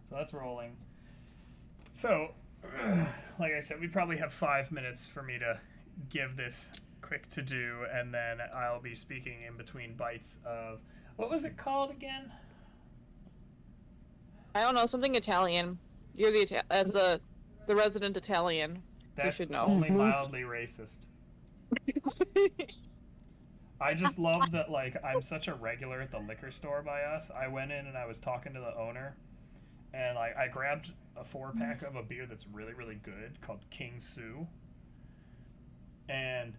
So that's rolling. So, like I said, we probably have 5 minutes for me to give this quick to do, and then I'll be speaking in between bites of what was it called again? I don't know, something Italian. You're as the resident Italian. That's you should know. only mildly racist. I just love that, like, I'm such a regular at the liquor store by us. I went in and I was talking to the owner, and like I grabbed a 4-pack of a beer that's really, really good called King Sue. And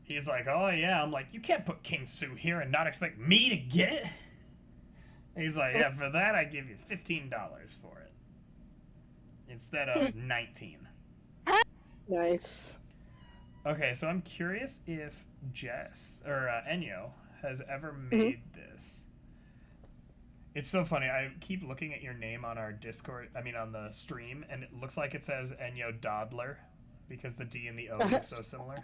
he's like, "Oh yeah." I'm like, "You can't put King Sue here and not expect me to get it." And he's like, "Yeah, for that I give you $15 for it instead of 19." Nice. Okay, so I'm curious if Jess or Enyo has ever made this. It's so funny. I keep looking at your name on our Discord. I mean, on the stream, and it looks like it says Enyo Dodler because the D and the O look so similar.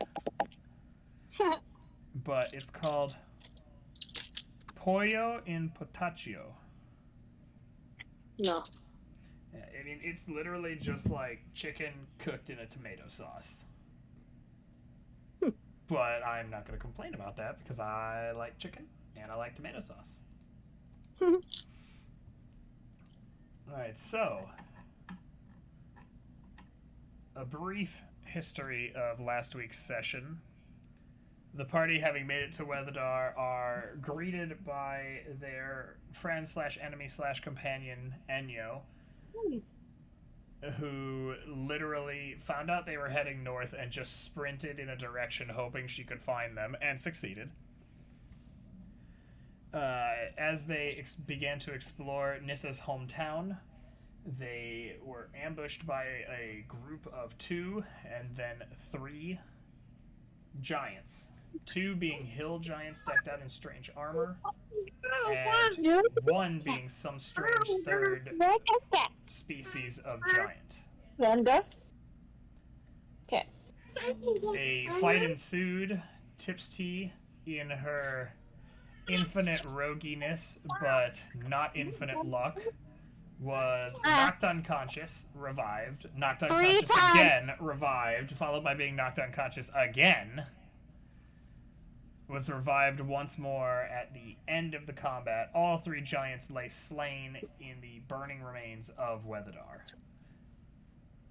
But it's called Pollo in Potaccio. No. I mean, it's literally just like chicken cooked in a tomato sauce. But I'm not going to complain about that because I like chicken and I like tomato sauce. Alright, so a brief history of last week's session. The party, having made it to Weatherdar, are greeted by their friend slash enemy slash companion, Enyo, who literally found out they were heading north and just sprinted in a direction hoping she could find them, and succeeded. As they began to explore Nissa's hometown, they were ambushed by a group of 2 and then 3 giants. 2 being hill giants decked out in strange armor, and 1 being some strange third species of giant. Wanda? Okay. A fight ensued. Tipsy, in her infinite roguiness but not infinite luck, was knocked unconscious, revived, knocked unconscious again, revived, followed by being knocked unconscious again, was revived once more at the end of the combat. All 3 giants lay slain in the burning remains of Weatherdar.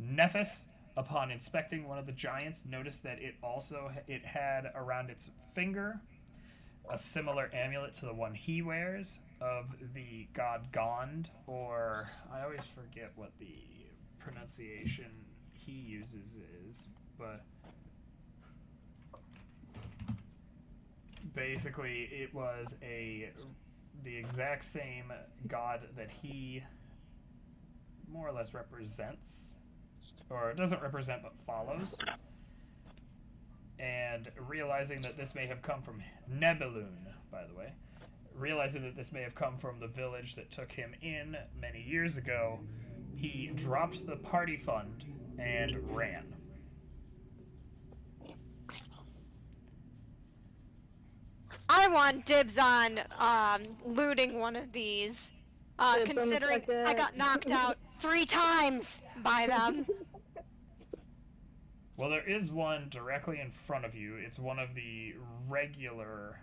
Nephis, upon inspecting one of the giants, noticed that it had around its finger a similar amulet to the one he wears of the god Gond, or I always forget what the pronunciation he uses is, but basically it was the exact same god that he more or less represents, or doesn't represent but follows. And realizing that this may have come from Nebelun, by the way, realizing that this may have come from the village that took him in many years ago, he dropped the party fund and ran. I want dibs on looting one of these, considering I got knocked out 3 times by them. Well, there is one directly in front of you. It's one of the regular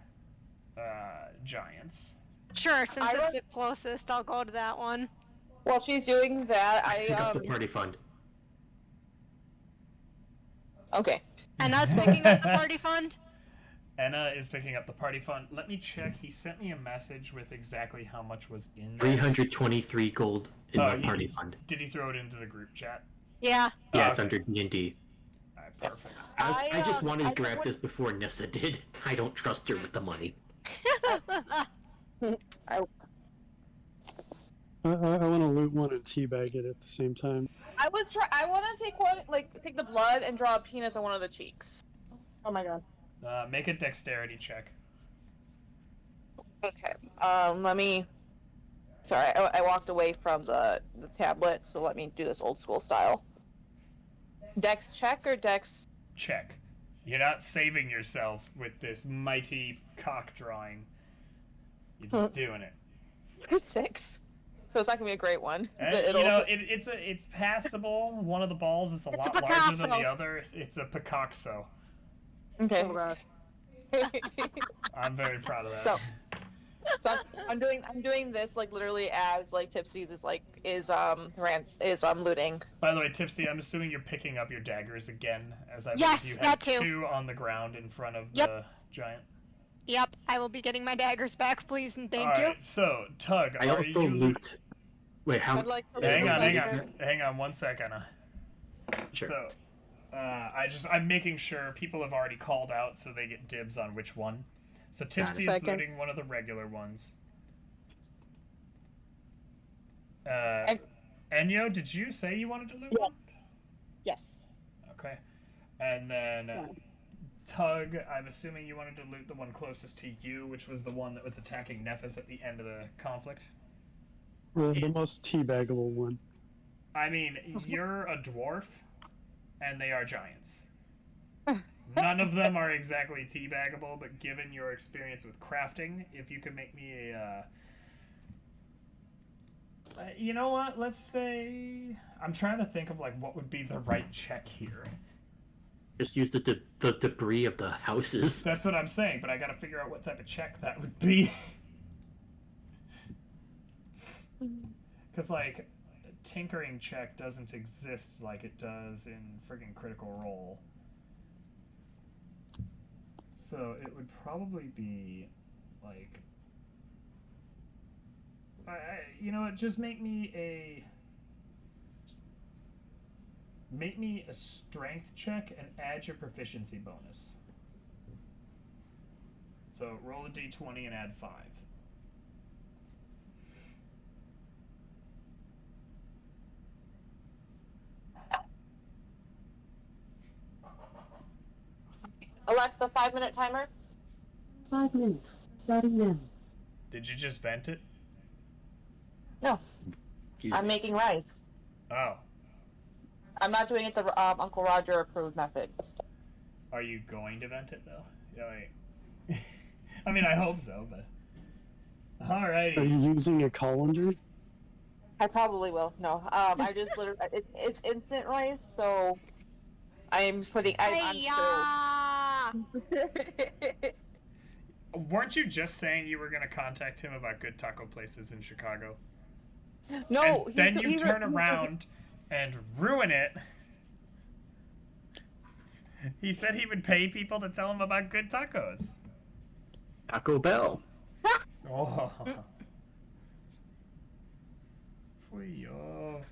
giants. Sure, since it's the closest, I'll go to that one. While she's doing that, I pick up the party fund. Okay. And us picking up the party fund? Enna is picking up the party fund. Let me check. He sent me a message with exactly how much was in there. 323 gold in my party fund. Did he throw it into the group chat? Yeah. Yeah, it's under D&D. Alright, perfect. I just wanted to grab this before Nissa did. I don't trust her with the money. I want to loot one and teabag it at the same time. I want to take one, take the blood and draw a penis on one of the cheeks. Oh my god. Make a dexterity check. Okay. Let me. Sorry, I walked away from the tablet, so let me do this old school style. Dex check or dex? Check. You're not saving yourself with this mighty cock drawing. You're just doing it. 6. so it's not gonna be a great one. And, But you know, it's passable. One of the balls is a It's lot a larger than Picasso. the other. It's a Picasso. Okay. Oh gosh. I'm very proud of that. So I'm doing this like literally as like Tipsy's is looting. By the way, Tipsy, I'm assuming you're picking up your daggers again, as I Yes, believe you that had too. 2 on the ground in front of Yep. the giant. Yep, I will be getting my daggers back, please and thank you. Alright, so, Tug, I are also you... loot. Wait, how? I'd like to Hang loot on, the hang dagger. on. Hang on 1 second. Sure. So, I'm making sure people have already called out so they get dibs on which one. So Tipsy is Second. looting one of the regular ones. And- Enyo, did you say you wanted to loot Yeah. one? Yes. Okay. And then Sorry. Tug, I'm assuming you wanted to loot the one closest to you, which was the one that was attacking Nephis at the end of the conflict. The most teabaggable one. I mean, you're a dwarf, and they are giants. None of them are exactly teabaggable, but given your experience with crafting, if you could make me a... you know what? Let's say... I'm trying to think of, like, what would be the right check here. Just use the debris of the houses. That's what I'm saying, but I gotta figure out what type of check that would be. Because, like, tinkering check doesn't exist like it does in friggin' Critical Role. So it would probably be, like... you know what, just make me a strength check and add your proficiency bonus. So roll a d20 and add 5. Alexa, 5-minute timer. 5 minutes, starting now. Did you just vent it? No, Excuse I'm me. making rice. Oh. I'm not doing it the Uncle Roger approved method. Are you going to vent it, though? Yeah, like... I mean, I hope so, but... Are Alrighty. you using a colander? I probably will. No, I just literally it's instant rice, so I'm putting. I'm Hiya! still. Weren't you just saying you were going to contact him about good taco places in Chicago? No, And then you turn around and ruin it. He said he would pay people to tell him about good tacos. Taco Bell. Oh. Fuyo.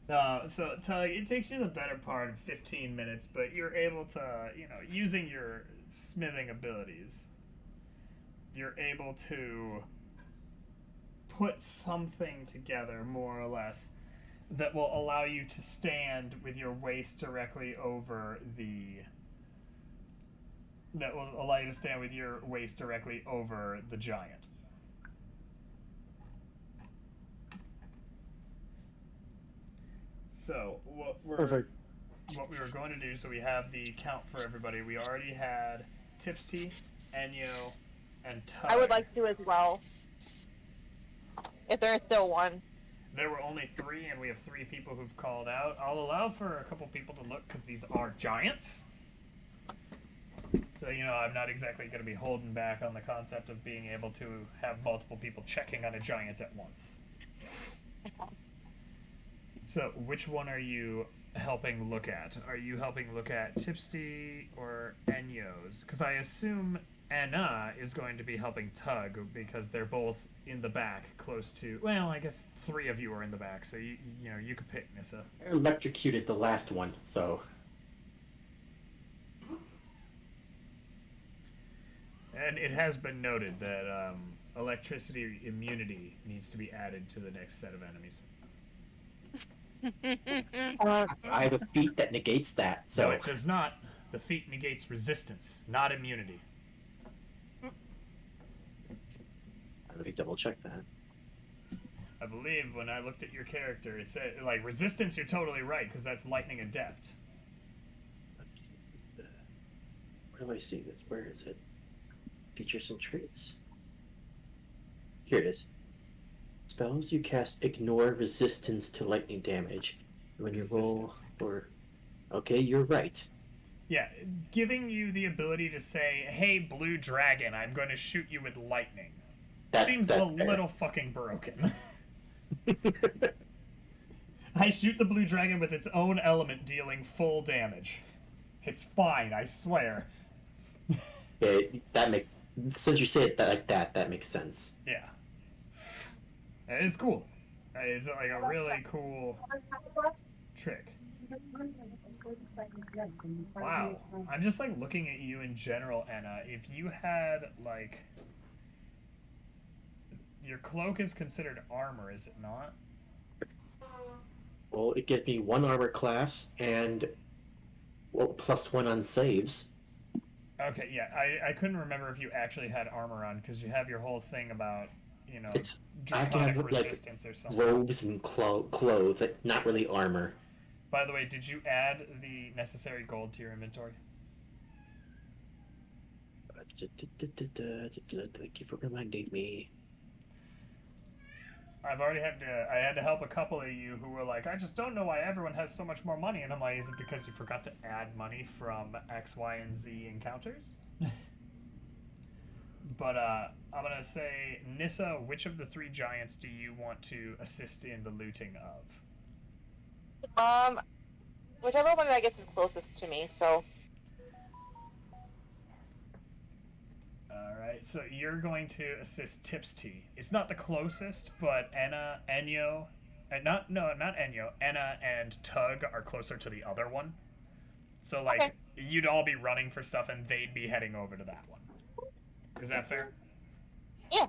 No, so Tug, it takes you the better part of 15 minutes, but you're able to, you know, using your smithing abilities, you're able to put something together, more or less, that will allow you to stand with your waist directly over the... That will allow you to stand with your waist directly over the giant. So, what we were going to do, so we have the count for everybody. We already had Tipsy, Enyo, and Tug. I would like to as well. If there is still one. There were only 3, and we have 3 people who've called out. I'll allow for a couple people to look, because these are giants. So, you know, I'm not exactly going to be holding back on the concept of being able to have multiple people checking on a giant at once. So, which one are you helping look at? Are you helping look at Tipsy or Enyo's? Because I assume Anna is going to be helping Tug, because they're both in the back, close to... Well, I guess 3 of you are in the back, so you know, you could pick, Nissa. I electrocuted the last one, so... And it has been noted that electricity immunity needs to be added to the next set of enemies. I have a feat that negates that, so... No, it does not. The feat negates resistance, not immunity. Let me double check that. I believe when I looked at your character, it said, like, resistance, you're totally right, because that's lightning adept. Where do I see this? Where is it? Features and traits. Here it is. Spells you cast ignore resistance to lightning damage. When you roll or... Okay, you're right. Yeah, giving you the ability to say, "Hey, blue dragon, I'm going to shoot you with lightning." Seems a little fucking broken. I shoot the blue dragon with its own element, dealing full damage. It's fine, I swear. Yeah, that makes... Since you say it like that, that makes sense. Yeah. It is cool. It's like a really cool trick. Wow. I'm just like looking at you in general, Anna. If you had like... Your cloak is considered armor, is it not? Well, it gives me 1 armor class and +1 on saves. Okay, yeah. I couldn't remember if you actually had armor on, because you have your whole thing about, you know, I have to draconic have resistance or something. robes and clothes, not really armor. By the way, did you add the necessary gold to your inventory? Thank you for reminding me. I had to help a couple of you who were like, I just don't know why everyone has so much more money. And I'm like, is it because you forgot to add money from X, Y, and Z encounters? But I'm going to say, Nissa, which of the 3 giants do you want to assist in the looting of? Whichever one I guess is closest to me, so... Alright, so you're going to assist Tipsty. It's not the closest, but Enna, Enyo... not Enyo. Enna and Tug are closer to the other one. So, like, okay. You'd all be running for stuff, and they'd be heading over to that one. Is that fair? Yeah.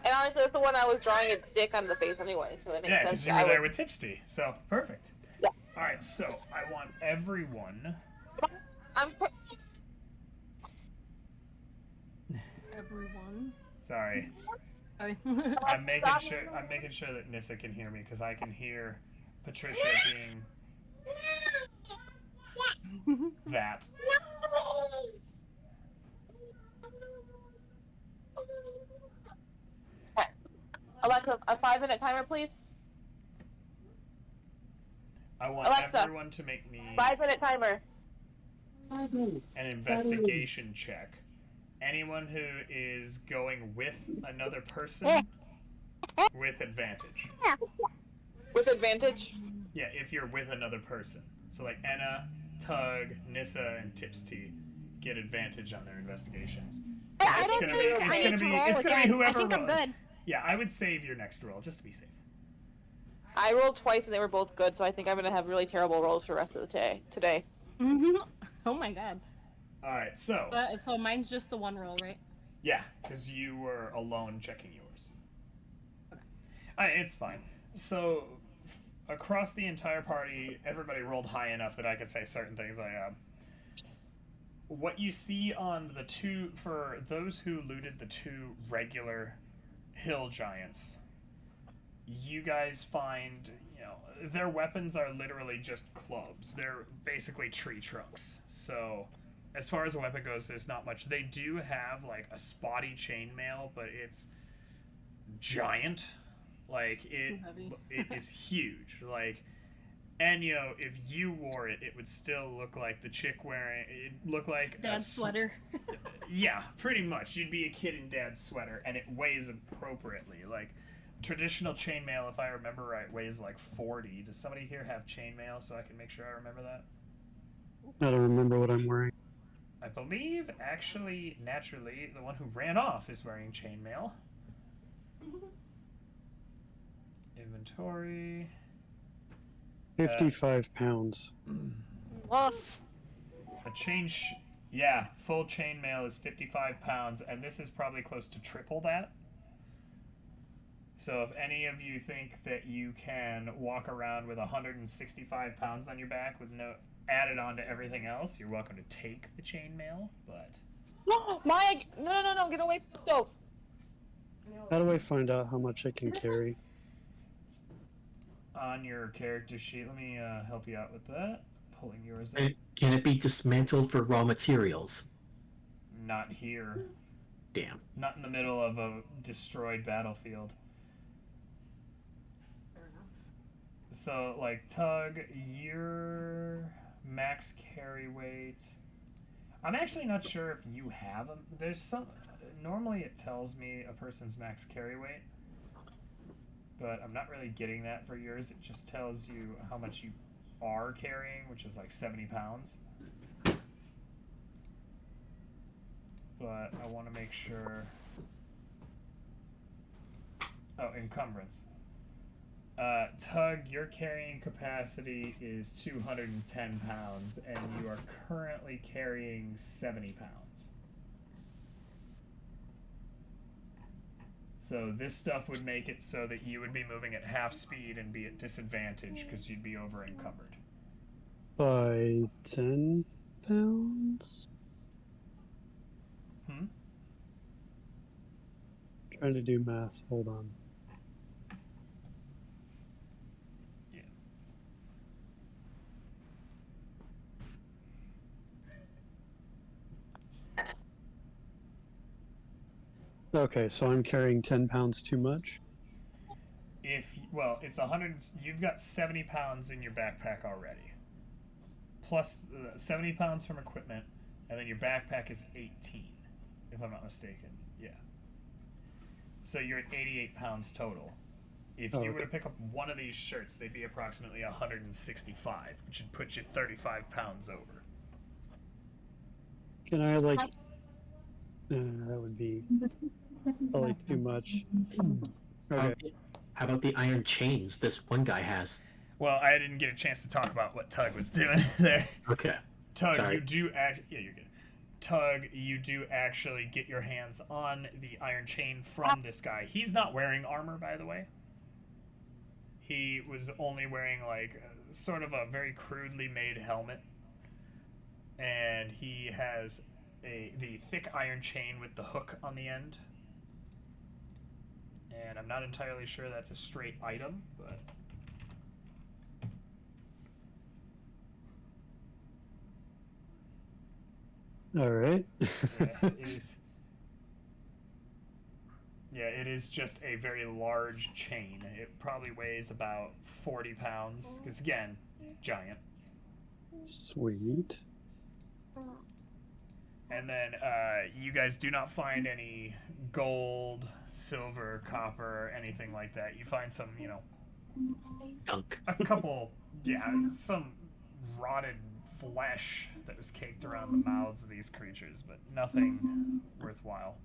And honestly, it's the one I was drawing a dick on the face anyway, so it makes sense. Yeah, because you were there with Tipsty, so perfect. Yeah. Alright, so I want everyone... Everyone. Sorry. Sorry. I'm making sure that Nissa can hear me, because I can hear Patricia being... that. Alexa, a 5-minute timer, please. I want Alexa, everyone to make me 5-minute timer. 5 minutes. an investigation check. Anyone who is going with another person with advantage. With advantage? Yeah, if you're with another person. So like Enna, Tug, Nissa, and Tipsty get advantage on their investigations. I don't think I need to roll again. I think I'm good. Yeah, I would save your next roll just to be safe. I rolled twice and they were both good, so I think I'm gonna have really terrible rolls for the rest of the day today. Oh my god. Alright, so... So mine's just the 1 roll, right? Yeah, because you were alone checking yours. Alright, it's fine. So, across the entire party, everybody rolled high enough that I could say certain things like, what you see on the 2, for those who looted the 2 regular hill giants, you guys find, you know, their weapons are literally just clubs. They're basically tree trunks. So, as far as a weapon goes, there's not much. They do have, like, a spotty chainmail, but it's giant. Like, it is huge. Like, Enyo, if you wore it, it would still look like the chick wearing... It look like Dad's sweater. Yeah, pretty much. You'd be a kid in Dad's sweater, and it weighs appropriately. Like, traditional chainmail, if I remember right, weighs like 40. Does somebody here have chainmail so I can make sure I remember that? I don't remember what I'm wearing. I believe, actually, naturally, the one who ran off is wearing chainmail. Inventory. 55 pounds. Woof. Yeah, full chainmail is 55 pounds, and this is probably close to triple that. So if any of you think that you can walk around with 165 pounds on your back with no added on to everything else, you're welcome to take the chainmail, but... No, Mike! No, get away from the stove! How do I find out how much I can carry? On your character sheet, let me help you out with that. Pulling yours up. Can it be dismantled for raw materials? Not here. damn. Not in the middle of a destroyed battlefield. Fair enough. So, like, Tug, your max carry weight. I'm actually not sure if you have them. There's some. Normally, it tells me a person's max carry weight, but I'm not really getting that for yours. It just tells you how much you are carrying, which is like 70 pounds. But I want to make sure. Oh, encumbrance. Tug, your carrying capacity is 210 pounds, and you are currently carrying 70 pounds. So this stuff would make it so that you would be moving at half speed and be at disadvantage because you'd be over encumbered. By 10 pounds? Trying to do math. Hold on. Okay, so I'm carrying 10 pounds too much? Well, it's 100. You've got 70 pounds in your backpack already. Plus 70 pounds from equipment, and then your backpack is 18, if I'm not mistaken. Yeah. So you're at 88 pounds total. If you were to pick up one of these shirts, they'd be approximately 165, which would put you 35 pounds over. Can I, like... that would be probably too much. Okay. How about the iron chains this one guy has? Well, I didn't get a chance to talk about what Tug was doing there. Okay. Tug, Sorry. you do yeah, you're good. Tug, you do actually get your hands on the iron chain from this guy. He's not wearing armor, by the way. He was only wearing like sort of a very crudely made helmet, and he has the thick iron chain with the hook on the end. And I'm not entirely sure that's a straight item, but All right. Yeah, it is just a very large chain. It probably weighs about 40 pounds, because again, giant. Sweet. And then you guys do not find any gold, silver, copper, anything like that. You find some, Junk. a couple, some rotted flesh that was caked around the mouths of these creatures, but nothing worthwhile.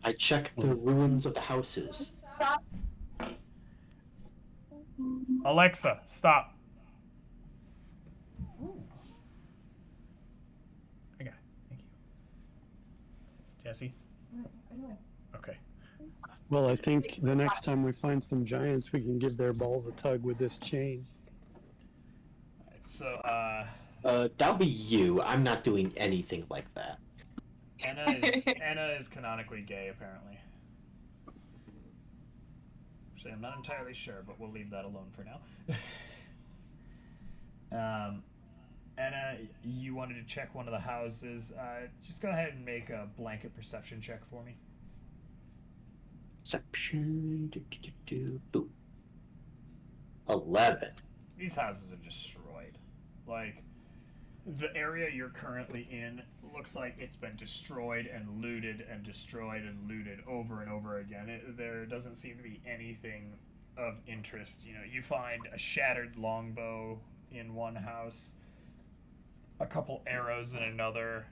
I check the ruins of the houses. Alexa, stop. Ooh. I got it. Thank you. Jesse? Okay. Well, I think the next time we find some giants, we can give their balls a tug with this chain. Alright, so, That'll be you. I'm not doing anything like that. Anna is canonically gay, apparently. Actually, I'm not entirely sure, but we'll leave that alone for now. Anna, you wanted to check one of the houses. Just go ahead and make a blanket perception check for me. Perception. Boom. 11. These houses are destroyed. Like, the area you're currently in looks like it's been destroyed and looted and destroyed and looted over and over again. There doesn't seem to be anything of interest. You find a shattered longbow in one house, a couple arrows in another,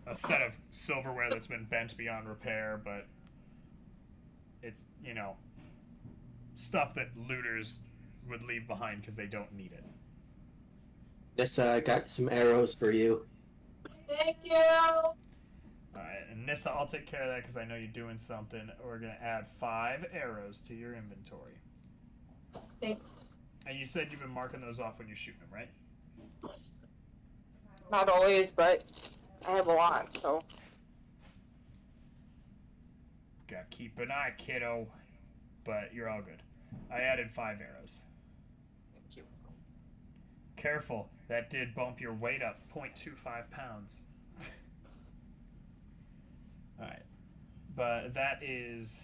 a set of silverware that's been bent beyond repair, but it's, stuff that looters would leave behind because they don't need it. Nissa, I got some arrows for you. Thank you. Alright, and Nissa, I'll take care of that because I know you're doing something. We're going to add 5 arrows to your inventory. Thanks. And you said you've been marking those off when you're shooting them, right? Not always, but I have a lot, so. Gotta keep an eye, kiddo. But you're all good. I added 5 arrows. Thank you. Careful, that did bump your weight up 0.25 pounds. Alright. But that is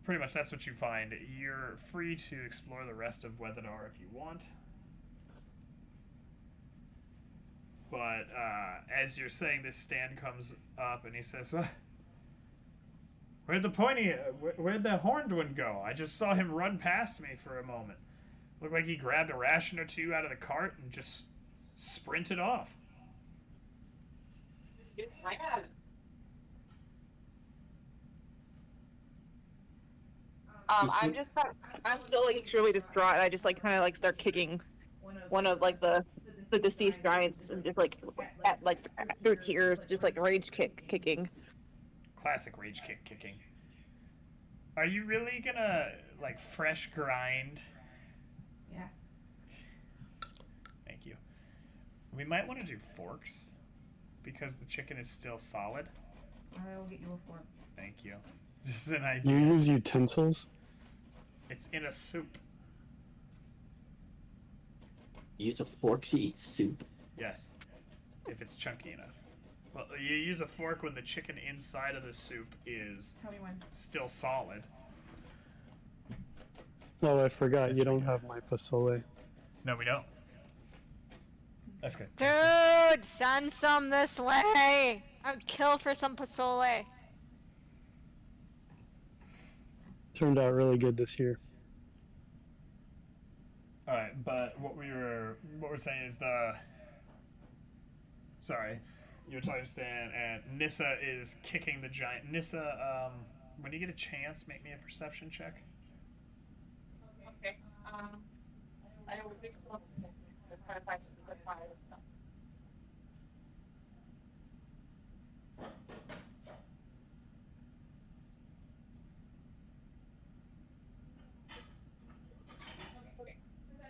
pretty much that's what you find. You're free to explore the rest of Weatherdar if you want. But as you're saying this, Stan comes up and he says, where'd the horned one go? I just saw him run past me for a moment. Looked like he grabbed a ration or two out of the cart and just sprinted off. I'm still like extremely distraught. I just like kind of like start kicking one of like the deceased giants and just like at like through tears, just like kicking. Classic rage kicking. Are you really gonna like fresh grind? Yeah. Thank you. We might want to do forks because the chicken is still solid. I will get you a fork. Thank you. This is an You idea. use utensils? It's in a soup. Use a fork to eat soup. Yes, if it's chunky enough. Well, you use a fork when the chicken inside of the soup is Tell me when. still solid. Oh, I forgot. You don't have my pasole. No, we don't. That's good. Dude, send some this way. I would kill for some pozole. Turned out really good this year. All right, but what we're saying is sorry, you were talking to Stan, and Nissa is kicking the giant. Nissa, when you get a chance, make me a perception check. Okay. I will fix try to find some good fire stuff.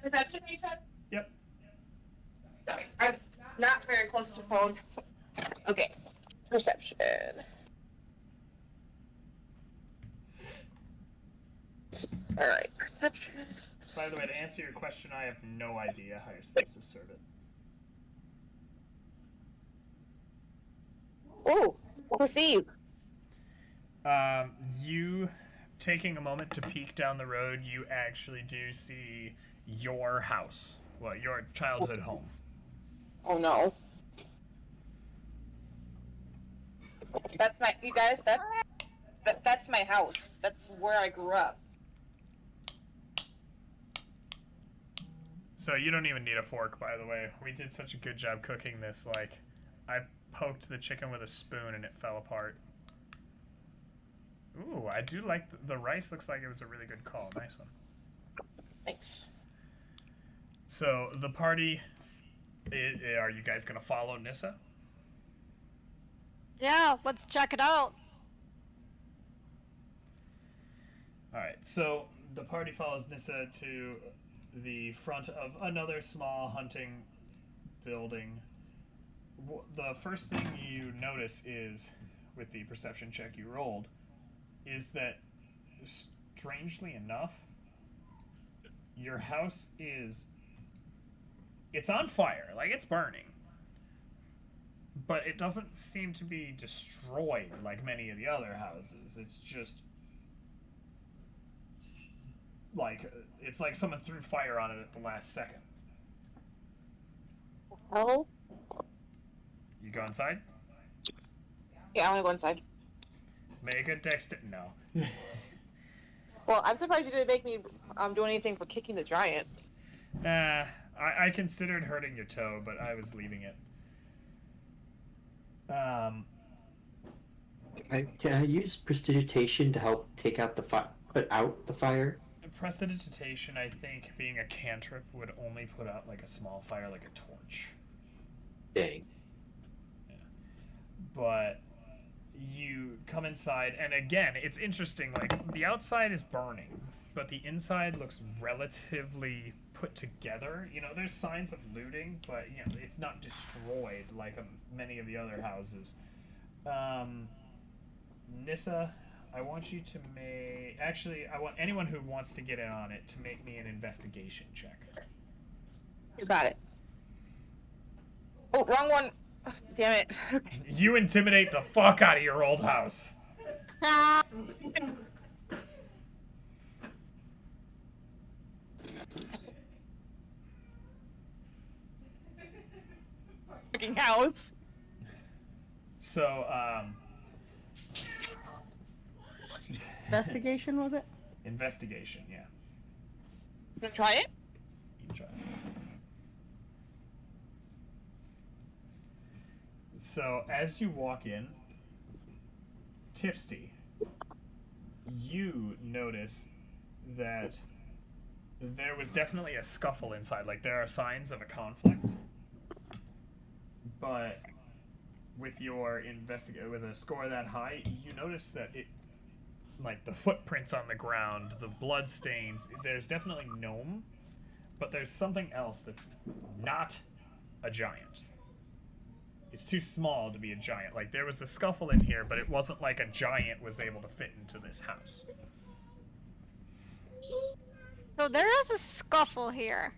Perception, you said? Yep. Sorry, I'm not very close to phone. Okay, perception. All right, perception. By the way, to answer your question, I have no idea how you're supposed to serve it. Ooh, perceive. You taking a moment to peek down the road, you actually do see your house. Well, your childhood home. Oh no. That's my, you guys, that's my house. That's where I grew up. So you don't even need a fork, by the way. We did such a good job cooking this, like, I poked the chicken with a spoon and it fell apart. Ooh, I do like the rice. Looks like it was a really good call. Nice one. Thanks. So the party, are you guys gonna follow Nissa? Yeah, let's check it out. Alright, so the party follows Nissa to the front of another small hunting building. The first thing you notice is, with the perception check you rolled, is that, strangely enough, your house is... It's on fire, like it's burning. But it doesn't seem to be destroyed like many of the other houses. It's just... like, it's like someone threw fire on it at the last second. Oh? You go inside? Yeah, I want to go inside. Make a dex... No. Well, I'm surprised you didn't make me do anything for kicking the giant. Nah, I considered hurting your toe, but I was leaving it. Can I use prestidigitation to help take out the put out the fire? Prestidigitation, I think, being a cantrip, would only put out like a small fire, like a torch. Dang. Yeah. But you come inside, and again, it's interesting, like, the outside is burning, but the inside looks relatively put together. You know, there's signs of looting, but, you know, it's not destroyed like many of the other houses. Nissa, I want you to make... Actually, I want anyone who wants to get in on it to make me an investigation check. You got it. Oh, wrong one. Damn it. You intimidate the fuck out of your old house. Ah, Fucking house. So, Investigation, was it? investigation, yeah. Wanna try it? You can try. So, as you walk in, Tipsy, you notice that there was definitely a scuffle inside. Like, there are signs of a conflict. But with your with a score that high, you notice that it, like the footprints on the ground, the blood stains, there's definitely gnome, but there's something else that's not a giant. It's too small to be a giant. Like, there was a scuffle in here, but it wasn't like a giant was able to fit into this house. so there is a scuffle here.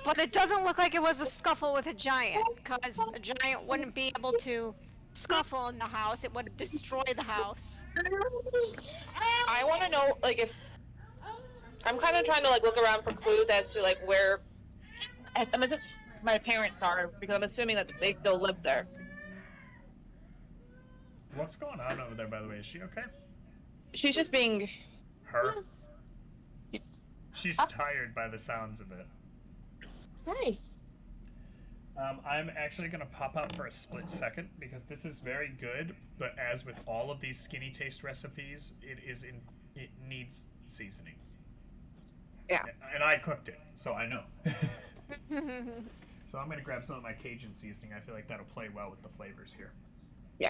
But it doesn't look like it was a scuffle with a giant, because a giant wouldn't be able to scuffle in the house. It would destroy the house. I want to know, like, if I'm kind of trying to like look around for clues as to like where some of my parents are, because I'm assuming that they still live there. What's going on over there, by the way? Is she okay? She's just being. Her? She's tired by the sounds of it. Hi. I'm actually going to pop out for a split second because this is very good, but as with all of these skinny taste recipes, it needs seasoning. Yeah. And I cooked it, so I know. So I'm going to grab some of my Cajun seasoning. I feel like that'll play well with the flavors here. Yeah.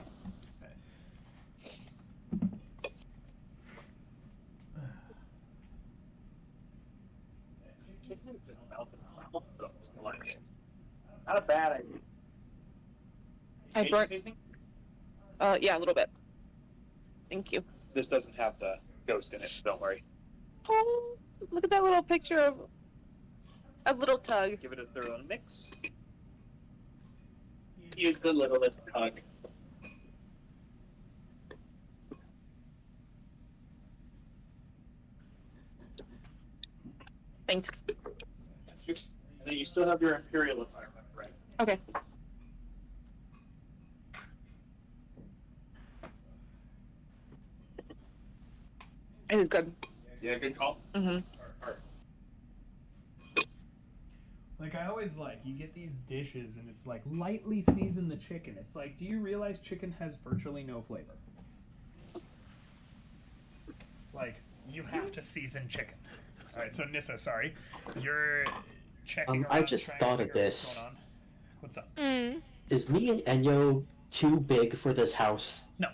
Not a bad idea. I burnt. Seasoning? Yeah, a little bit. Thank you. This doesn't have the ghost in it, so don't worry. Oh, look at that little picture of a little tug. Give it a thorough mix. Use the littlest tug. Thanks. And then you still have your imperial environment, right? Okay. It is good. Yeah, good call. Mm-hmm. Like, I always you get these dishes and it's like, lightly season the chicken. It's like, do you realize chicken has virtually no flavor? Like, you have to season chicken. Alright, so Nissa, sorry. You're checking I around, just trying to thought of figure out this. what's going on. What's up? Is me and Enyo too big for this house? No.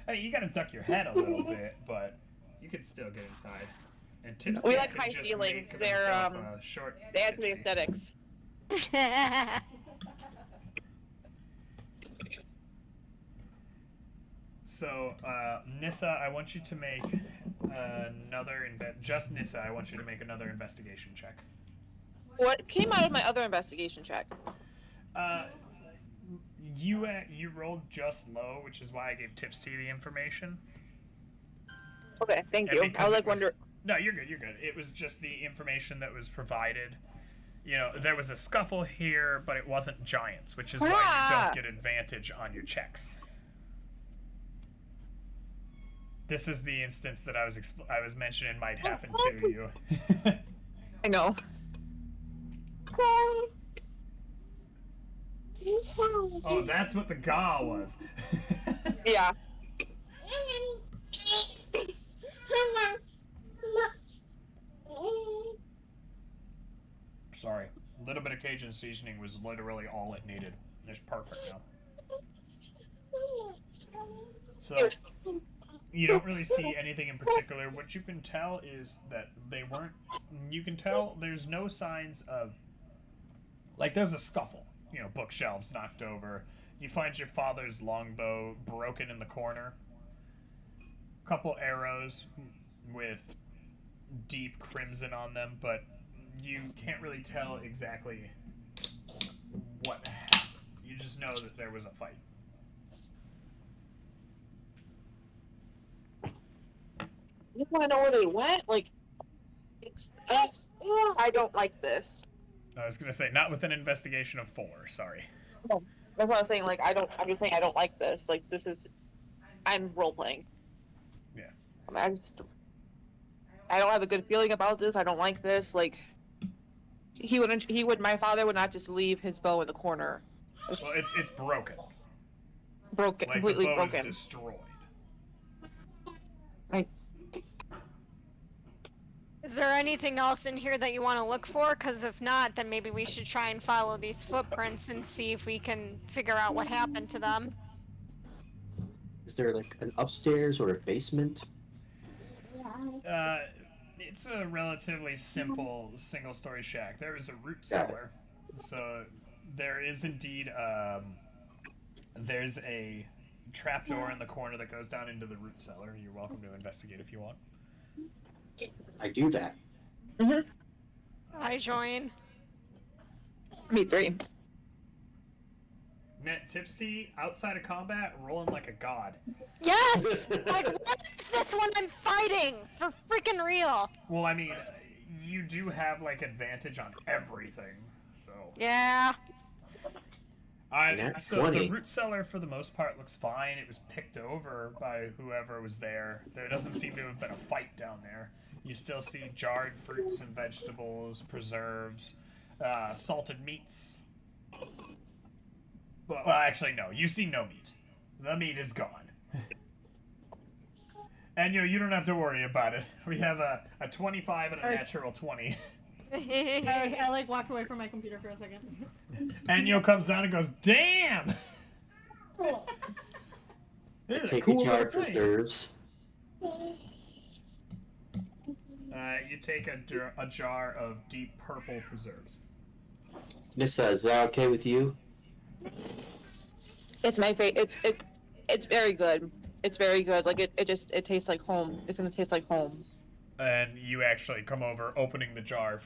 I mean, you gotta duck your head a little bit, but you can still get inside. And Tipsy We like could high just ceilings. make They're himself a short they add to the Tipsy. aesthetics. So, Nissa, I want you to make just Nissa, I want you to make another investigation check. What came out of my other investigation check? You rolled just low, which is why I gave Tipsy the information. Okay, thank And you. because I was it like wondering. No, you're good. You're good. It was just the information that was provided. You know, there was a scuffle here, but it wasn't giants, which is why you don't get advantage on your checks. This is the instance that I was mentioning might happen to you. I know. Oh, that's what the gaw was. Yeah. Sorry. A little bit of Cajun seasoning was literally all it needed. It's perfect now. So, you don't really see anything in particular. What you can tell is that they weren't... You can tell there's no signs of... Like, there's a scuffle. You know, bookshelves knocked over. You find your father's longbow broken in the corner. Couple arrows with deep crimson on them, but you can't really tell exactly what happened. You just know that there was a fight. You want to know where they went? Like, I don't like this. I was gonna say, not with an investigation of 4, sorry. No, that's what I'm saying. Like, I'm just saying I don't like this. Like, this is, I'm role playing. Yeah. I mean, I don't have a good feeling about this. I don't like this. Like, my father would not just leave his bow in the corner. Well, it's broken. Broken, Like, completely the bow broken. is destroyed. Is there anything else in here that you want to look for? Because if not, then maybe we should try and follow these footprints and see if we can figure out what happened to them. Is there like an upstairs or a basement? It's a relatively simple single-story shack. There is a root Got it. cellar, so there is indeed there's a trapdoor in the corner that goes down into the root cellar. You're welcome to investigate if you want. I do that. I join. Me 3. Net Tipsy, outside of combat, rolling like a god. Yes! Like, what is this one I'm fighting? For freaking real. Well, I mean, you do have, like, advantage on everything, so... Yeah. Nat So 20. the root cellar, for the most part, looks fine. It was picked over by whoever was there. There doesn't seem to have been a fight down there. You still see jarred fruits and vegetables, preserves, salted meats. Well, actually, no. You see no meat. The meat is gone. And you don't have to worry about it. We have a 25 and a natural 20. I like walked away from my computer for a second. And comes down and goes, "Damn!" This is Take cool a jar little of place. preserves. You take a jar of deep purple preserves. Nissa, is that okay with you? It's my favorite. It's very good. It's very good. Like it tastes like home. It's gonna taste like home. And you actually come over, opening the jar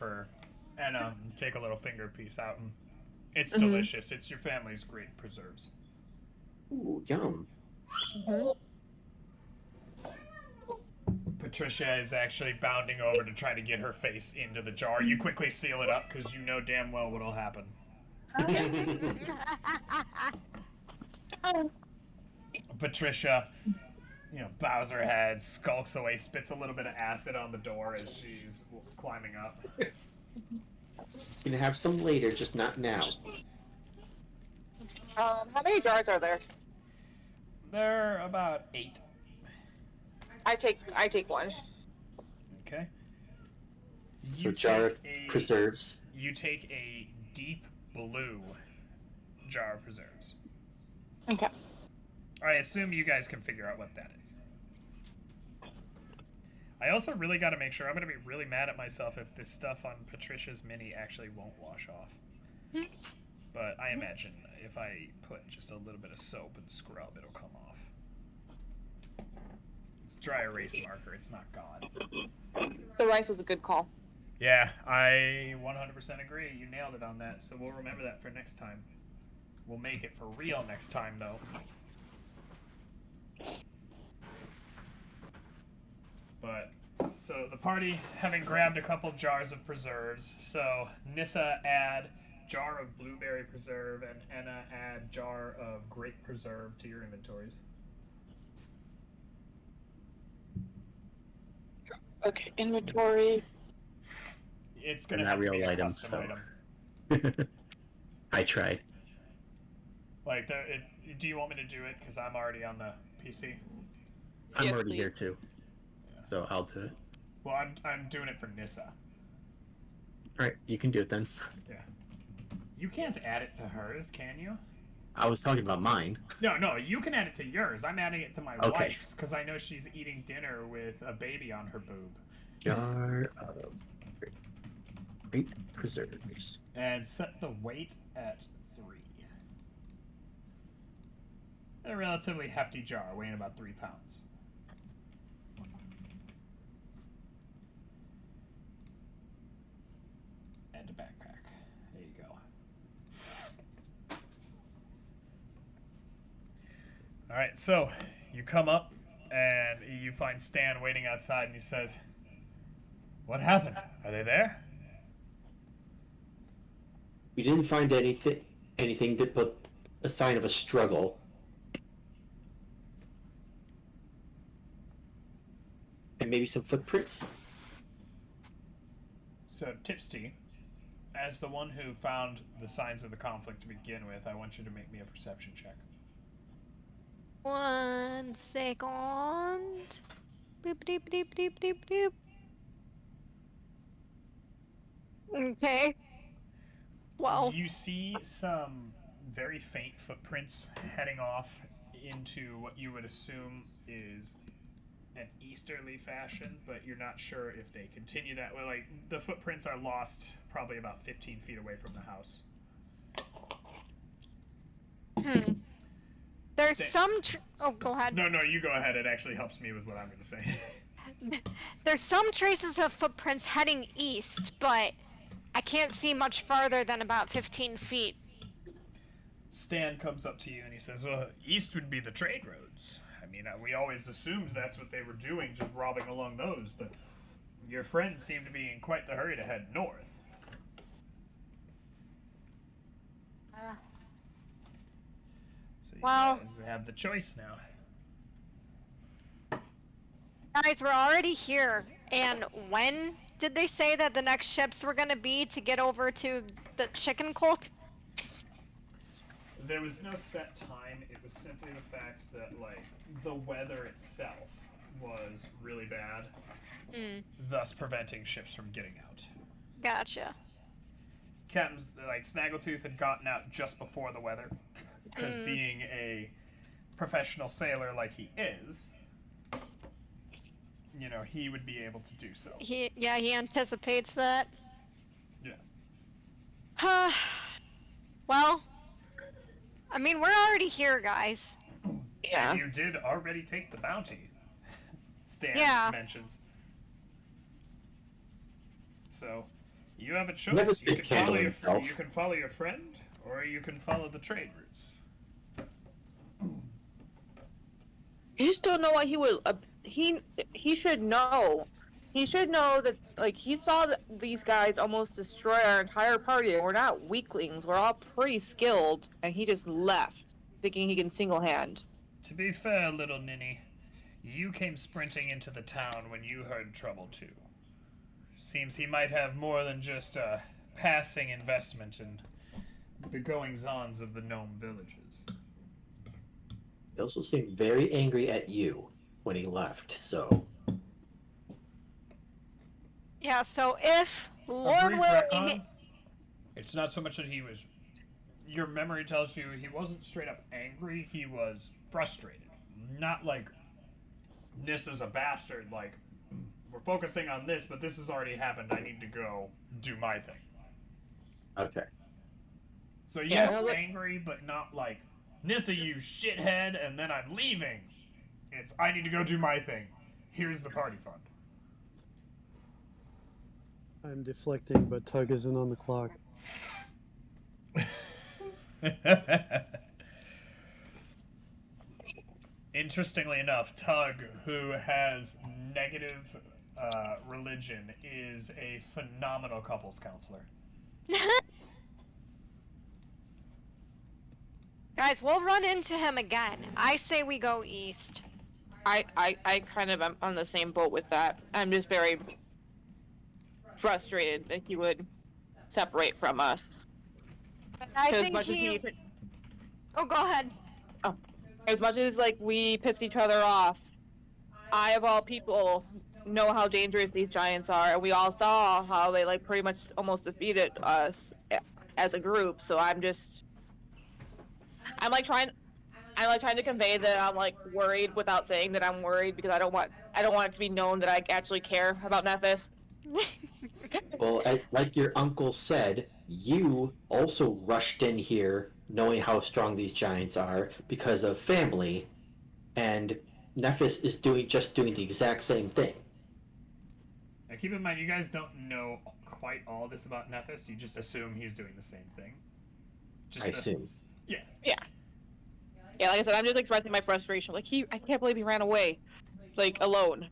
and take a little finger piece out, and it's delicious. It's your family's great preserves. Ooh, yum. Patricia is actually bounding over to try to get her face into the jar. You quickly seal it up because you know damn well what'll happen. Patricia, bows her head, skulks away, spits a little bit of acid on the door as she's climbing up. You can have some later, just not now. How many jars are there? There are about 8. I take one. Okay. So jar of take a- preserves. You take a deep blue jar of preserves. Okay. I assume you guys can figure out what that is. I also really got to make sure. I'm going to be really mad at myself if this stuff on Patricia's mini actually won't wash off. But I imagine if I put just a little bit of soap and scrub, it'll come off. It's dry erase marker. It's not gone. The rice was a good call. Yeah, I 100% agree. You nailed it on that. So we'll remember that for next time. We'll make it for real next time, though. But, so the party, having grabbed a couple jars of preserves, so Nissa add jar of blueberry preserve and Enna add jar of grape preserve to your inventories. Okay, inventory. It's going to They're have not to be real a items, custom so. item. I tried. Like, do you want me to do it? Because I'm already on the PC. I'm Yes, already please. here too, so I'll do it. Well, I'm doing it for Nissa. All right, you can do it then. Yeah. You can't add it to hers, can you? I was talking about mine. No, you can add it to yours. I'm adding it to my Okay. wife's because I know she's eating dinner with a baby on her boob. Jar of grape preserves. And set the weight at 3. A relatively hefty jar, weighing about 3 pounds. And a backpack. There you go. Alright, so you come up and you find Stan waiting outside and he says, "What happened? Are they there?" We didn't find anything that but a sign of a struggle. And maybe some footprints. So, Tipsty, as the one who found the signs of the conflict to begin with, I want you to make me a perception check. 1 second. Boop, doop, doop, doop, doop, doop. Okay. Well, You see some very faint footprints heading off into what you would assume is an easterly fashion, but you're not sure if they continue that way. Like, the footprints are lost probably about 15 feet away from the house. there's Stay- some. Oh, go ahead. No, you go ahead. It actually helps me with what I'm going to say. There's some traces of footprints heading east, but I can't see much farther than about 15 feet. Stan comes up to you and he says, "Well, east would be the trade roads. I mean, we always assumed that's what they were doing, just robbing along those, but your friends seem to be in quite the hurry to head north." So you Well- guys have the choice now. Guys, we're already here. And when did they say that the next ships were going to be to get over to the chicken cult? There was no set time. It was simply the fact that, like, the weather itself was really bad, thus preventing ships from getting out. Gotcha. Captain, like, Snaggletooth had gotten out just before the weather, because being a professional sailor like he is, you know, he would be able to do so. He anticipates that. Yeah. Well, I mean, we're already here, guys. Yeah. And you did already take the bounty, Stan Yeah. mentions. So, you have a Never choice. speak handling himself. You can follow your friend, or you can follow the trade routes. You just don't know why he would. He should know. He should know that, like, he saw these guys almost destroy our entire party. And we're not weaklings. We're all pretty skilled, and he just left, thinking he can single hand. To be fair, little ninny, you came sprinting into the town when you heard trouble too. Seems he might have more than just a passing investment in the goings-ons of the gnome villages. He also seemed very angry at you when he left, so. Yeah, so if A Lord brief will... retcon, it's not so much that he was... Your memory tells you he wasn't straight up angry, he was frustrated. Not like, this is a bastard, like, we're focusing on this, but this has already happened, I need to go do my thing. Okay. So yes, Yeah, angry, but not like, Nissa, you shithead, and then I'm leaving. It's, I need to go do my thing. Here's the party fund. I'm deflecting, but Tug isn't on the clock. Interestingly enough, Tug, who has negative religion, is a phenomenal couples counselor. Guys, we'll run into him again. I say we go east. I kind of am on the same boat with that. I'm just very frustrated that he would separate from us. I As think much as he... Oh, go ahead. As much as, like, we pissed each other off, I, of all people, know how dangerous these giants are, and we all saw how they, like, pretty much almost defeated us as a group, so I'm trying to convey that I'm, like, worried without saying that I'm worried, because I don't want it to be known that I actually care about Nephis. Well, like your uncle said, you also rushed in here knowing how strong these giants are because of family, and Nephis is doing the exact same thing. Now keep in mind, you guys don't know quite all this about Nephis. You just assume he's doing the same thing. I assume. Yeah. Yeah. Yeah, like I said, I'm just expressing my frustration. Like I can't believe he ran away, like alone.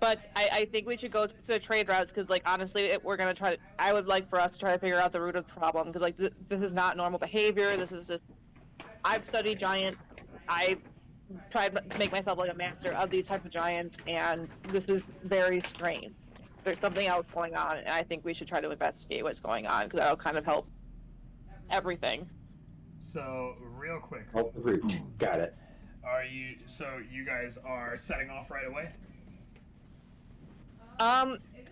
But I think we should go to the trade routes because, like, honestly, we're gonna try to. I would like for us to try to figure out the root of the problem because, like, this is not normal behavior. This is just. I've studied giants. I've tried to make myself like a master of these type of giants, and this is very strange. There's something else going on, and I think we should try to investigate what's going on because that'll kind of help everything. So, real quick, Oh, root. Got it. so you guys are setting off right away?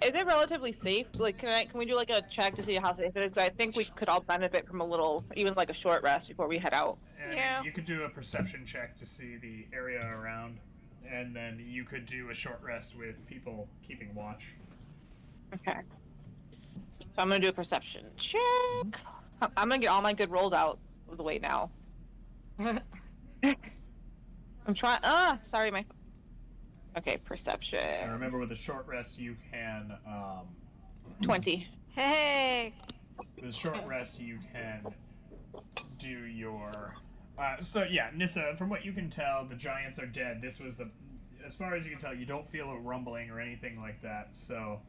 Is it relatively safe? Like, can we do like a check to see how safe it is? 'Cause I think we could all benefit from a little, even like a short rest before we head out. And Yeah. you could do a perception check to see the area around, and then you could do a short rest with people keeping watch. Okay. So I'm gonna do a perception check. I'm gonna get all my good rolls out of the way now. I'm trying. Sorry, my. Okay, And perception. remember, with a short rest, you can 20. Hey. with a short rest you can do your. So yeah, Nissa. From what you can tell, the giants are dead. This was the, as far as you can tell, you don't feel a rumbling or anything like that. So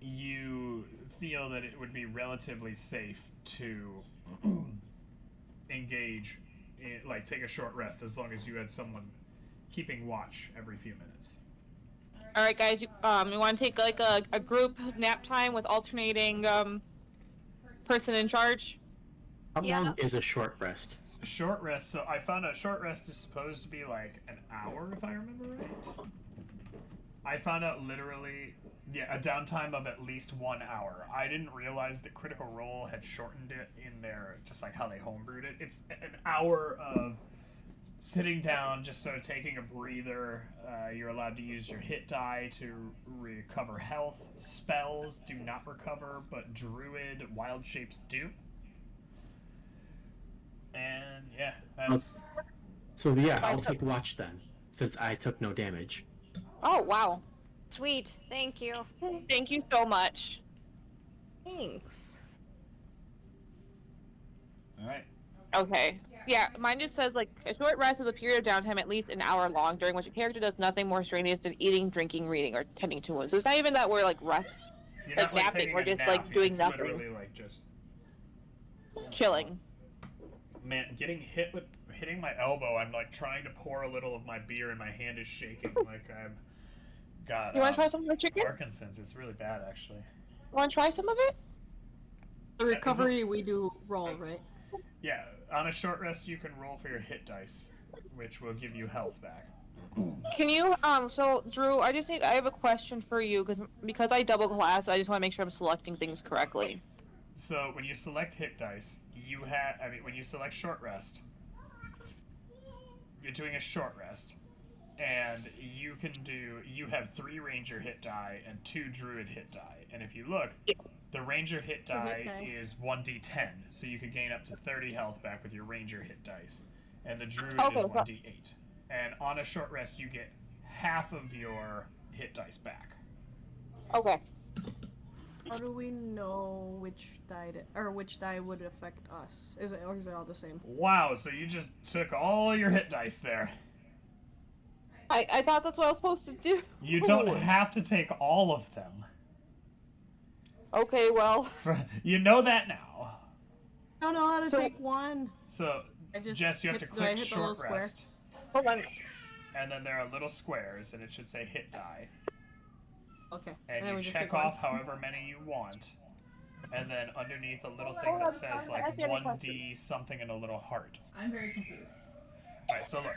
you feel that it would be relatively safe to engage, like take a short rest, as long as you had someone keeping watch every few minutes. All right, guys. You want to take like a group nap time with alternating person in charge? How Yeah. long is a short rest? A short rest. So I found out short rest is supposed to be like an hour, if I remember right. I found out literally, a downtime of at least 1 hour. I didn't realize that Critical Role had shortened it in their, just like how they homebrewed it. It's an hour of sitting down, just sort of taking a breather. You're allowed to use your hit die to recover health. Spells do not recover, but Druid wild shapes do. And yeah, that's. So yeah, I'll take watch then, since I took no damage. Oh wow! Sweet. Thank you. Thank you so much. Thanks. All right. Okay. Yeah, mine just says like a short rest is a period of downtime at least an hour long, during which a character does nothing more strenuous than eating, drinking, reading, or tending to wounds. So it's not even that we're like rest, You're like not napping. taking We're a just nap, like doing it's nothing, Literally like just chilling. Man, hitting my elbow. I'm like trying to pour a little of my beer, and my hand is shaking like I've got. You want to try some of the chicken? Parkinson's. It's really bad, actually. You want to try some of it? The recovery we do roll, right? Yeah, on a short rest you can roll for your hit dice, which will give you health back. Can you so Drew, I have a question for you because I double class, I just want to make sure I'm selecting things correctly. So when you select hit dice, when you select short rest, you're doing a short rest, and you have 3 ranger hit die and 2 druid hit die, and if you look, the ranger hit die is 1d10, so you could gain up to 30 health back with your ranger hit dice, and the druid is 1d8. And on a short rest, you get half of your hit dice back. Okay. How do we know which die would affect us? Is it all the same? Wow, so you just took all your hit dice there. I thought that's what I was supposed to do. You don't have to take all of them. Okay, well. You know that now. I don't know how to So- take one. So, Jess, you have to do I click hit the little short square? rest, Hold on. and then there are little squares, and it should say hit die. Okay. And then you we just check take one. off however many you want, and then underneath a little thing Hold that on, says I like have a 1d something and a little heart. I'm very confused. Alright, so look,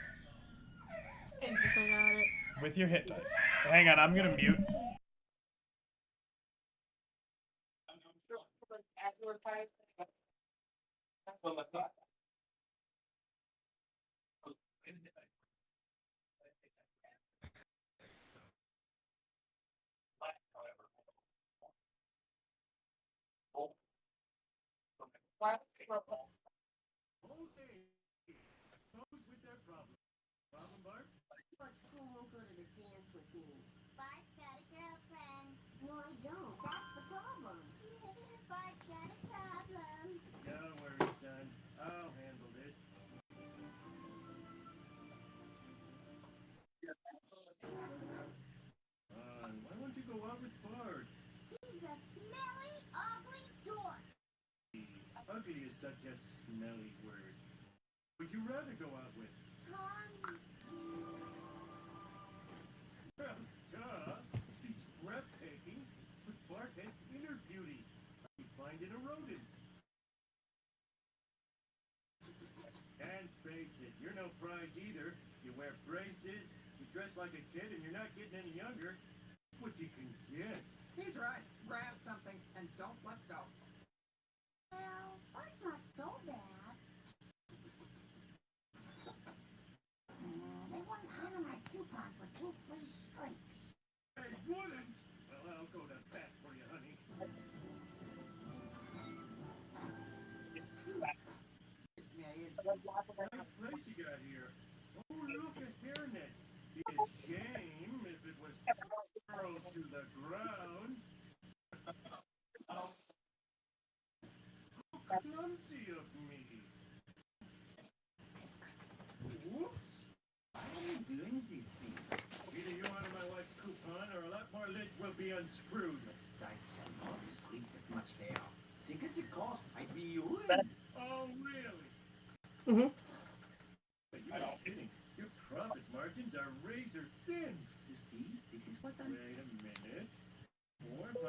I think I got it. with your hit dice. Hang on, I'm gonna mute. But school won't go to the dance with me. Bike's got a girlfriend. No, I don't. That's the problem. Yeah, Bike's got a problem. No worries, Dad. ugly is such a smelly word. Would you rather go out with? Tommy. Well, duh. She's breathtaking, but Bart has inner beauty. You find it eroded. And face it, you're no prize either. You wear braces, you dress like a kid, and you're not getting any younger. What you can get. He's right. Grab something and don't let go. Well, Bart's not so bad. They wouldn't honor my coupon for 2 free streaks. They wouldn't. Well, I'll go to bat for you, honey. Nice place you got here. Oh, look, a hairnet. Be a shame if it was curled to the ground. How clumsy of me. Whoops. Why are you doing this thing? Either you honor my wife's coupon or a lot more lids will be unscrewed. I cannot streak that much hair. Think of the cost. I'd be yours. Oh, really? Mm-hmm. But you're not kidding. Your profit margins are razor thin. You see, this is what I'm... Wait a minute. 400 a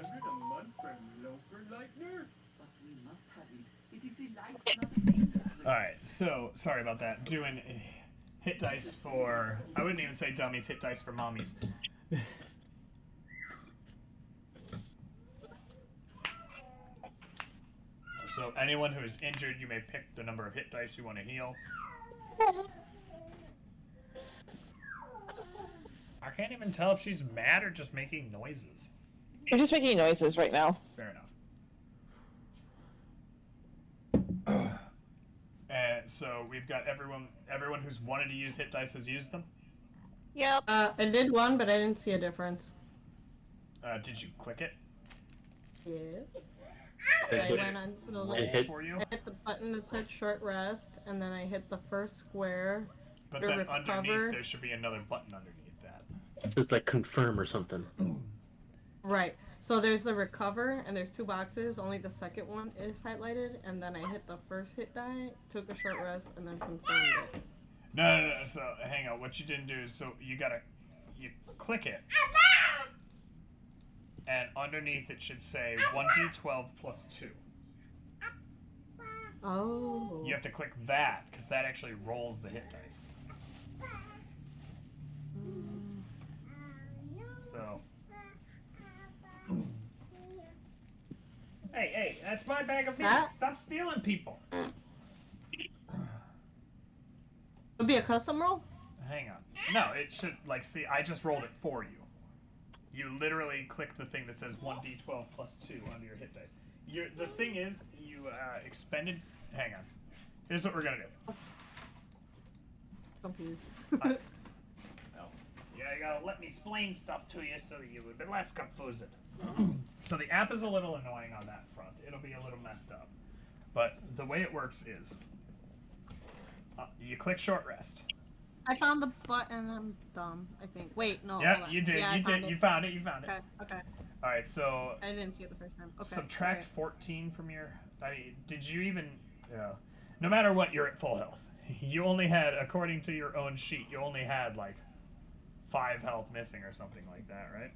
month for loafer Leitner? But we must have it. It is the life, not the danger. Alright, so, sorry about that. Doing hit dice for... I wouldn't even say dummies, hit dice for mommies. So, anyone who is injured, you may pick the number of hit dice you want to heal. I can't even tell if she's mad or just making noises. You're just making noises right now. Fair enough. And so we've got everyone who's wanted to use hit dice has used them. Yep. I did one, but I didn't see a difference. Did you click it? Yeah. Did I it went on to the roll left. for you? I hit the button that said short rest, and then I hit the first square. But to then recover. underneath there should be another button underneath that. It says like confirm or something. Right. So there's the recover, and there's 2 boxes. Only the second one is highlighted, and then I hit the first hit die, took a short rest, and then confirmed it. No. So hang on. What you didn't do is you click it, and underneath it should say 1d12 plus 2. Oh. You have to click that because that actually rolls the hit dice. So. Hey, that's my bag of meat. Stop stealing people. It'll be a custom roll? Hang on. No, it should, see, I just rolled it for you. You literally click the thing that says 1d12 plus 2 under your hit dice. The thing is, you expended... Hang on. Here's what we're gonna do. Confused. Yeah, you gotta let me explain stuff to you so that you would be less confused. So the app is a little annoying on that front. It'll be a little messed up. But the way it works is... you click short rest. I found the button. I'm dumb, I think. Wait, no. Yeah, hold on. you did. Yeah, You found it. Okay. Alright, so... I didn't see it the first time. Okay. Subtract 14 from your... I mean, did you even... no matter what, you're at full health. You only had, according to your own sheet, you only had, 5 health missing or something like that, right?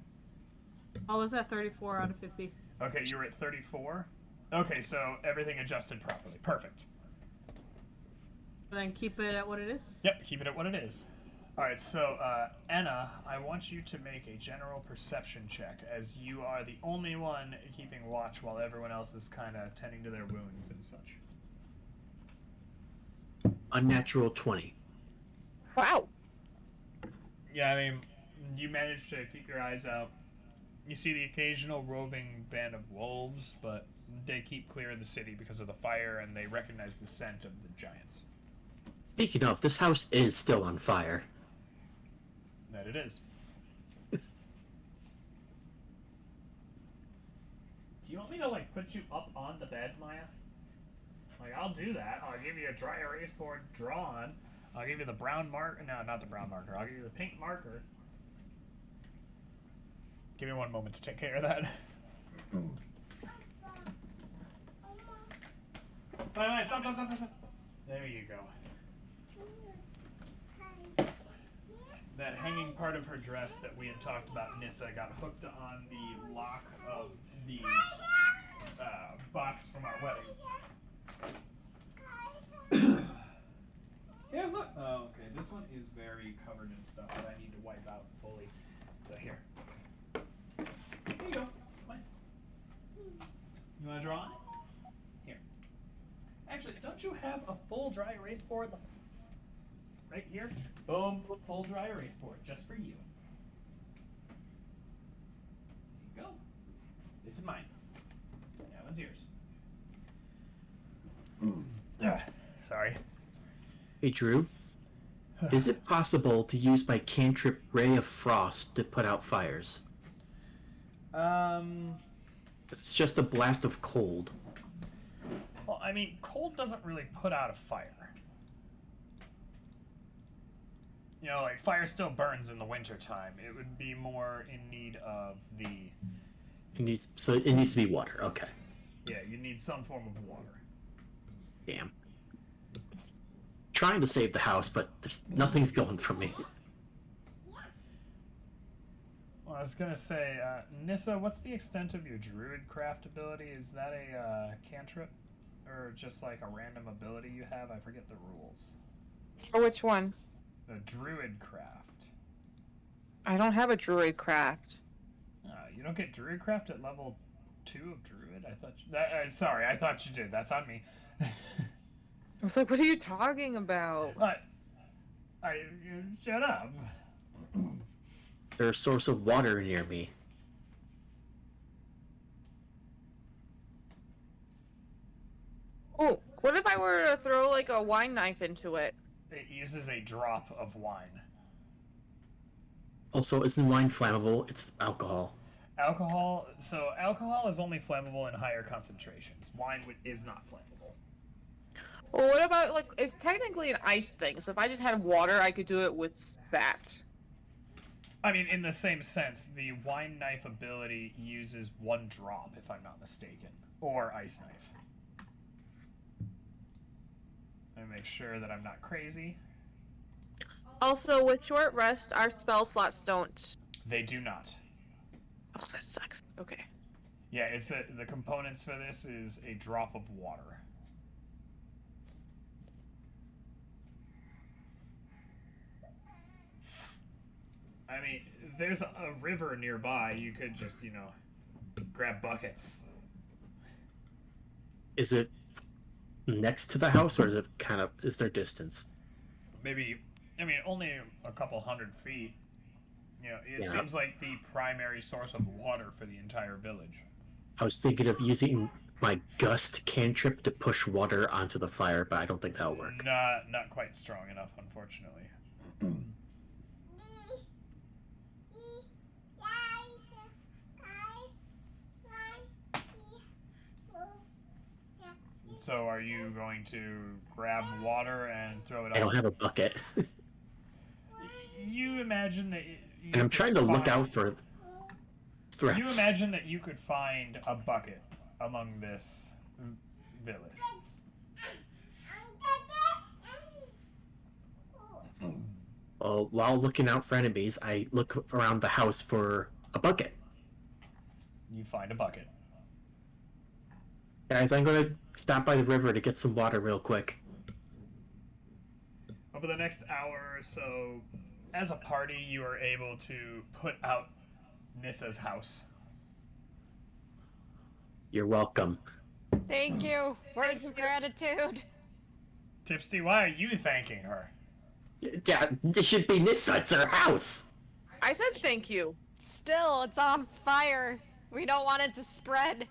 I was at 34 out of 50. Okay, you were at 34? Okay, so everything adjusted properly. Perfect. Then keep it at what it is? Yep, keep it at what it is. Alright, so, Anna, I want you to make a general perception check, as you are the only one keeping watch while everyone else is kind of tending to their wounds and such. Unnatural 20. Wow. Yeah, I mean, you managed to keep your eyes out. You see the occasional roving band of wolves, but they keep clear of the city because of the fire, and they recognize the scent of the giants. Speaking of, this house is still on fire. That it is. Do you want me to, put you up on the bed, Maya? I'll do that. I'll give you a dry erase board drawn. I'll give you the brown marker. No, not the brown marker. I'll give you the pink marker. Give me one moment to take care of that. Bye, stop. There you go. That hanging part of her dress that we had talked about, Nissa, got hooked on the lock of the box from our wedding. Yeah, look. Oh, okay. This one is very covered in stuff that I need to wipe out fully. So here. Here you go. Come on. You want to draw on it? Here. Actually, don't you have a full dry erase board? Right here? Boom. Full dry erase board just for you. There you go. This is mine. That one's yours. Sorry. Hey, Drew. Is it possible to use my cantrip Ray of Frost to put out fires? It's just a blast of cold. Well, I mean, cold doesn't really put out a fire. You know, like, fire still burns in the wintertime. It would be more in need of the... So it needs to be water, okay. Yeah, you need some form of water. Damn. Trying to save the house, but nothing's going for me. Well, I was gonna say, Nissa, what's the extent of your druid craft ability? Is that a cantrip? Or just like a random ability you have? I forget the rules. Or which one? The druid craft. I don't have a druid craft. You don't get druid craft at level 2 of druid? I thought sorry, I thought you did. That's on me. I was like, what are you talking about? Shut up. Is there a source of water near me? Oh, what if I were to throw like a wine knife into it? It uses a drop of wine. Also, isn't wine flammable? It's alcohol. Alcohol is only flammable in higher concentrations. Wine is not flammable. Well, what about, like, it's technically an ice thing, so if I just had water, I could do it with that. I mean, in the same sense, the wine knife ability uses 1 drop, if I'm not mistaken. Or ice knife. Let me make sure that I'm not crazy. Also, with short rest, our spell slots don't. They do not. Oh, that sucks. Okay. Yeah, it's the components for this is a drop of water. I mean, there's a river nearby. You could just, grab buckets. Is it next to the house, or is it is there distance? Maybe, only a couple 100 feet. It seems like the primary source of water for the entire village. I was thinking of using my gust cantrip to push water onto the fire, but I don't think that'll work. Not quite strong enough, unfortunately. So are you going to grab water and throw it I don't have a bucket. You imagine that and I'm trying to look out for threats. You imagine that you could find a bucket among this village. Well, while looking out for enemies, I look around the house for a bucket. You find a bucket. Guys, I'm going to stop by the river to get some water real quick. Over the next hour or so, as a party, you are able to put out Nissa's house. You're welcome. Thank you. Words of gratitude. Tipsy, why are you thanking her? Yeah, this should be Nissa. It's her house. I said thank you. Still, it's on fire. We don't want it to spread.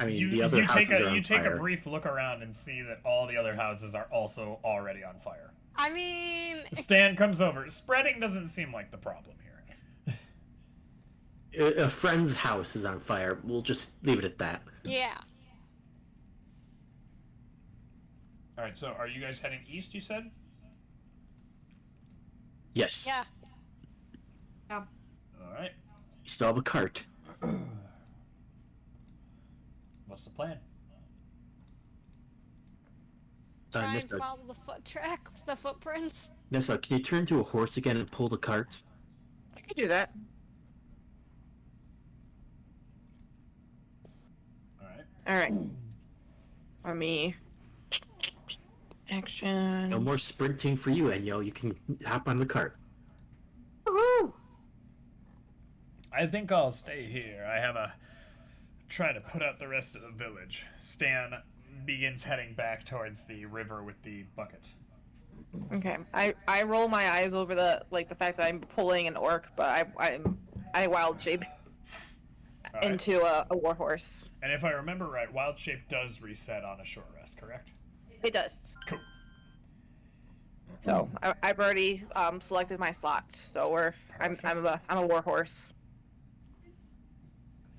I mean, the other houses are on You take fire. a brief look around and see that all the other houses are also already on fire. I mean... Stan comes over. Spreading doesn't seem like the problem here. A friend's house is on fire. We'll just leave it at that. Yeah. Alright, so are you guys heading east, you said? Yes. Yeah. Alright. You still have a cart. What's the plan? Try and Nessa, follow the foot tracks, the footprints. Nessa, can you turn into a horse again and pull the cart? I could do that. All right. Let me action. No more sprinting for you, Enyo. You can hop on the cart. Woohoo! I think I'll stay here. I have a try to put out the rest of the village. Stan begins heading back towards the river with the bucket. Okay. I roll my eyes over the fact that I'm pulling an orc, but I wild shape All right. into a warhorse. And if I remember right, wild shape does reset on a short rest, correct? It does. Cool. So I've already selected my slots. So I'm a warhorse.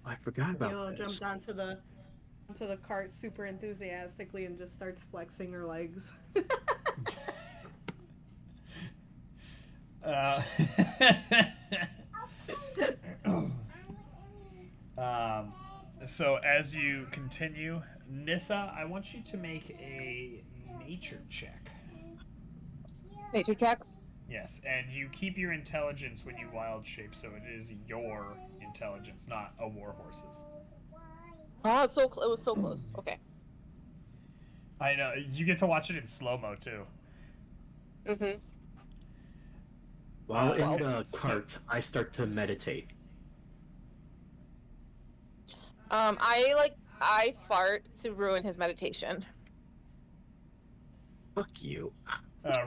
I forgot about Mila this. jumped onto the cart super enthusiastically and just starts flexing her legs. So as you continue, Nissa, I want you to make a nature check. Nature check. Yes, and you keep your intelligence when you wild shape, so it is your intelligence, not a warhorse's. Oh, it was so close. Okay. I know, you get to watch it in slow-mo, too. Mhm. While in the cart, I start to meditate. I fart to ruin his meditation. Fuck you.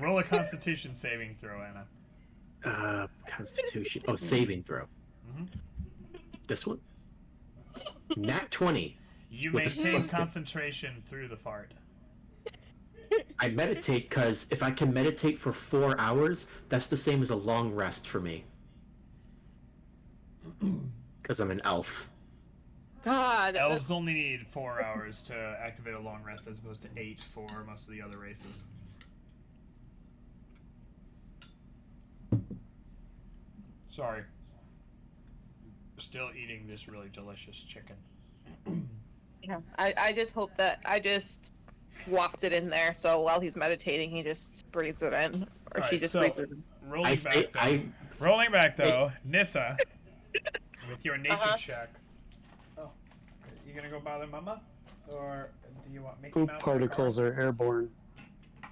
Roll a Constitution saving throw, Anna. Constitution. Oh, saving throw. Mhm. This one? Nat 20. You With a maintain plus six. concentration through the fart. I meditate because if I can meditate for 4 hours, that's the same as a long rest for me. Because I'm an elf. God. Elves only need 4 hours to activate a long rest as opposed to 8 for most of the other races. Sorry. Still eating this really delicious chicken. Yeah. I just hope that I just wafted in there, so while he's meditating, he just breathes it in, or she Alright, just so breathes it in. Rolling back though, Nissa, with your nature check. Oh, you gonna go bother Mama, or do you want Mickey Poop Mouse? particles are airborne.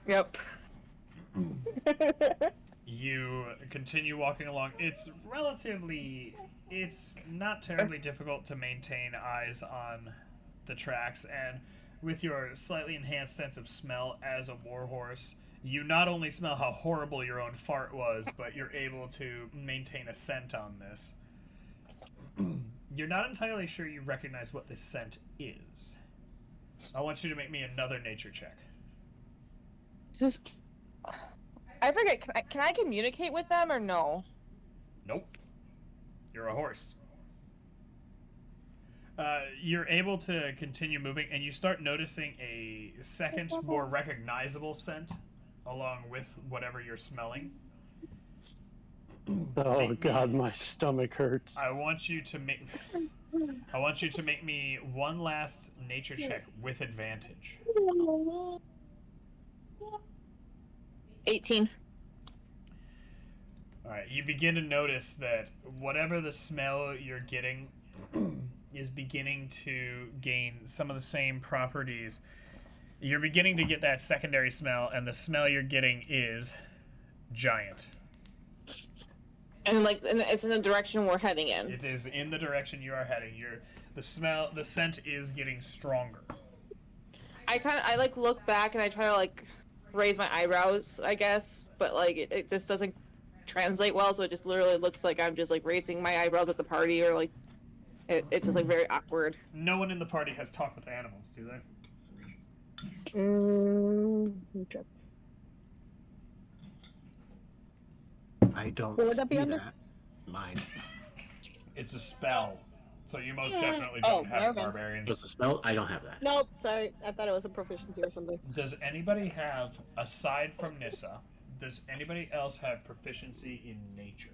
Yep. You continue walking along. It's not terribly difficult to maintain eyes on the tracks, and with your slightly enhanced sense of smell as a warhorse, you not only smell how horrible your own fart was, but you're able to maintain a scent on this. You're not entirely sure you recognize what this scent is. I want you to make me another nature check. I forget. Can I communicate with them or no? Nope. You're a horse. You're able to continue moving, and you start noticing a second, more recognizable scent along with whatever you're smelling. Oh god, my stomach hurts. I want you to make me one last nature check with advantage. 18. Alright, you begin to notice that whatever the smell you're getting is beginning to gain some of the same properties. You're beginning to get that secondary smell, and the smell you're getting is giant. And it's in the direction we're heading in. It is in the direction you are heading. The scent is getting stronger. I look back and I try to raise my eyebrows, I guess, but it just doesn't translate well, so it just literally looks like I'm just raising my eyebrows at the party, or it's just very awkward. No one in the party has talked with animals, do they? Okay. I don't What would that be see under? that. Mine. It's a spell, so you most Yeah. definitely Oh, don't have okay. barbarian. What's the spell? I don't have that. Nope, sorry. I thought it was a proficiency or something. Does anybody have, aside from Nissa, does anybody else have proficiency in nature?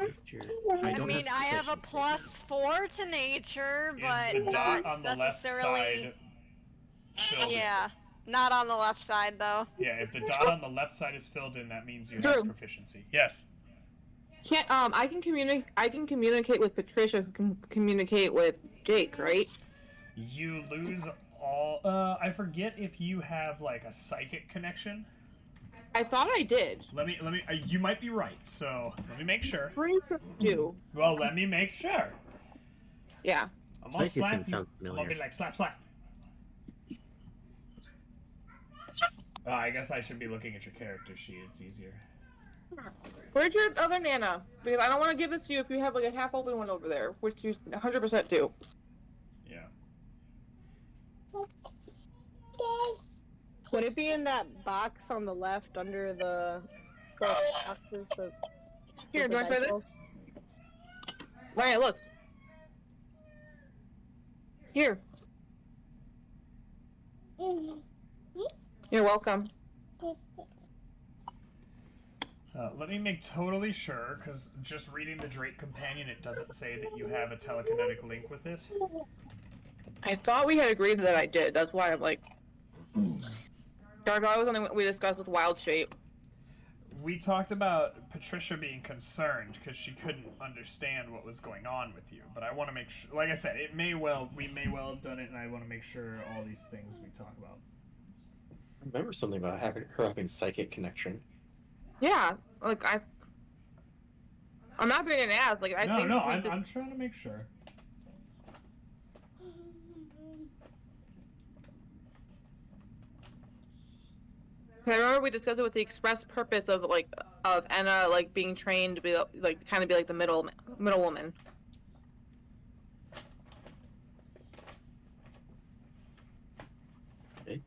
Nature. I don't mean, I have a proficiency. +4 to nature, Is but the dot not on the left necessarily. side filled in? Yeah, not on the left side though. Yeah, if the dot on the left side is filled in, that means you Drew. have proficiency. Yes. Can't I can communicate. I can communicate with Patricia, who can communicate with Jake, right? You lose all. I forget if you have like a psychic connection. I thought I did. Let me. You might be right. So let me make sure. Pretty sure I do. Well, let me make sure. Yeah. I'm gonna Psychic slap thing you. sounds I'm gonna familiar. be like slap, slap. I guess I should be looking at your character sheet. It's easier. Where's your other Nana? Because I don't want to give this to you if you have like a half open one over there, which you 100% do. Yeah. Would it be in that box on the left under the boxes of... Here, do I try this? Alright, look. Here. You're welcome. Let me make totally sure, because just reading the Drake Companion, it doesn't say that you have a telekinetic link with it. I thought we had agreed that I did. That's why I'm like... Dark Eye was something we discussed with Wild Shape. We talked about Patricia being concerned because she couldn't understand what was going on with you. But I want to make sure, like I said, we may well have done it, and I want to make sure all these things we talk about. I remember something about her having psychic connection. Yeah, like I'm not being an ass. Like I think. I'm trying to make sure. I remember we discussed it with the express purpose of Anna like being trained to be like kind of be like the middle woman. Okay.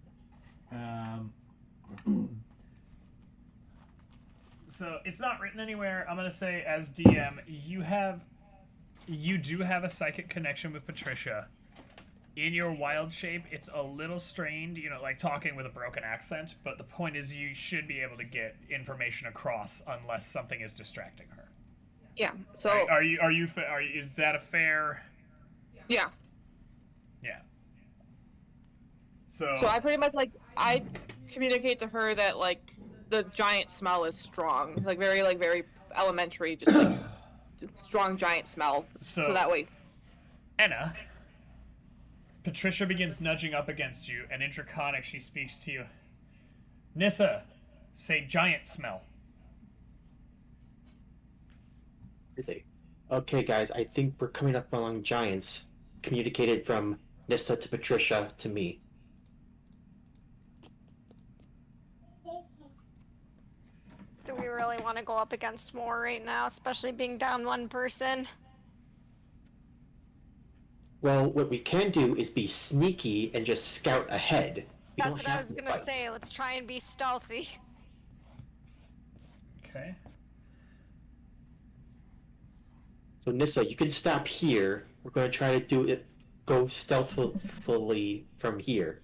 So it's not written anywhere. I'm gonna say as DM, you do have a psychic connection with Patricia. In your wild shape, it's a little strained, like talking with a broken accent, but the point is you should be able to get information across unless something is distracting her. Yeah. So right? Is that a fair? Yeah. Yeah. So I pretty much I communicate to her that like the giant smell is strong, like very elementary, just like strong giant smell. So that way. Anna. Patricia begins nudging up against you, and in Draconic she speaks to you. Nissa, say giant smell. Okay, guys, I think we're coming up along giants. Communicated from Nissa to Patricia to me. Do we really want to go up against more right now, especially being down one person? Well, what we can do is be sneaky and just scout ahead. That's what I was gonna say. Let's try and be stealthy. Okay. So Nissa, you can stop here. We're going to try to go stealthily from here.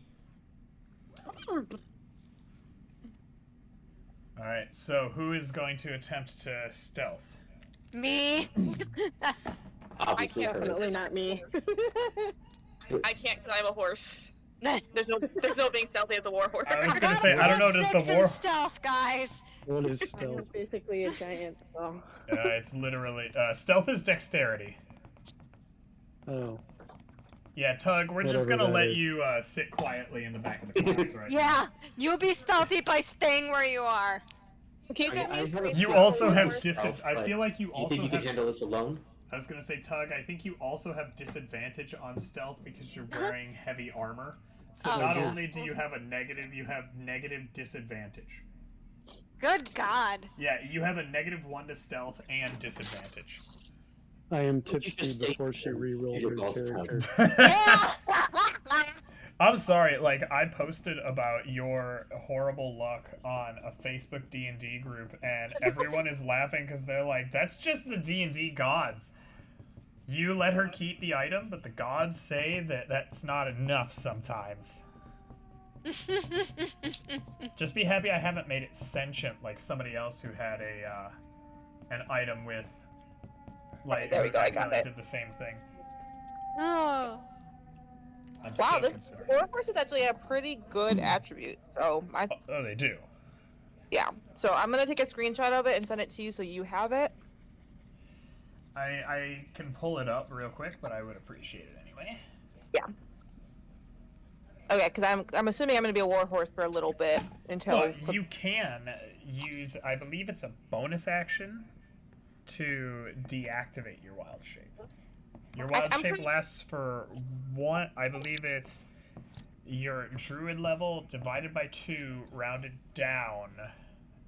Alright, so who is going to attempt to stealth? Me. Obviously, Definitely not me. I can't because I'm a horse. There's no being stealthy as a war horse. I was gonna say, I don't know, does the war... stealth, guys. What is I'm stealth? basically a giant, so... it's literally... stealth is dexterity. Oh. Yeah, Tug, we're just Whatever gonna that let is. you sit quietly in the back of the class right now. Yeah, you'll be stealthy by staying where you are. You also have stealth, I feel like you you also think you have... can handle this alone? I was gonna say, Tug, I think you also have disadvantage on stealth because you're wearing heavy armor. So not only do you have a negative, you have negative disadvantage. Good God. Yeah, you have a -1 to stealth and disadvantage. I am tipsy before she re-rolled her character. I'm sorry, like, I posted about your horrible luck on a Facebook D&D group, and everyone is laughing because they're like, that's just the D&D gods. You let her keep the item, but the gods say that that's not enough sometimes. Just be happy I haven't made it sentient like somebody else who had an item with Like, there we go, I got accidentally it. did the same thing. Oh. I'm Wow, still this considering. Warhorse is actually a pretty good attribute. So Oh, they do. yeah. So I'm gonna take a screenshot of it and send it to you so you have it. I can pull it up real quick, but I would appreciate it anyway. Yeah. Okay, because I'm assuming I'm gonna be a Warhorse for a little bit until. Well, you can use, I believe it's a bonus action to deactivate your wild shape. Your wild shape lasts for one, I believe it's your druid level divided by 2 rounded down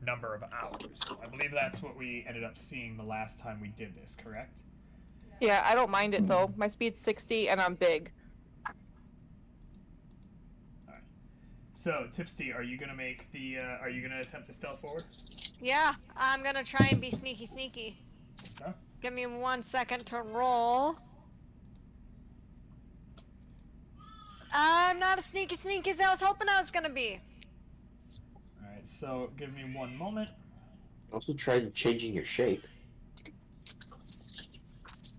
number of hours. I believe that's what we ended up seeing the last time we did this, correct? Yeah, I don't mind it though. My speed's 60 and I'm big. Alright. So, Tipsy, are you gonna make the, are you gonna attempt to stealth forward? Yeah, I'm gonna try and be sneaky. Okay. Give me 1 second to roll. I'm not as sneaky as I was hoping I was gonna be. Alright, so give me 1 moment. Also tried changing your shape.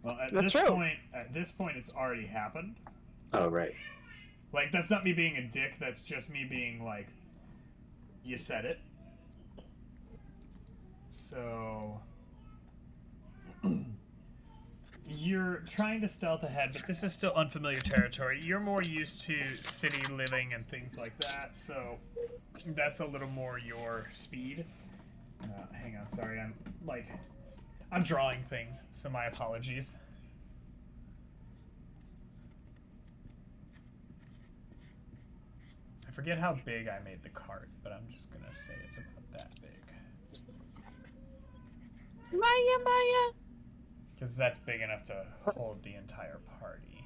Well, at That's this true. point, it's already happened. Oh, right. Like, that's not me being a dick, that's just me being like, you said it. So, you're trying to stealth ahead, but this is still unfamiliar territory. You're more used to city living and things like that, so that's a little more your speed. Hang on, sorry, I'm drawing things, so my apologies. I forget how big I made the cart, but I'm just gonna say it's about that big. Maya. Because that's big enough to hold the entire party.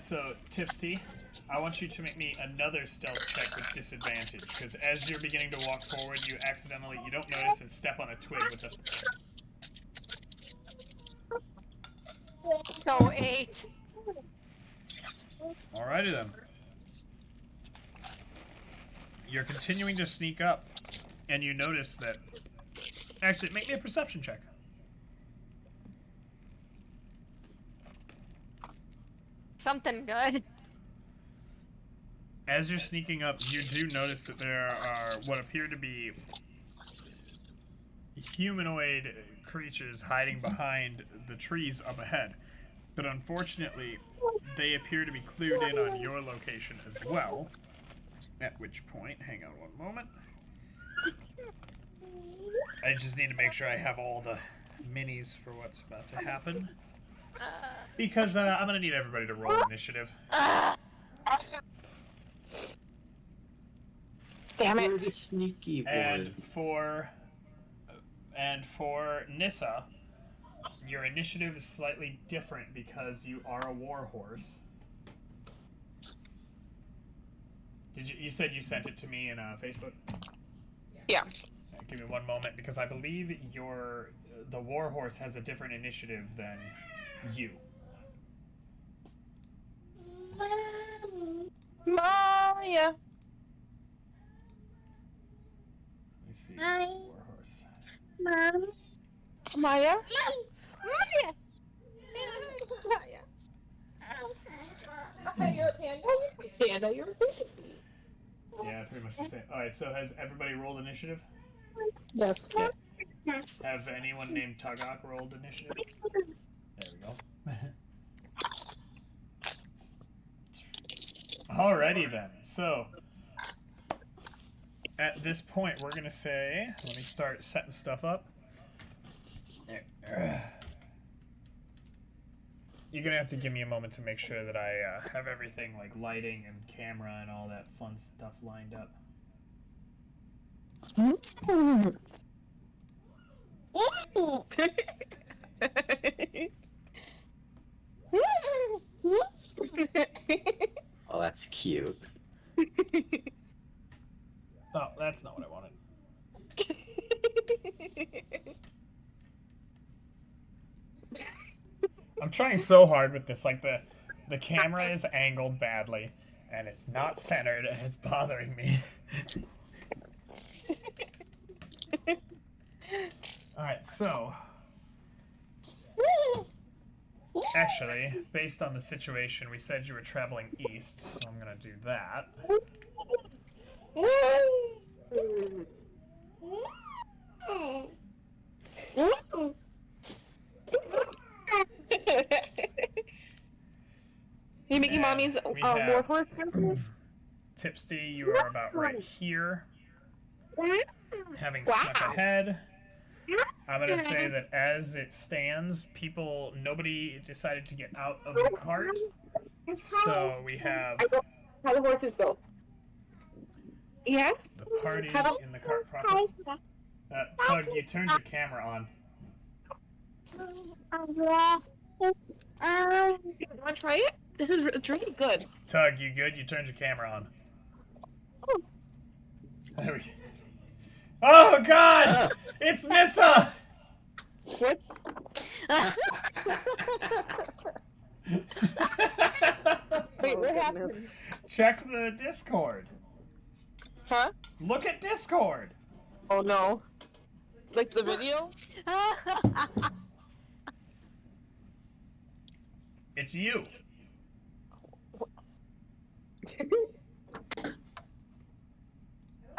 So, Tipsy, I want you to make me another stealth check with disadvantage, because as you're beginning to walk forward, you don't notice and step on a twig with the... So 8. Alrighty then. You're continuing to sneak up, and you notice that... Actually, make me a perception check. Something good. As you're sneaking up, you do notice that there are what appear to be humanoid creatures hiding behind the trees up ahead. But unfortunately, they appear to be clued in on your location as well. At which point, hang on 1 moment. I just need to make sure I have all the minis for what's about to happen. Because I'm going to need everybody to roll initiative. Damn You're it. the sneaky And one. for Nissa, your initiative is slightly different because you are a warhorse. You said you sent it to me in Facebook? Yeah. Give me 1 moment because I believe the warhorse has a different initiative than you. Maya. Let me see. Hi. Warhorse. Mom. Maya. Maya. Maya. You're a panda. Panda, you're a panda. Yeah, pretty much the same. Alright, so has everybody rolled initiative? Yes. Have anyone named Tugok rolled initiative? There we go. Alrighty then. So, at this point, we're gonna say, let me start setting stuff up. You're gonna have to give me a moment to make sure that I have everything like lighting and camera and all that fun stuff lined up. Oh, that's cute. Oh, that's not what I wanted. I'm trying so hard with this, like the camera is angled badly, and it's not centered, and it's bothering me. Alright, so actually, based on the situation, we said you were traveling east, so I'm gonna do that. You making And mommy's we have warhorse princess? Tipsy, you are about right here. Having snuck ahead, I'm gonna say that as it stands, nobody decided to get out of the cart. So we have How the horses go? Yeah? the party in the cart proper. Tug, you turned your camera on. You want to try it? It's really good. Tug, you good? You turned your camera on. There we go. Oh God! It's Nissa! What? Wait, what happened? Check the Discord. Huh? Look at Discord. Oh no. Like the video? It's you.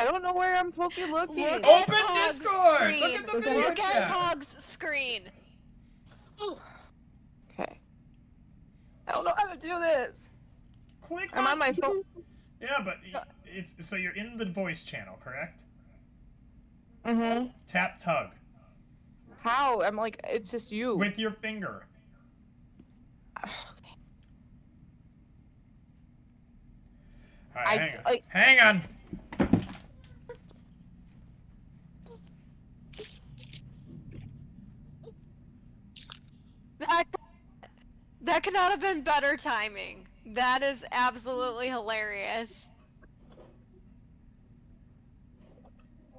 I don't know where I'm supposed to be looking. Look Open at Tog's Discord! screen. Look at the video Look at chat. Tog's screen. Okay. I don't know how to do this. Click I'm on my phone. Yeah, but it's so you're in the voice channel, correct? Mm-hmm. Tap Tug How? I'm like, it's just you. with your finger. All right, hang on. That could not have been better timing. That is absolutely hilarious.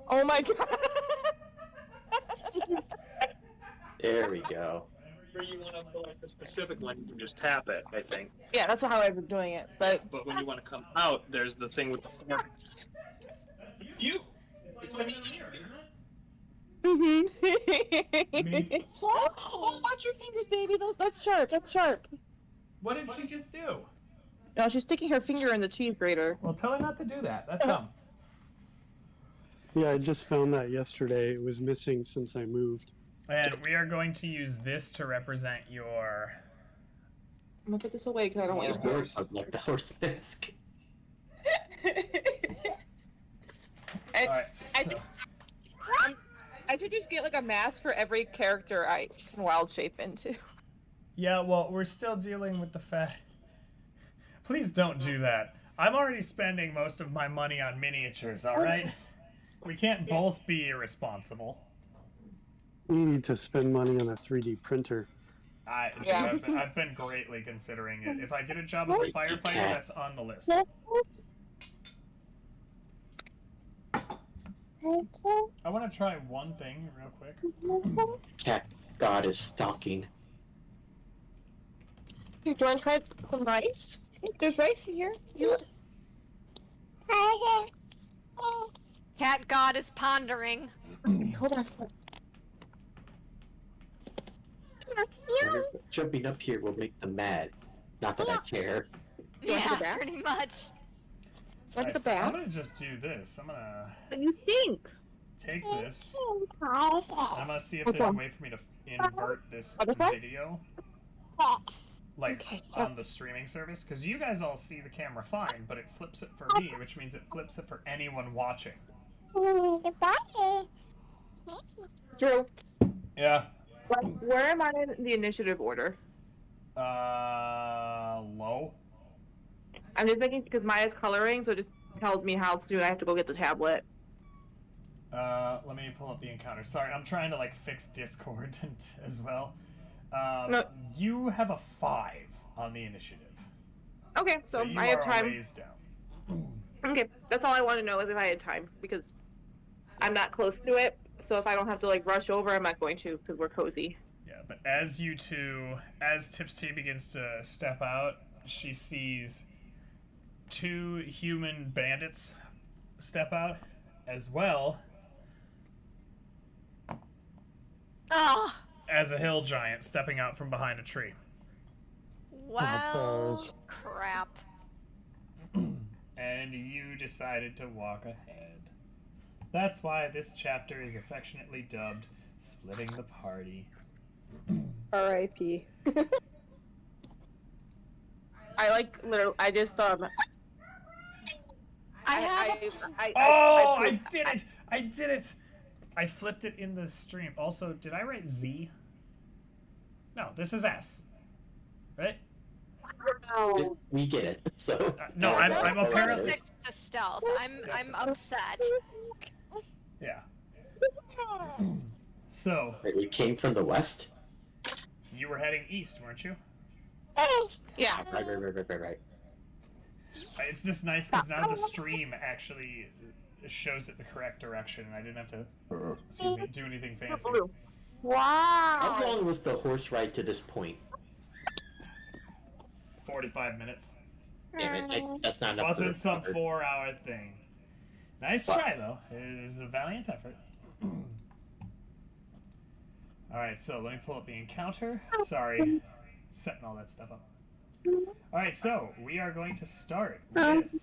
Oh my god. There we go. Where you want to go like the specific one, you can just tap it, I think. Yeah, that's how I've been doing it. But But when you want to come out, there's the thing with the fork. It's you. It's like here, isn't it? Oh, watch your fingers, baby. That's sharp. That's sharp. What did she just do? No, she's sticking her finger in the cheese grater. Well, tell her not to do that. That's dumb. Yeah, I just found that yesterday. It was missing since I moved. And we are going to use this to represent your. I'm gonna put this away because I don't want your Horse, like the horse mask. Alright, I think I should just get like a mask for every character I can wild shape into. Yeah, well, we're still dealing with the fact. Please don't do that. I'm already spending most of my money on miniatures, alright? We can't both be irresponsible. You need to spend money on a 3D printer. I've been greatly considering it. If I get a job as a firefighter, that's on the list. I want to try one thing real quick. Cat God is stalking. Hey, do you want to try some rice? There's rice in here. Cat God is pondering. Hold on. Jumping up here will make them mad. Not that I care. Yeah, pretty much. Alright, so I'm gonna just do this. I'm gonna You stink. take this. I'm gonna see if there's a way for me to invert this video. Like on the streaming service, because you guys all see the camera fine, but it flips it for me, which means it flips it for anyone watching. Drew. Yeah. Where am I in the initiative order? Low. I'm just making because Maya's coloring, so it just tells me how soon I have to go get the tablet. Let me pull up the encounter. Sorry, I'm trying to like fix Discord as well. No. You have a 5 on the initiative. Okay, so you I have are a time. ways down. Okay, that's all I want to know is if I had time because I'm not close to it. So if I don't have to like rush over, I'm not going to because we're cozy. Yeah, but as Tipsy begins to step out, she sees 2 human bandits step out, as well Ah, as a hill giant stepping out from behind a tree. well, balls. crap. And you decided to walk ahead. That's why this chapter is affectionately dubbed Splitting the Party. R.I.P. I just I did it! I did it! I flipped it in the stream. Also, did I write Z? No, this is S. Right? We get it. So No, I'm apparently... 6 to stealth. I'm upset. Yeah. So, Wait, we came from the west? you were heading east, weren't you? Yeah. Right. It's just nice because now the stream actually shows it the correct direction, and I didn't have to do anything fancy. Wow. How long was the horse ride to this point? 45 minutes. Damn it, that's not enough. Wasn't some 4-hour thing. Nice try, though. It is a valiant effort. Alright, so let me pull up the encounter. Sorry, setting all that stuff up. Alright, so we are going to start with...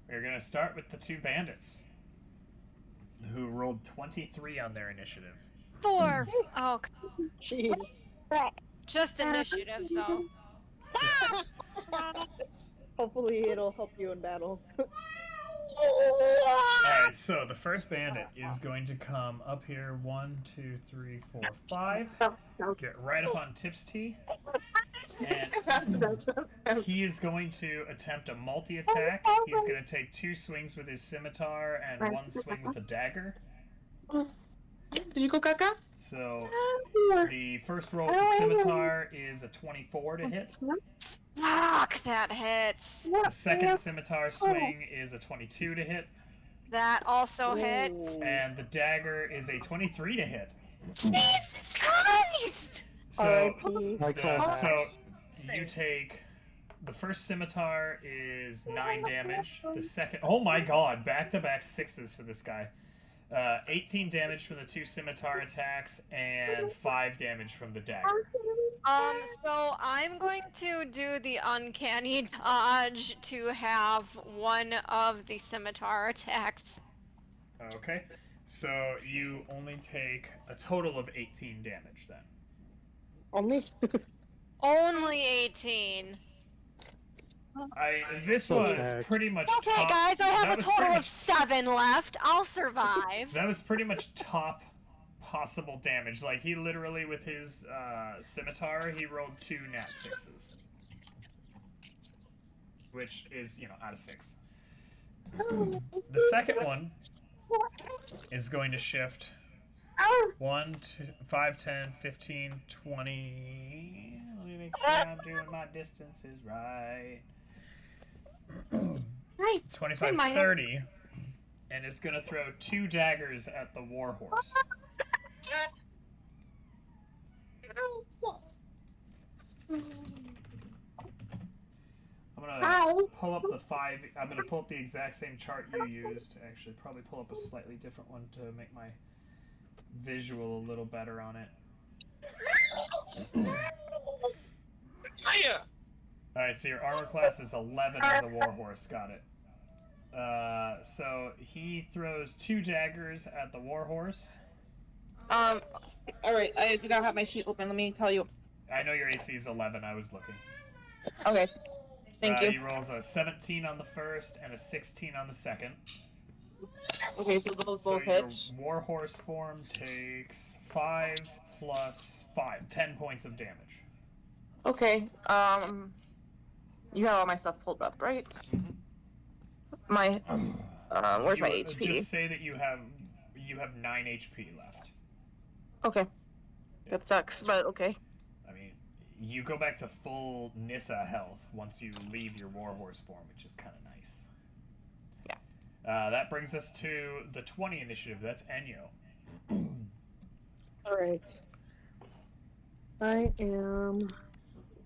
We're going to start with the two bandits, who rolled 23 on their initiative. 4. Oh, Jeez. just initiative, though. Hopefully it'll help you in battle. Alright, so the first bandit is going to come up here. 1, 2, 3, 4, 5. Get right up on Tip's T. And he is going to attempt a multi-attack. He's going to take 2 swings with his scimitar and 1 swing with a dagger. Did you go caca? So the first roll with the scimitar is a 24 to hit. Fuck, that hits. The second scimitar swing is a 22 to hit. That also hits. And the dagger is a 23 to hit. Jesus Christ! So, I call that. so you take... The first scimitar is 9 damage. The second... Oh my god, back-to-back 6s for this guy. 18 damage from the 2 scimitar attacks, and 5 damage from the dagger. So I'm going to do the uncanny dodge to have one of the scimitar attacks. Okay, so you only take a total of 18 damage then. Only? Only 18. This So was checked. pretty much Okay, top, guys, I have that a was total pretty of much- 7 left. I'll survive. That was pretty much top possible damage. Like, he literally, with his scimitar, he rolled 2 nat 6s. Which is, out of 6. The second one is going to shift 1, 2, 5, 10, 15, 20... Let me make sure I'm doing my distances right. 25, 30. And it's going to throw 2 daggers at the warhorse. I'm gonna pull up the 5. I'm gonna pull up the exact same chart you used. Actually, probably pull up a slightly different one to make my visual a little better on it. Alright, so your armor class is 11 as a warhorse. Got it. So he throws 2 daggers at the warhorse. Alright, I do not have my sheet open. Let me tell you. I know your AC is 11. I was looking. Okay. Thank you. He rolls a 17 on the first and a 16 on the second. Okay, so those both your hit. warhorse form takes 5 plus 5, 10 points of damage. Okay, you have all my stuff pulled up, right? My, where's my HP? Just say that you have 9 HP left. Okay. That sucks, but okay. I mean, you go back to full Nissa health once you leave your warhorse form, which is kind of nice. Yeah. That brings us to the 20 initiative. That's Enyo. Alright. I am...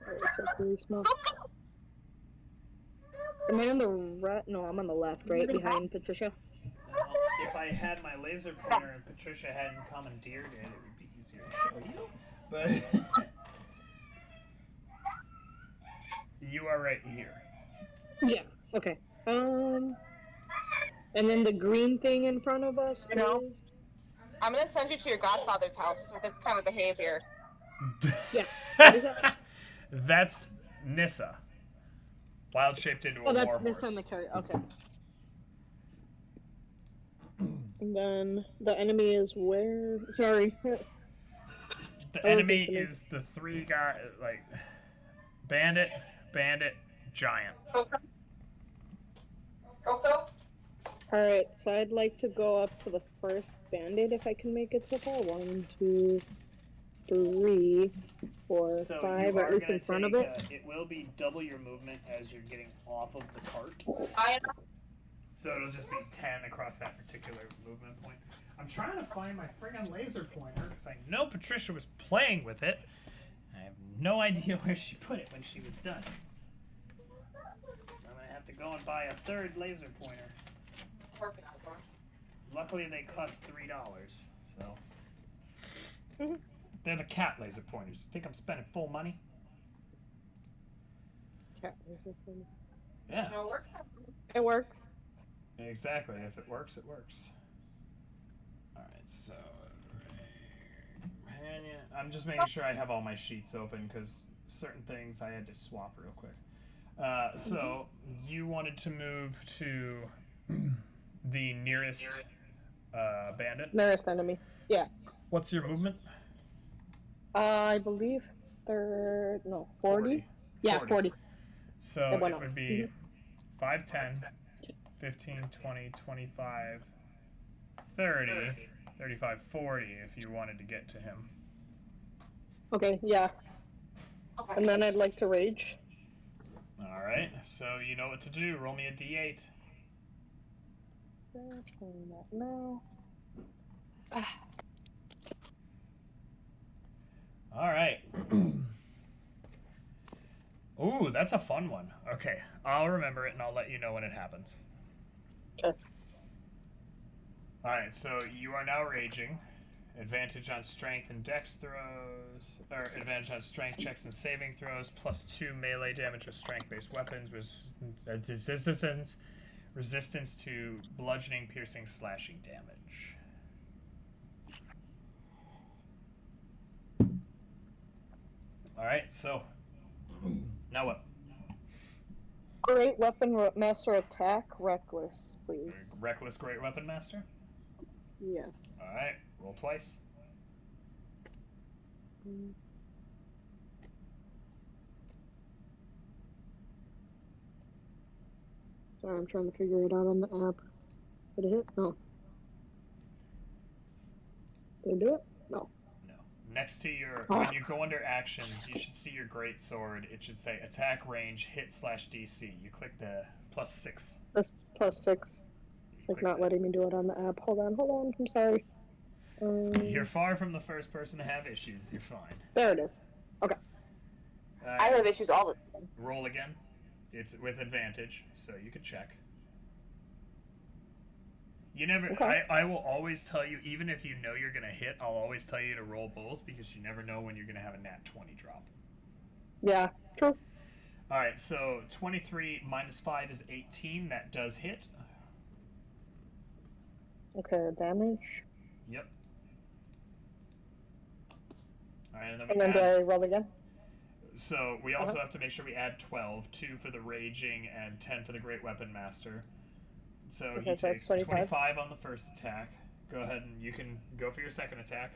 Alright, so please smoke. Am I on the right? No, I'm on the left, right behind Patricia. Now, if I had my laser pointer and Patricia hadn't commandeered it, it would be easier to show you. But you are right here. Yeah. Okay. And then the green thing in front of us is. I'm gonna send you to your godfather's house with this kind of behavior. Yeah. What is that? That's Nissa. Wild shaped into a Oh, that's warhorse. Nissa and the carrier. Okay. And then the enemy is where? Sorry. The enemy is the three guy, like bandit, giant. Alright, so I'd like to go up to the first bandit if I can make it so far. 1, 2, 3, 4, So 5, you or are at least gonna in front take, of it. it will be double your movement as you're getting off of the cart. So it'll just be 10 across that particular movement point. I'm trying to find my friggin' laser pointer because I know Patricia was playing with it. I have no idea where she put it when she was done. I'm gonna have to go and buy a third laser pointer. Luckily they cost $3, so. They're the cat laser pointers. Think I'm spending full money? Cat laser pointer. Yeah. It works. Exactly. If it works, it works. Alright, so. I'm just making sure I have all my sheets open because certain things I had to swap real quick. So, you wanted to move to the nearest bandit? Nearest enemy. Yeah. What's your movement? I believe 40? Yeah, 40. So It went it up. would be 5, 10, 15, 20, 25, 30, 35, 40 if you wanted to get to him. Okay, yeah. And then I'd like to rage. Alright, so you know what to do. Roll me a d8. Playing that now. Alright. Ooh, that's a fun one. Okay, I'll remember it and I'll let you know when it happens. Okay. Alright, so you are now raging. Advantage on strength and dex throws, or advantage on strength checks and saving throws, +2 melee damage with strength-based weapons, resistance to bludgeoning, piercing, slashing damage. Alright, so, now what? Great weapon master attack, reckless, please. Reckless great weapon master? Yes. Alright, roll twice. Sorry, I'm trying to figure it out on the app. Did it hit? No. Did it do it? No. No. Next to your, when you go under actions, you should see your great sword. It should say attack range, hit/DC. You click the +6. That's +6. Like not letting me do it on the app. Hold on. I'm sorry. You're far from the first person to have issues. You're fine. There it is. Okay. I have issues all the time. Roll again. It's with advantage, so you can check. You never. Okay. I will always tell you, even if you know you're gonna hit, I'll always tell you to roll both because you never know when you're gonna have a nat 20 drop. Yeah. True. All right. So 23 minus 5 is 18. That does hit. Okay. Damage. Yep. All right, And then do I roll again? So we also have to make sure we add 12, 2 for the raging and 10 for the great weapon master. So Okay, he so takes it's 25. on the first attack. Go ahead and you can go for your second attack.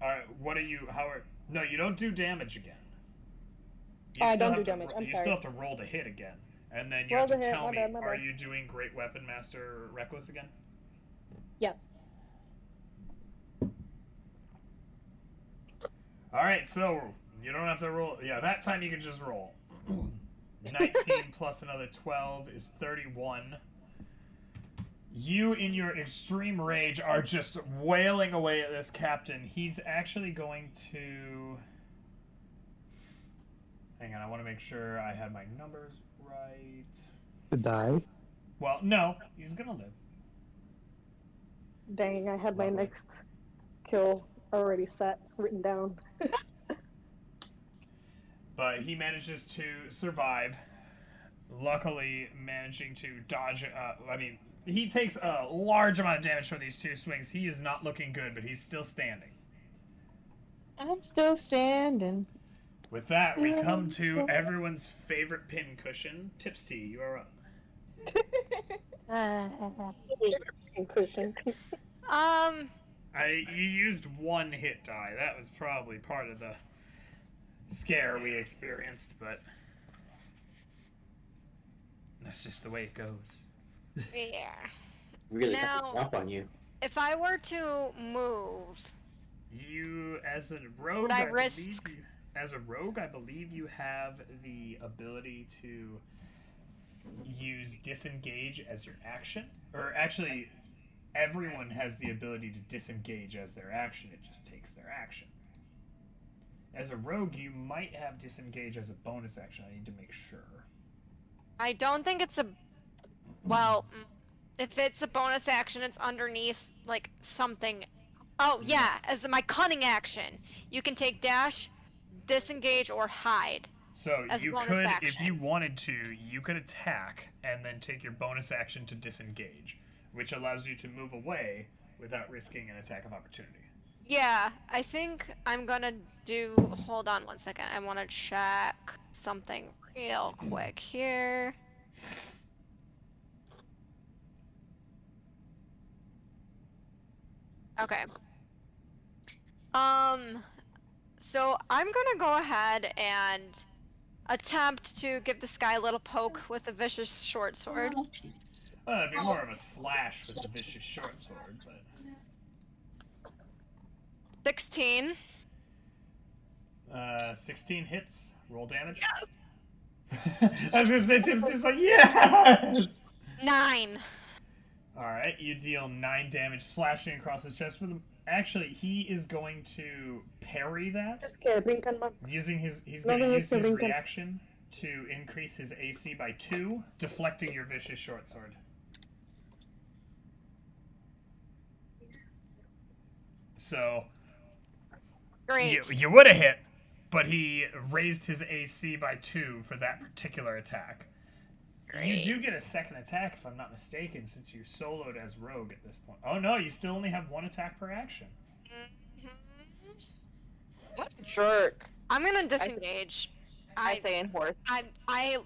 All right, what are you? How are? No, you don't do damage again. You I still don't have do to damage. ro- I'm you sorry. still have to roll to hit again, and then you Roll have to to hit, tell my me: bad, my are bad. you doing great weapon master reckless again? Yes. All right, so you don't have to roll. Yeah, that time you can just roll. 19 plus another 12 is 31. You, in your extreme rage, are just wailing away at this captain. He's actually going to... Hang on, I want to make sure I have my numbers right. To die. Well, no, he's gonna live. Dang, I had my Lovely. next kill already set, written down. But he manages to survive. Luckily, managing to dodge. He takes a large amount of damage from these 2 swings. He is not looking good, but he's still standing. I'm still standing. With that, we come to everyone's favorite pincushion. Tipsy, you are up. Cushion. You used 1 hit die. That was probably part of the scare we experienced, but that's just the way it goes. Yeah. Really Now- up on you. If I were to move, You, as a rogue, Would I believe risk- you- as a rogue, I believe you have the ability to use disengage as your action. Or actually, everyone has the ability to disengage as their action. It just takes their action. As a rogue, you might have disengage as a bonus action. I need to make sure. I don't think it's a. Well, if it's a bonus action, it's underneath, like, something. Oh, yeah, as my cunning action. You can take dash, disengage, or hide. So As a you bonus could, if action. you wanted to, you could attack and then take your bonus action to disengage, which allows you to move away without risking an attack of opportunity. Yeah, I think I'm gonna do. Hold on 1 second. I want to check something real quick here. Okay. So I'm gonna go ahead and attempt to give this guy a little poke with a vicious short sword. Well, it'd be more of a slash with the vicious short sword, but 16. 16 hits. Roll damage. Yes. I was gonna say Tipsy's like yes. 9. All right, you deal 9 damage, slashing across his chest with him. Actually, he is going to parry that Es que brincan más. using his. He's No, going to no, use es que his brincan. reaction to increase his AC by 2, deflecting your vicious short sword. So Great. you would have hit, but he raised his AC by 2 for that particular attack. You do get a second attack, if I'm not mistaken, since you soloed as rogue at this point. Oh no, you still only have 1 attack per action. What a jerk. I'm gonna disengage. I say in horse. I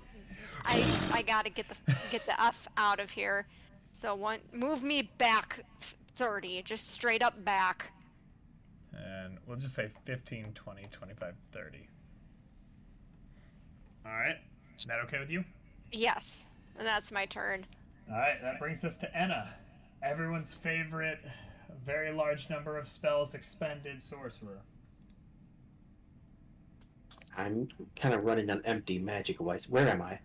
gotta get the F out of here. So move me back 30, just straight up back. And we'll just say 15, 20, 25, 30. Alright. Is that okay with you? Yes, and that's my turn. Alright, that brings us to Enna. Everyone's favorite, very large number of spells expended sorcerer. I'm kind of running on empty magic-wise. Where am I?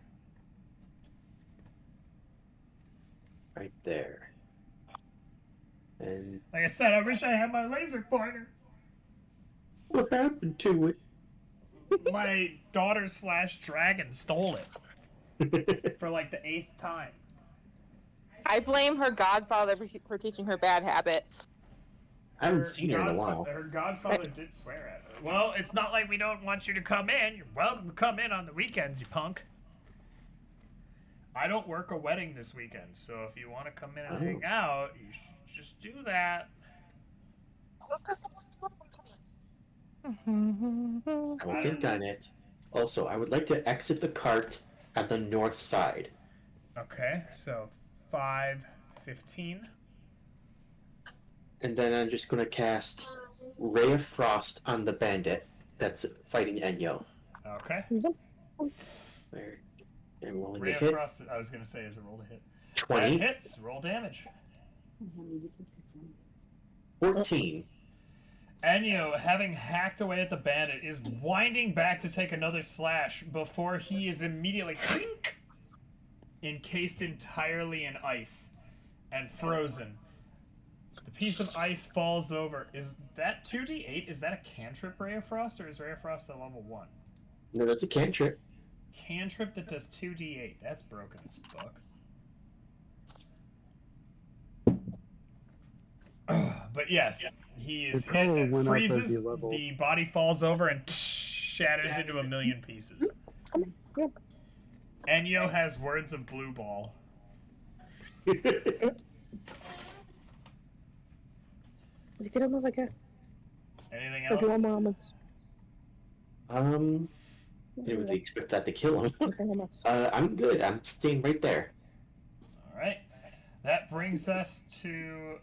Right there. And Like I said, I wish I had my laser pointer. what happened to it? My daughter/dragon stole it. For like the 8th time. I blame her godfather for teaching her bad habits. I haven't seen her in a while. Her godfather did swear at her. Well, it's not like we don't want you to come in. You're welcome to come in on the weekends, you punk. I don't work a wedding this weekend, so if you want to come in and hang out, you should just do that. I will think on it. Also, I would like to exit the cart at the north side. Okay, so 5, 15. And then I'm just going to cast Ray of Frost on the bandit that's fighting Enyo. Okay. There. I'm rolling Ray to of hit. Frost, I was going to say, is a roll to hit. 20. That hits. Roll damage. 14. Enyo, having hacked away at the bandit, is winding back to take another slash before he is immediately encased entirely in ice and frozen. The piece of ice falls over. Is that 2d8? Is that a cantrip Ray of Frost, or is Ray of Frost a level 1? No, that's a cantrip. cantrip that does 2d8. That's broken as fuck. But yes, he is It probably hit, went up as freezes, you leveled. the body falls over and shatters into a million pieces. Enyo has words of blue ball. You get another guy. Anything If you want else? more almonds. You would expect that to kill him. Okay, almost. I'm good. I'm staying right there. Alright. That brings us to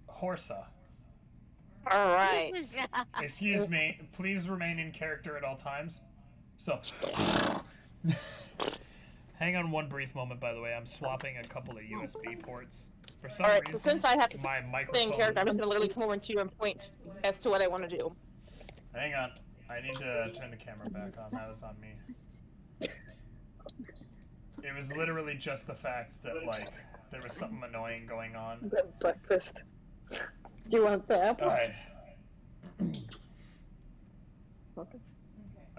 Horsa. All right. Excuse me, please remain in character at all times. So, hang on one brief moment, by the way. I'm swapping a couple of USB ports. For some All right. reason, So since I have to my stay in microphone... character, I'm just gonna literally come over to you and point as to what I want to do. Hang on. I need to turn the camera back on. That was on me. It was literally just the fact that, like, there was something annoying going on. The breakfast. Do you want the apple? Alright. Okay. Alright,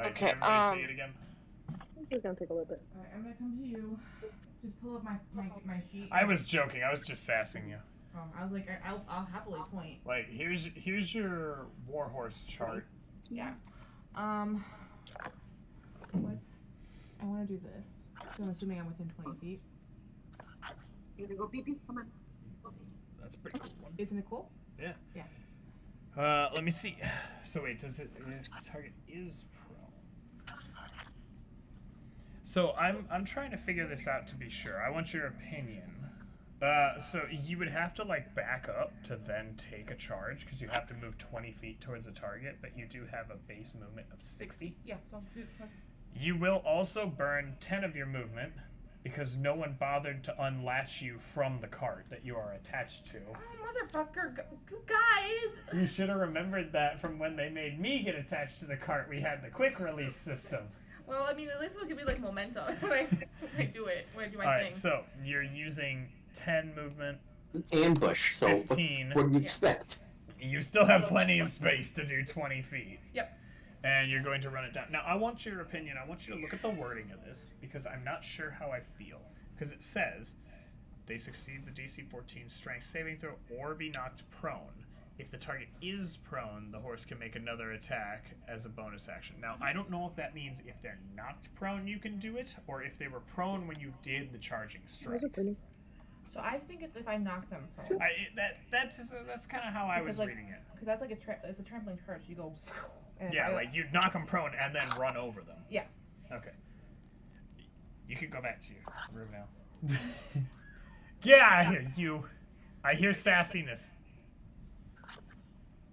Okay, can everybody see it again? It's gonna take a little bit. Alright, I'm gonna come to you. Just pull up my sheet. I was joking. I was just sassing you. I was like, I'll happily point. Like, here's your warhorse chart. Yeah. Let's. I want to do this. So I'm assuming I'm within 20 feet. You gonna go pee pee? Come on. That's a pretty cool one. Isn't it cool? Yeah. Yeah. Let me see. So wait, does it? If the target is prone. So I'm trying to figure this out to be sure. I want your opinion. So you would have to like back up to then take a charge because you have to move 20 feet towards a target, but you do have a base movement of 60. Yeah. So You will also burn 10 of your movement because no one bothered to unlatch you from the cart that you are attached to. oh, motherfucker, guys. You should have remembered that from when they made me get attached to the cart. We had the quick release system. Well, I mean, at least will give me like momentum when I do it. When I do my All thing. right, so you're using 10 movement. Ambush. So 15. what do you expect? You still have plenty of space to do 20 feet. Yep. And you're going to run it down. Now, I want your opinion. I want you to look at the wording of this because I'm not sure how I feel. Because it says they succeed the DC 14 strength saving throw or be knocked prone. If the target is prone, the horse can make another attack as a bonus action. Now, I don't know if that means if they're knocked prone, you can do it, or if they were prone when you did the charging strike. So I think it's if I knock them prone. That's kind of how I was reading it. Because that's like it's a trampling charge. You go. And Yeah, like you'd knock them prone and then run over them. Yeah. Okay. You can go back to your room now. Get out of here, you. I hear sassiness.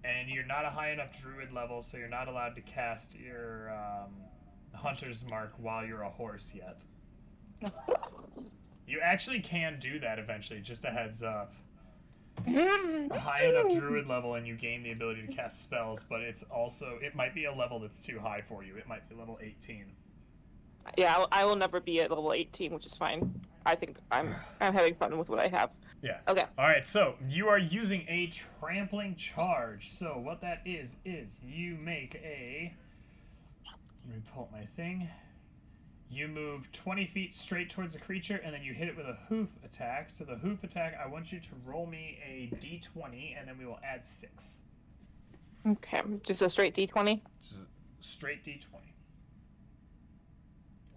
And you're not a high enough druid level, so you're not allowed to cast your hunter's mark while you're a horse yet. You actually can do that eventually, just a heads up. A high enough druid level and you gain the ability to cast spells, but it might be a level that's too high for you. It might be level 18. Yeah, I will never be at level 18, which is fine. I think I'm having fun with what I have. Yeah. Okay. Alright, so you are using a trampling charge. So what that is you make a... Let me pull up my thing. You move 20 feet straight towards the creature, and then you hit it with a hoof attack. So the hoof attack, I want you to roll me a d20, and then we will add 6. Okay, just a straight d20? Straight d20.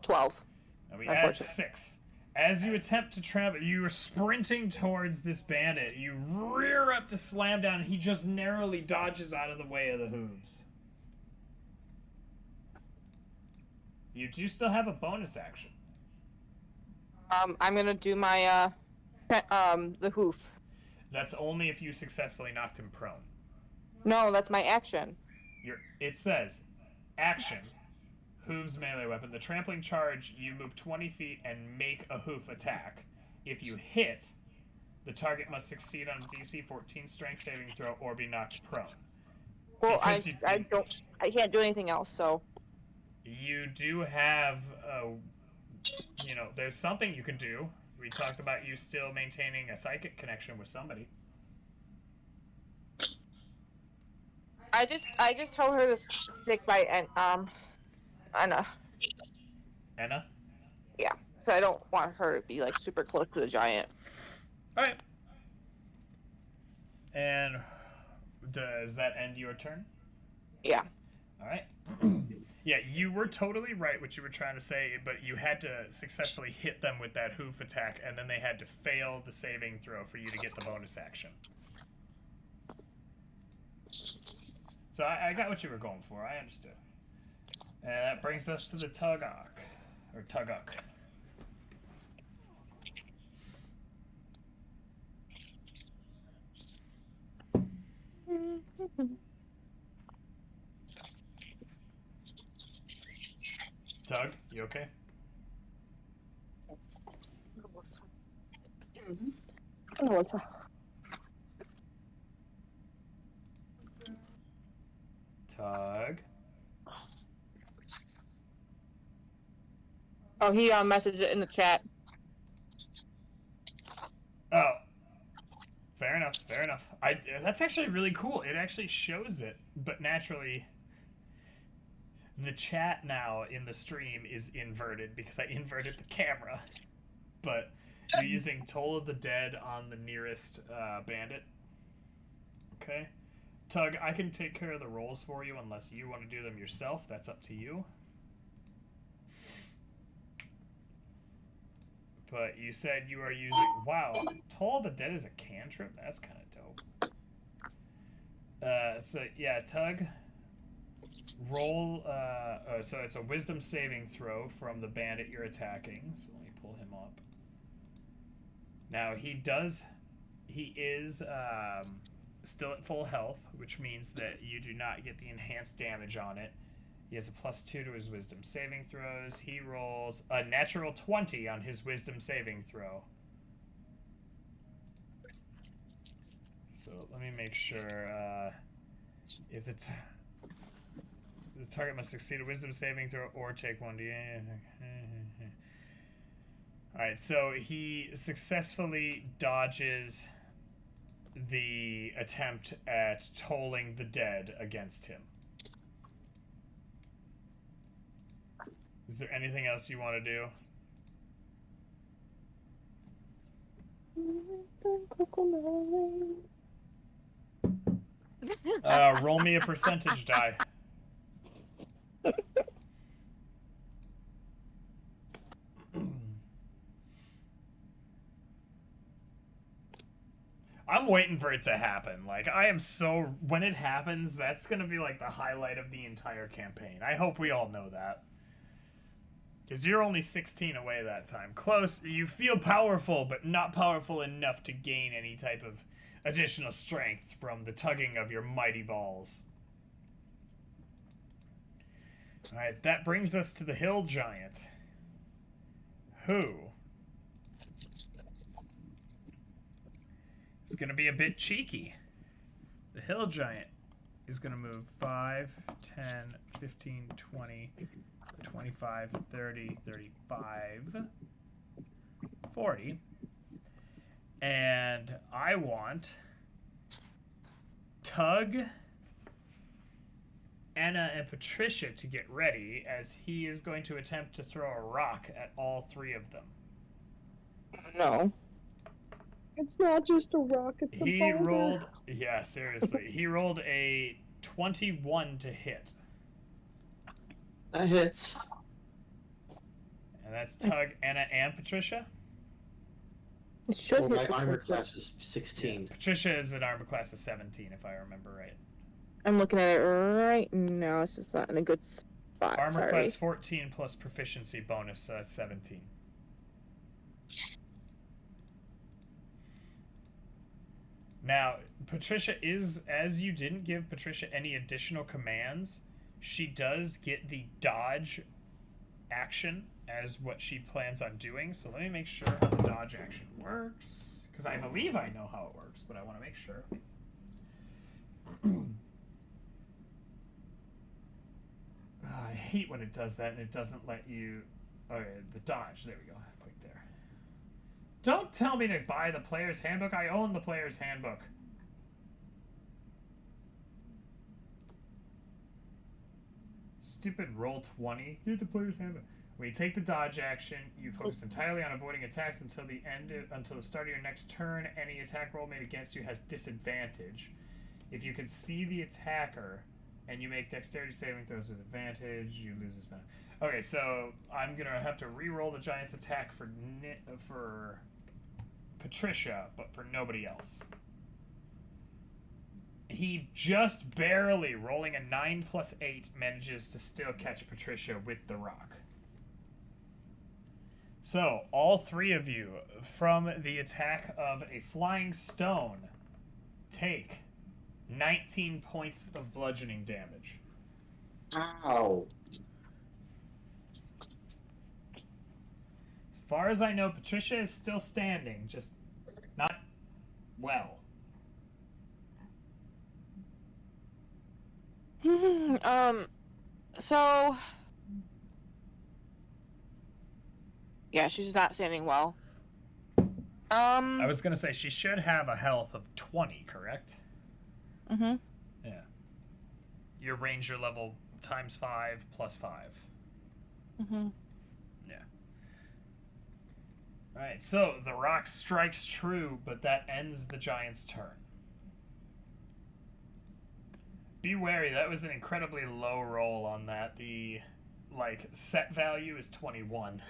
12. And we add 6. As you attempt to trample, you are sprinting towards this bandit. You rear up to slam down, and he just narrowly dodges out of the way of the hooves. You do still have a bonus action. I'm gonna do my, the hoof. That's only if you successfully knocked him prone. No, that's my action. It says, action, hooves melee weapon. The trampling charge, you move 20 feet and make a hoof attack. If you hit, the target must succeed on a DC 14 strength saving throw or be knocked prone. Well, I can't do anything else, so. You do have, there's something you can do. We talked about you still maintaining a psychic connection with somebody. I just told her to stick by Anna. Anna? Yeah, 'cause I don't want her to be like super close to the giant. All right. And does that end your turn? Yeah. All right. Yeah, you were totally right what you were trying to say, but you had to successfully hit them with that hoof attack, and then they had to fail the saving throw for you to get the bonus action. So I got what you were going for. I understood. And that brings us to the Tugok. Or Tugok. Tug, you okay? What's up? Tug. Oh, he messaged it in the chat. Oh. Fair enough, fair enough. That's actually really cool. It actually shows it, but naturally the chat now in the stream is inverted because I inverted the camera. But you're using Toll of the Dead on the nearest bandit. Okay. Tug, I can take care of the rolls for you unless you want to do them yourself. That's up to you. But you said you are using... Wow, Toll of the Dead is a cantrip? That's kind of dope. So, yeah, Tug, roll... so it's a wisdom saving throw from the bandit you're attacking. So let me pull him up. Now, he is still at full health, which means that you do not get the enhanced damage on it. He has a +2 to his wisdom saving throws. He rolls a natural 20 on his wisdom saving throw. So let me make sure if the target must succeed a wisdom saving throw or take 1d. Alright, so he successfully dodges the attempt at tolling the dead against him. Is there anything else you want to do? Roll me a percentage die. I'm waiting for it to happen. Like, I am so... When it happens, that's going to be, like, the highlight of the entire campaign. I hope we all know that. Because you're only 16 away that time. Close. You feel powerful, but not powerful enough to gain any type of additional strength from the tugging of your mighty balls. Alright, that brings us to the Hill Giant. Who is going to be a bit cheeky. The Hill Giant is going to move 5, 10, 15, 20... 25, 30, 35, 40. And I want Tug, Anna, and Patricia to get ready, as he is going to attempt to throw a rock at all three of them. No. It's not just a rock, it's a He boulder. rolled... Yeah, seriously. He rolled a 21 to hit. That hits. And that's Tug, Anna, and Patricia? It should Well, hit my armor Patricia. class is 16. Yeah, Patricia is an armor class of 17, if I remember right. I'm looking at it right now. It's just not in a good spot. Armor Sorry. class 14 plus proficiency bonus, so that's 17. Now, Patricia is, as you didn't give Patricia any additional commands, she does get the dodge action as what she plans on doing. So let me make sure how the dodge action works, because I believe I know how it works, but I want to make sure. I hate when it does that and it doesn't let you... Okay, the dodge. There we go. Click there. Don't tell me to buy the player's handbook. I own the player's handbook. Stupid roll 20. Get the player's handbook. When you take the dodge action, you focus entirely on avoiding attacks until until the start of your next turn. Any attack roll made against you has disadvantage. If you can see the attacker and you make dexterity saving throws with advantage, you lose this benefit. Okay, so I'm gonna have to re-roll the giant's attack for Patricia, but for nobody else. He just barely, rolling a 9 + 8, manages to still catch Patricia with the rock. So, all three of you, from the attack of a flying stone, take 19 points of bludgeoning damage. Ow. As far as I know, Patricia is still standing, just not well. So yeah, she's not standing well. I was gonna say she should have a health of 20, correct? Mm-hmm. Yeah. Your ranger level times 5 + 5. Mm-hmm. Yeah. Alright, so the rock strikes true, but that ends the giant's turn. Be wary, that was an incredibly low roll on that. The, set value is 21.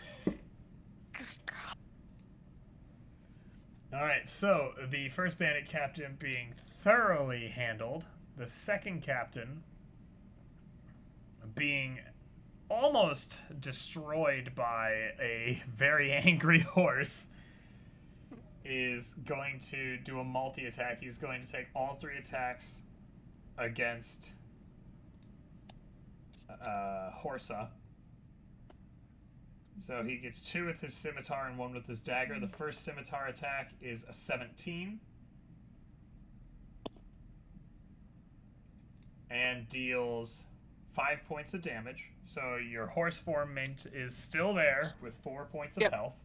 Alright, so the first bandit captain being thoroughly handled, the second captain being almost destroyed by a very angry horse, is going to do a multi-attack. He's going to take all 3 attacks against Horsa. So he gets 2 with his scimitar and 1 with his dagger. The first scimitar attack is a 17. And deals 5 points of damage. So your horse form is still there with 4 points of health.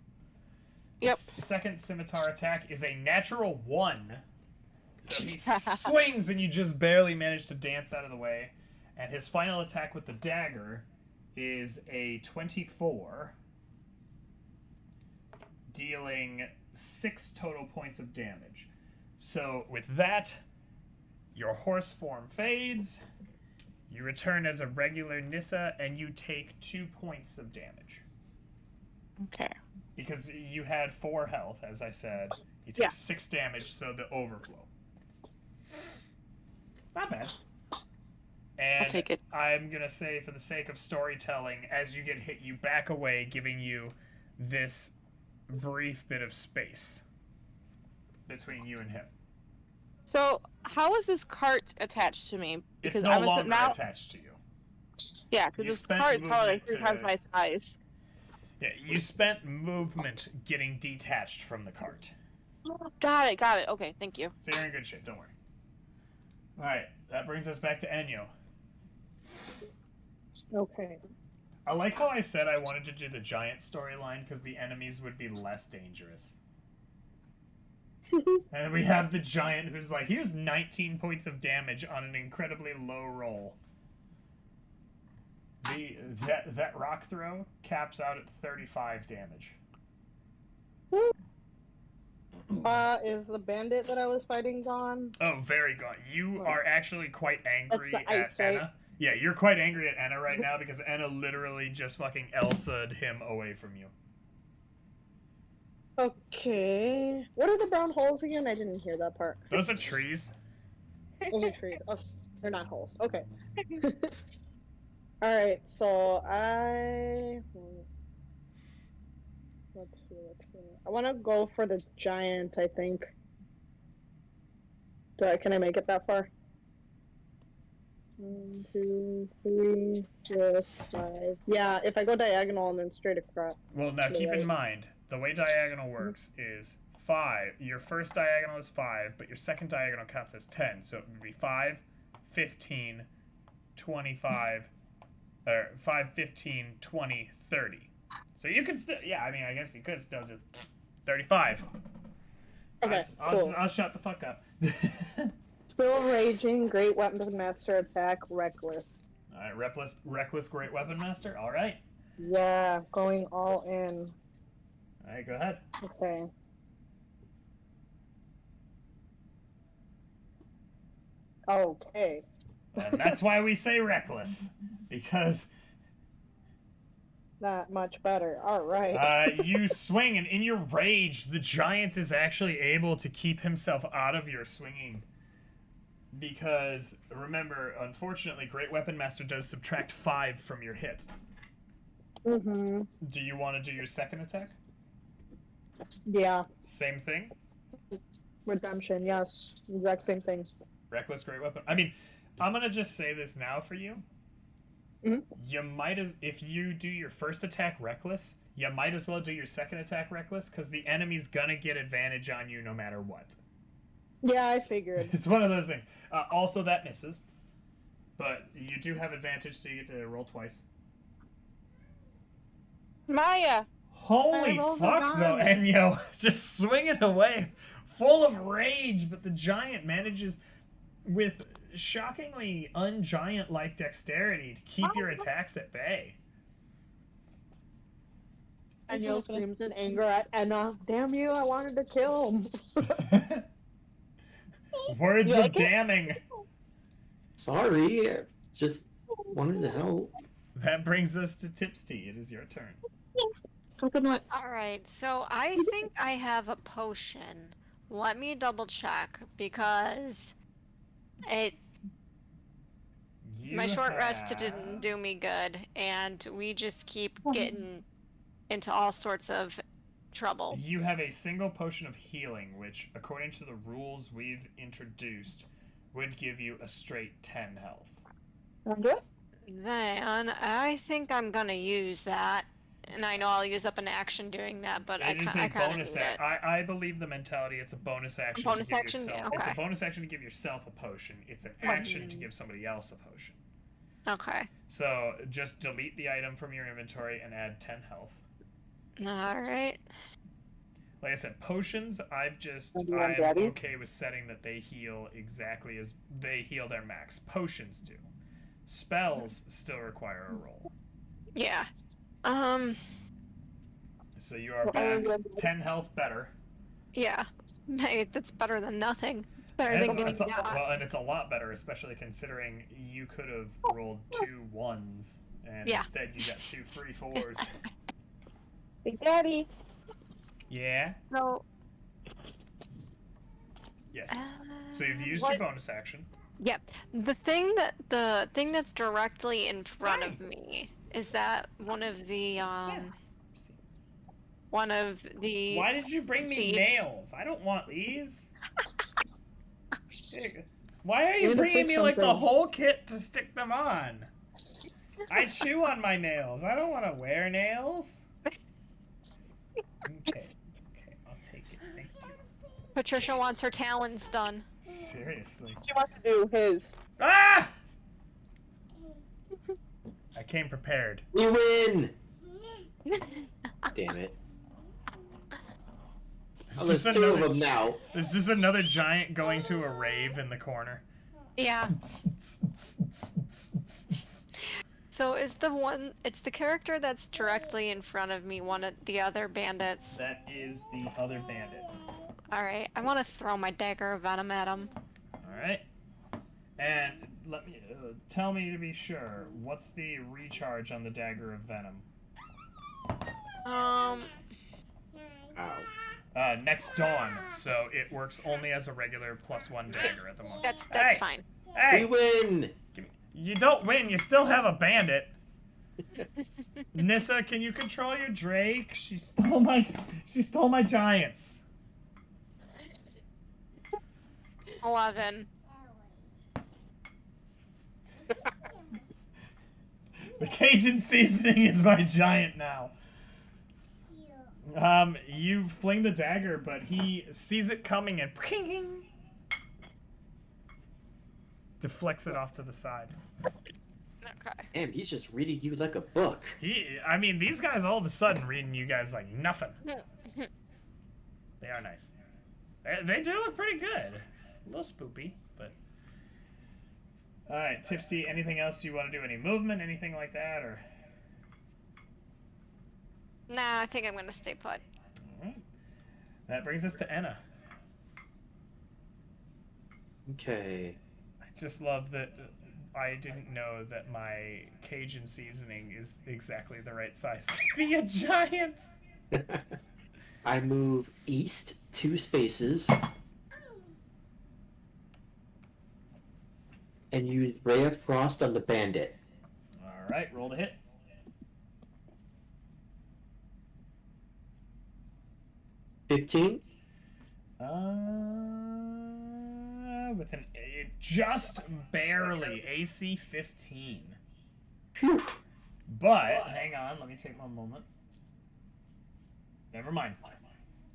The second scimitar attack is a natural 1. So he swings and you just barely manage to dance out of the way. And his final attack with the dagger is a 24, dealing 6 total points of damage. So with that, your horse form fades, you return as a regular Nissa, and you take 2 points of damage. Okay. Because you had 4 health, as I said. You take 6 damage, so the overflow. Not bad. And I'll take it. I'm going to say, for the sake of storytelling, as you get hit, you back away, giving you this brief bit of space between you and him. So, how is this cart attached to me? It's no longer attached to you. Yeah, because this cart is probably like 3 times my size. Yeah, you spent movement getting detached from the cart. Got it. Okay, thank you. So you're in good shape, don't worry. Alright, that brings us back to Enyo. Okay. I like how I said I wanted to do the giant storyline because the enemies would be less dangerous. And we have the giant who's like, here's 19 points of damage on an incredibly low roll. That rock throw caps out at 35 damage. Is the bandit that I was fighting gone? Oh, very gone. You are actually quite angry That's the at ice, right? Enna. Yeah, you're quite angry at Enna right now because Enna literally just fucking Elsa'd him away from you. Okay. What are the brown holes again? I didn't hear that part. Those are trees. Those are trees. Oh, they're not holes. Okay. Alright, so let's see. I want to go for the giant, I think. Can I make it that far? 1, 2, 3, 4, 5. Yeah, if I go diagonal and then straight across. Well, now keep in mind, the way diagonal works is 5. Your first diagonal is 5, but your second diagonal counts as 10. So it would be 5, 15, 25, or 5, 15, 20, 30. So you can still, yeah, I mean, I guess you could still just 35. Okay, cool. I'll shut the fuck up. Still raging, great weapon master attack, reckless. Alright, reckless great weapon master. Alright. Yeah, going all in. Alright, go ahead. Okay. Okay. And that's why we say reckless. Because Not much better. Alright. you swing, and in your rage, the giant is actually able to keep himself out of your swinging. Because, remember, unfortunately, Great Weapon Master does subtract 5 from your hit. Mm-hmm. Do you want to do your second attack? Yeah. Same thing? Redemption, yes. Exact same thing. Reckless Great Weapon. I mean, I'm going to just say this now for you. Mhm. You might as... If you do your first attack reckless, you might as well do your second attack reckless, because the enemy's going to get advantage on you no matter what. Yeah, I figured. It's one of those things. Also, that misses. But you do have advantage, so you get to roll twice. Maya. Holy I rolled a fuck, though, nine. Enyo. Just swinging away, full of rage, but the giant manages, with shockingly ungiant-like dexterity, to keep your attacks at bay. And Yo screams in anger at Enna, damn you, I wanted to kill him. Words You of like it? damning. Sorry, I just wanted to help. That brings us to Tipsy. It is your turn. Alright, so I think I have a potion. Let me double check because it my short rest didn't do me good, and we just keep getting into all sorts of trouble. You have a single potion of healing, which, according to the rules we've introduced, would give you a straight 10 health. Then I think I'm gonna use that, and I know I'll use up an action doing that, but I It is kind a of bonus need action. it. I believe the mentality. It's a bonus action. bonus to give action? Yourself, It's a Okay. bonus action to give yourself a potion. It's an action to give somebody else a potion. Okay. So just delete the item from your inventory and add 10 health. Alright. Like I said, potions, I'm okay with setting that they heal exactly as they heal their max. Potions do. Spells still require a roll. Yeah. So you are back 10 health better. Yeah. Hey, that's better than nothing. It's better And than it's, getting it's a, that. well, and it's a lot better, especially considering you could have rolled 2 1s, and Yeah. instead you got 2 free 4s. Big Daddy. Yeah? So, Yes. So you've used your bonus action. yep. The thing that's directly in front of me is that one of the Why did you bring me thieves- nails? I don't want these. Why are you Need to bringing fix me like the something. whole kit to stick them on? I chew on my nails. I don't want to wear nails. Okay, I'll take it. Thank you. Patricia wants her talons done. Seriously. She wants to do his. Ah! I came prepared. We win! Damn it. This Oh, is there's just 2 of another- them now. This is another giant going to a rave in the corner. Yeah. So is it's the character that's directly in front of me one of the other bandits? That is the other bandit. Alright, I want to throw my dagger of venom at him. Alright. And let me tell me to be sure, what's the recharge on the dagger of venom? Ow. Next dawn, so it works only as a regular +1 dagger at the moment. That's Hey! fine. Hey! We win! You don't win, you still have a bandit. Nissa, can you control your Drake? She stole my giants. 11. The Cajun seasoning is my giant now. You fling the dagger, but he sees it coming and deflects it off to the side. Okay. Damn, he's just reading you like a book. I mean, these guys all of a sudden reading you guys like nothing. They are nice. They do look pretty good. A little spoopy, but... Alright, Tipsy, anything else you want to do? Any movement, anything like that, or... Nah, I think I'm gonna stay put. Alright. That brings us to Enna. Okay. I just love that I didn't know that my Cajun seasoning is exactly the right size to be a giant. I move east 2 spaces and use Ray of Frost on the bandit. Alright, roll to hit. $15. With an just barely AC 15. Phew. But hang on, let me take my moment. Never mind.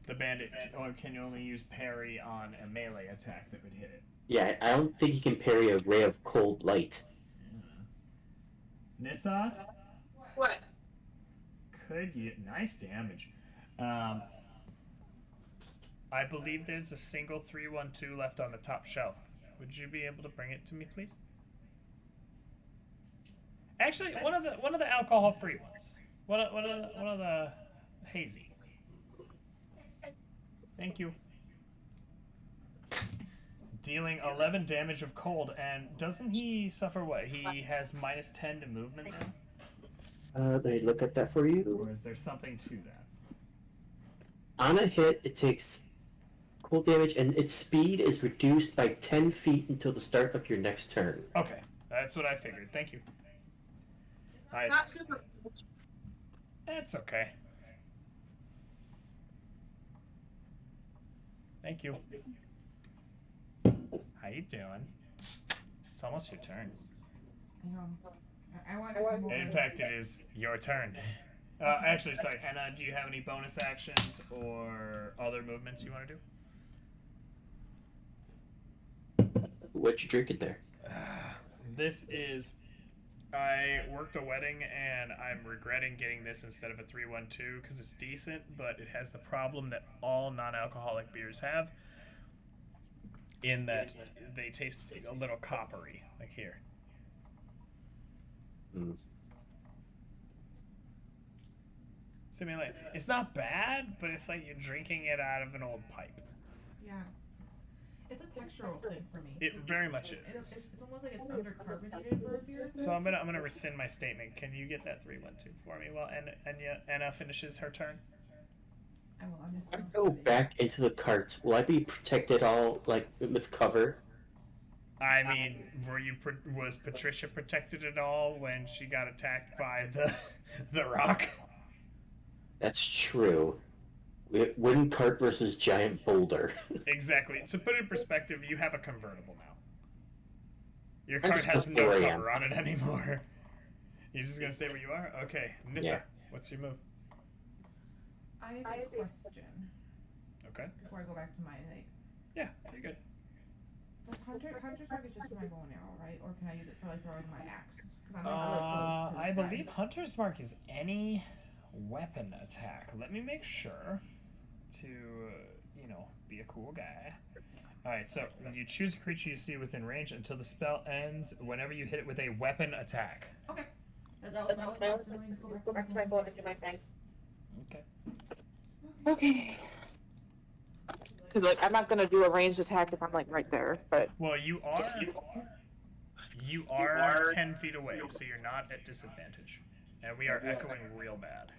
The bandit can only use parry on a melee attack that would hit it. Yeah, I don't think you can parry a Ray of Cold Light. Nissa, What? could you? Nice damage. I believe there's a single 312 left on the top shelf. Would you be able to bring it to me, please? Actually, one of the alcohol-free ones. One of the hazy. Thank you. Dealing 11 damage of cold, and doesn't he suffer what? He has -10 to movement now? Let me look at that for you. Or is there something to that? On a hit, it takes cold damage, and its speed is reduced by 10 feet until the start of your next turn. Okay, that's what I figured. Thank you. Not super. That's okay. Thank you. How you doing? It's almost your turn. I want. In fact, it is your turn. Actually, sorry, Anna, do you have any bonus actions or other movements you want to do? What you drinking there? This is... I worked a wedding, and I'm regretting getting this instead of a 312 because it's decent, but it has the problem that all non-alcoholic beers have, in that they taste a little coppery, like here. Mm. So I mean, like, it's not bad, but it's like you're drinking it out of an old pipe. Yeah. It's a textural thing for me. It very much is. It's almost like it's undercarbonated for a beer. So I'm gonna rescind my statement. Can you get that 312 for me while Anna finishes her turn? I will understand. Go back into the cart. Will I be protected all, like, with cover? I mean, was Patricia protected at all when she got attacked by the rock? That's true. Wooden cart versus giant boulder. Exactly. To put it in perspective, you have a convertible now. Your I'm cart just has gonna no stay where I cover am. on it anymore. You're just gonna stay where you are? Okay. Nissa, Yeah. what's your move? I have a question Okay. before I go back to my like. Yeah, you're good. Hunter's mark is just for my bow and arrow, right? Or can I use it for like throwing my axe? 'Cause I'm not really close to I this guy. believe Hunter's Mark is any weapon attack. Let me make sure to, be a cool guy. Alright, so you choose a creature you see within range until the spell ends whenever you hit it with a weapon attack. Okay. That was Go back to my board and do my thing. Okay. Okay. Because like I'm not gonna do a ranged attack if I'm like right there, but Well, you are 10 feet away, so you're not at disadvantage. And we are echoing real bad.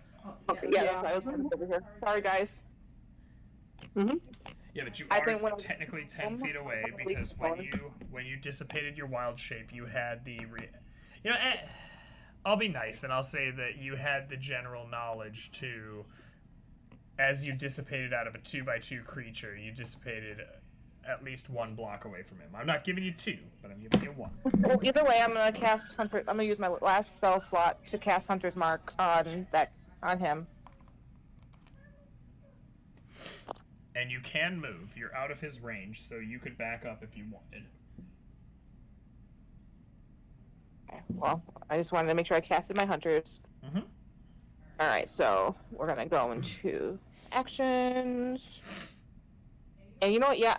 okay, yeah, that's why I was over here. Sorry, guys. Mhm. Yeah, but you I are think when I'm- technically 10 feet away because when you dissipated your wild shape, you had the I'll be nice and I'll say that you had the general knowledge to, as you dissipated out of a 2x2 creature, you dissipated at least 1 block away from him. I'm not giving you 2, but I'm giving you 1. Well, either way, I'm gonna cast Hunter. I'm gonna use my last spell slot to cast Hunter's Mark on him. And you can move. You're out of his range, so you could back up if you wanted. Okay, well, I just wanted to make sure I casted my Hunters. Mhm. All right, so we're gonna go into actions. And you know what? Yeah.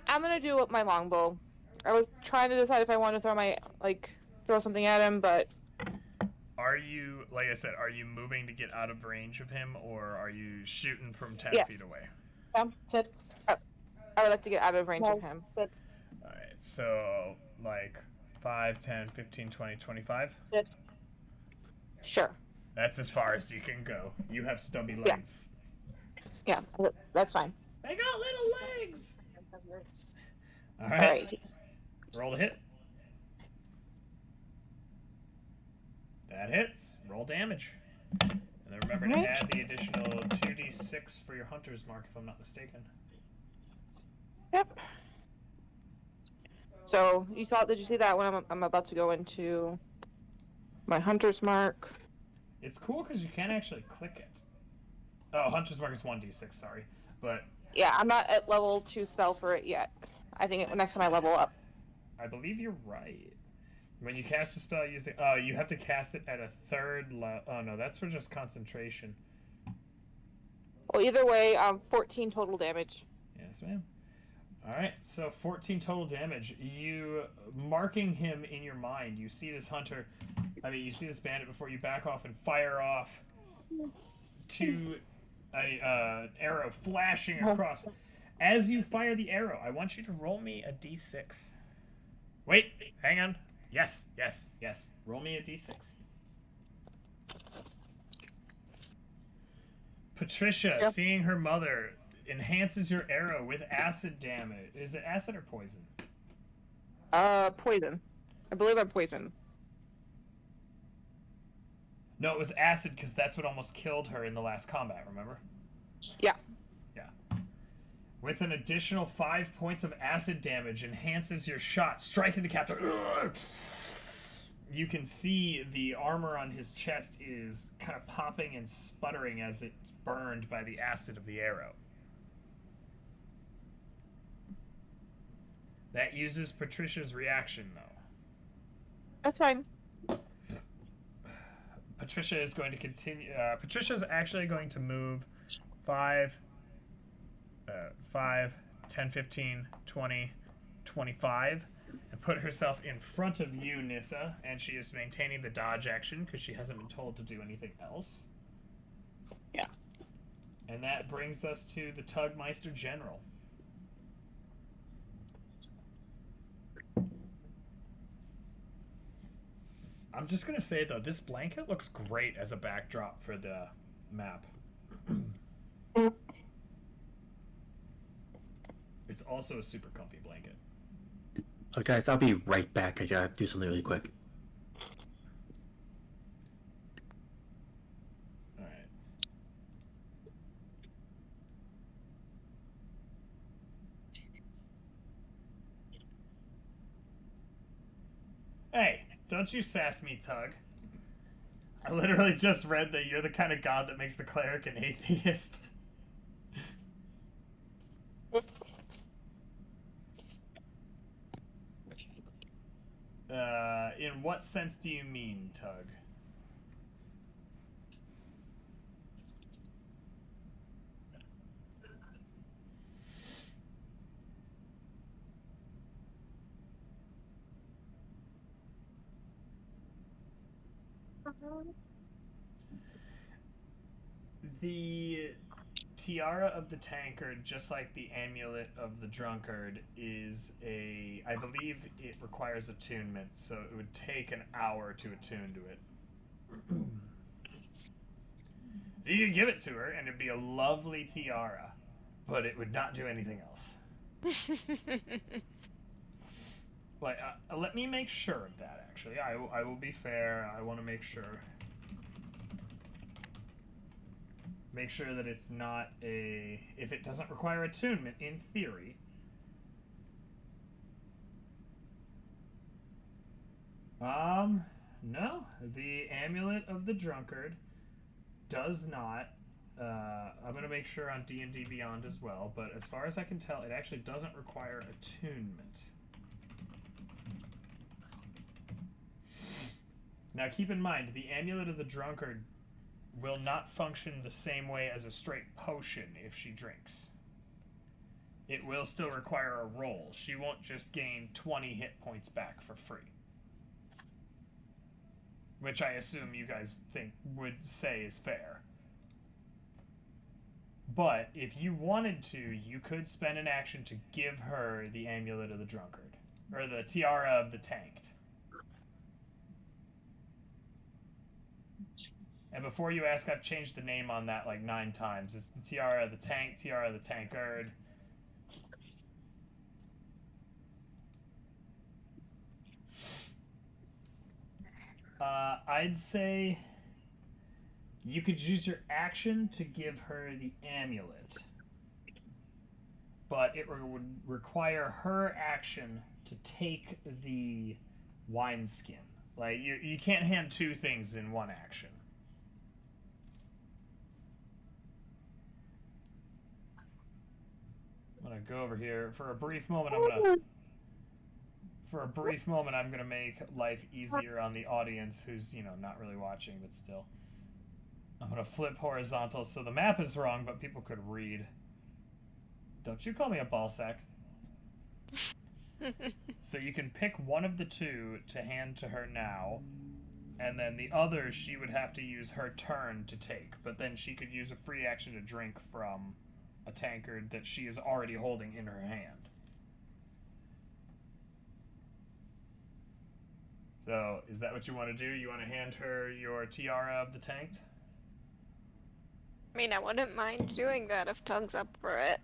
I'm gonna do my longbow. I was trying to decide if I wanted to throw something at him, but are you, like I said, are you moving to get out of range of him, or are you shooting from 10 Yes. feet away? Sid. I would like to get out of range of him. All right, so like 5, 10, 15, 20, 25? Sid. Sure. That's as far as you can go. You have stubby legs. Yeah, that's fine. They got little legs! All right. Alright. Roll to hit. That hits. Roll damage. And then remember to add the additional 2d6 for your hunter's mark, if I'm not mistaken. Yep. So, did you see that when I'm about to go into my hunter's mark? It's cool because you can't actually click it. Oh, hunter's mark is 1d6, sorry. But Yeah, I'm not at level 2 spell for it yet. I think next time I level up. I believe you're right. When you cast a spell using... Oh, you have to cast it at a third level. Oh, no, that's for just concentration. Well, either way, 14 total damage. Yes, ma'am. Alright, so 14 total damage. You, marking him in your mind, you see this hunter... you see this bandit before you back off and fire off an arrow flashing across. As you fire the arrow, I want you to roll me a d6. Wait, hang on. Yes. Roll me a d6. Patricia, seeing her mother, enhances your arrow with acid damage. Is it acid or poison? Poison. I believe I'm poison. No, it was acid because that's what almost killed her in the last combat, remember? Yeah. With an additional 5 points of acid damage, enhances your shot, striking the captor. You can see the armor on his chest is kind of popping and sputtering as it's burned by the acid of the arrow. That uses Patricia's reaction, though. That's fine. Patricia is going to continue. Patricia's actually going to move 5, 10, 15, 20, 25, and put herself in front of you, Nissa, and she is maintaining the dodge action because she hasn't been told to do anything else. Yeah. And that brings us to the Tugmeister General. I'm just going to say, though, this blanket looks great as a backdrop for the map. It's also a super comfy blanket. Oh, guys, I'll be right back. I gotta do something really quick. Alright. Hey, don't you sass me, Tug. I literally just read that you're the kind of god that makes the cleric an atheist. In what sense do you mean, Tug? The tiara of the tankard, just like the amulet of the drunkard, is I believe it requires attunement, so it would take an hour to attune to it. So you could give it to her, and it'd be a lovely tiara, but it would not do anything else. Like, let me make sure of that, actually. I will be fair. I want to make sure. Make sure that it's not if it doesn't require attunement, in theory. No. The amulet of the drunkard does not. I'm going to make sure on D&D Beyond as well, but as far as I can tell, it actually doesn't require attunement. Now keep in mind, the amulet of the drunkard will not function the same way as a straight potion if she drinks. It will still require a roll. She won't just gain 20 hit points back for free. which I assume you guys would say is fair. But if you wanted to, you could spend an action to give her the Amulet of the Drunkard, or the Tiara of the Tanked. And before you ask, I've changed the name on that like 9 times. It's the Tiara of the Tank, Tiara of the Tankard. I'd say you could use your action to give her the amulet, but it would require her action to take the wineskin. Like, you can't hand 2 things in one action. I'm gonna go over here for a brief moment. I'm gonna make life easier on the audience who's, not really watching, but still. I'm gonna flip horizontal so the map is wrong, but people could read. Don't you call me a ballsack. So you can pick one of the 2 to hand to her now, and then the other she would have to use her turn to take, but then she could use a free action to drink from a tankard that she is already holding in her hand. So, is that what you want to do? You want to hand her your Tiara of the Tanked? I mean, I wouldn't mind doing that if Tug's up for it.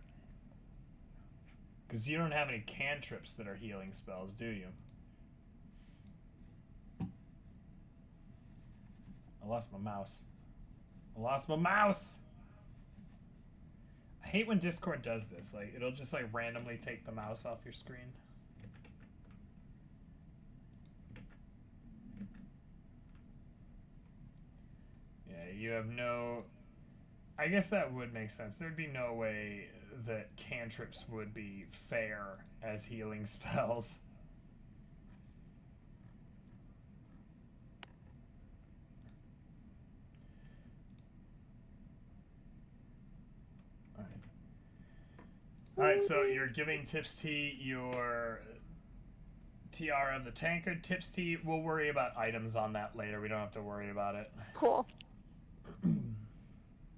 Because you don't have any cantrips that are healing spells, do you? I lost my mouse. I hate when Discord does this. Like, it'll just, like, randomly take the mouse off your screen. Yeah, you have no... I guess that would make sense. There'd be no way that cantrips would be fair as healing spells. Alright, so you're giving Tipsy your Tiara of the Tankard. Tipsy, we'll worry about items on that later. We don't have to worry about it. Cool.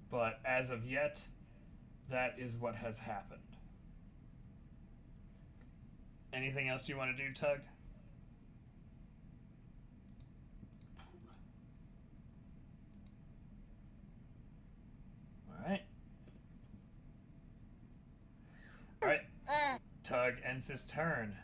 But as of yet, that is what has happened. Anything else you want to do, Tug? Alright. Alright. Tug ends his turn.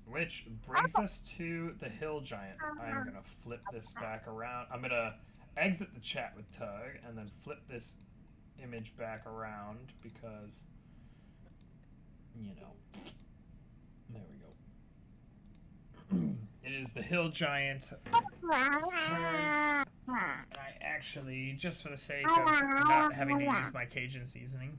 Which brings us to the Hill Giant. I'm going to flip this back around. I'm going to exit the chat with Tug and then flip this image back around because, there we go. It is the Hill Giant. And I actually, just for the sake of not having to use my Cajun seasoning,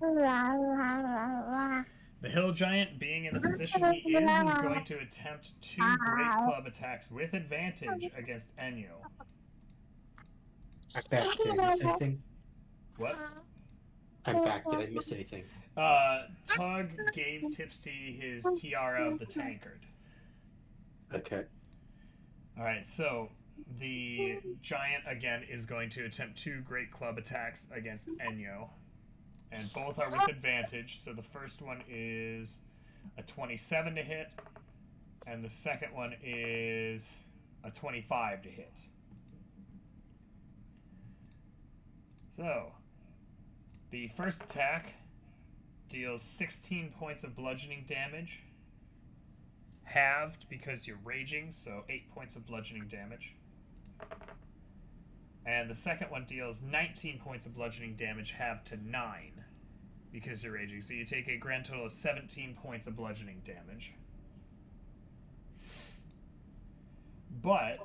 the Hill Giant, being in the position he is going to attempt 2 Great Club attacks with advantage against Enyo. I'm back. Did I miss anything? What? I'm back. Did I miss anything? Tug gave Tipsy his Tiara of the Tankard. Okay. Alright, so the Giant, again, is going to attempt 2 Great Club attacks against Enyo. And both are with advantage, so the first one is a 27 to hit, and the second one is a 25 to hit. So, the first attack deals 16 points of bludgeoning damage, halved because you're raging, so 8 points of bludgeoning damage. And the second one deals 19 points of bludgeoning damage, halved to 9 because you're raging. So you take a grand total of 17 points of bludgeoning damage. But,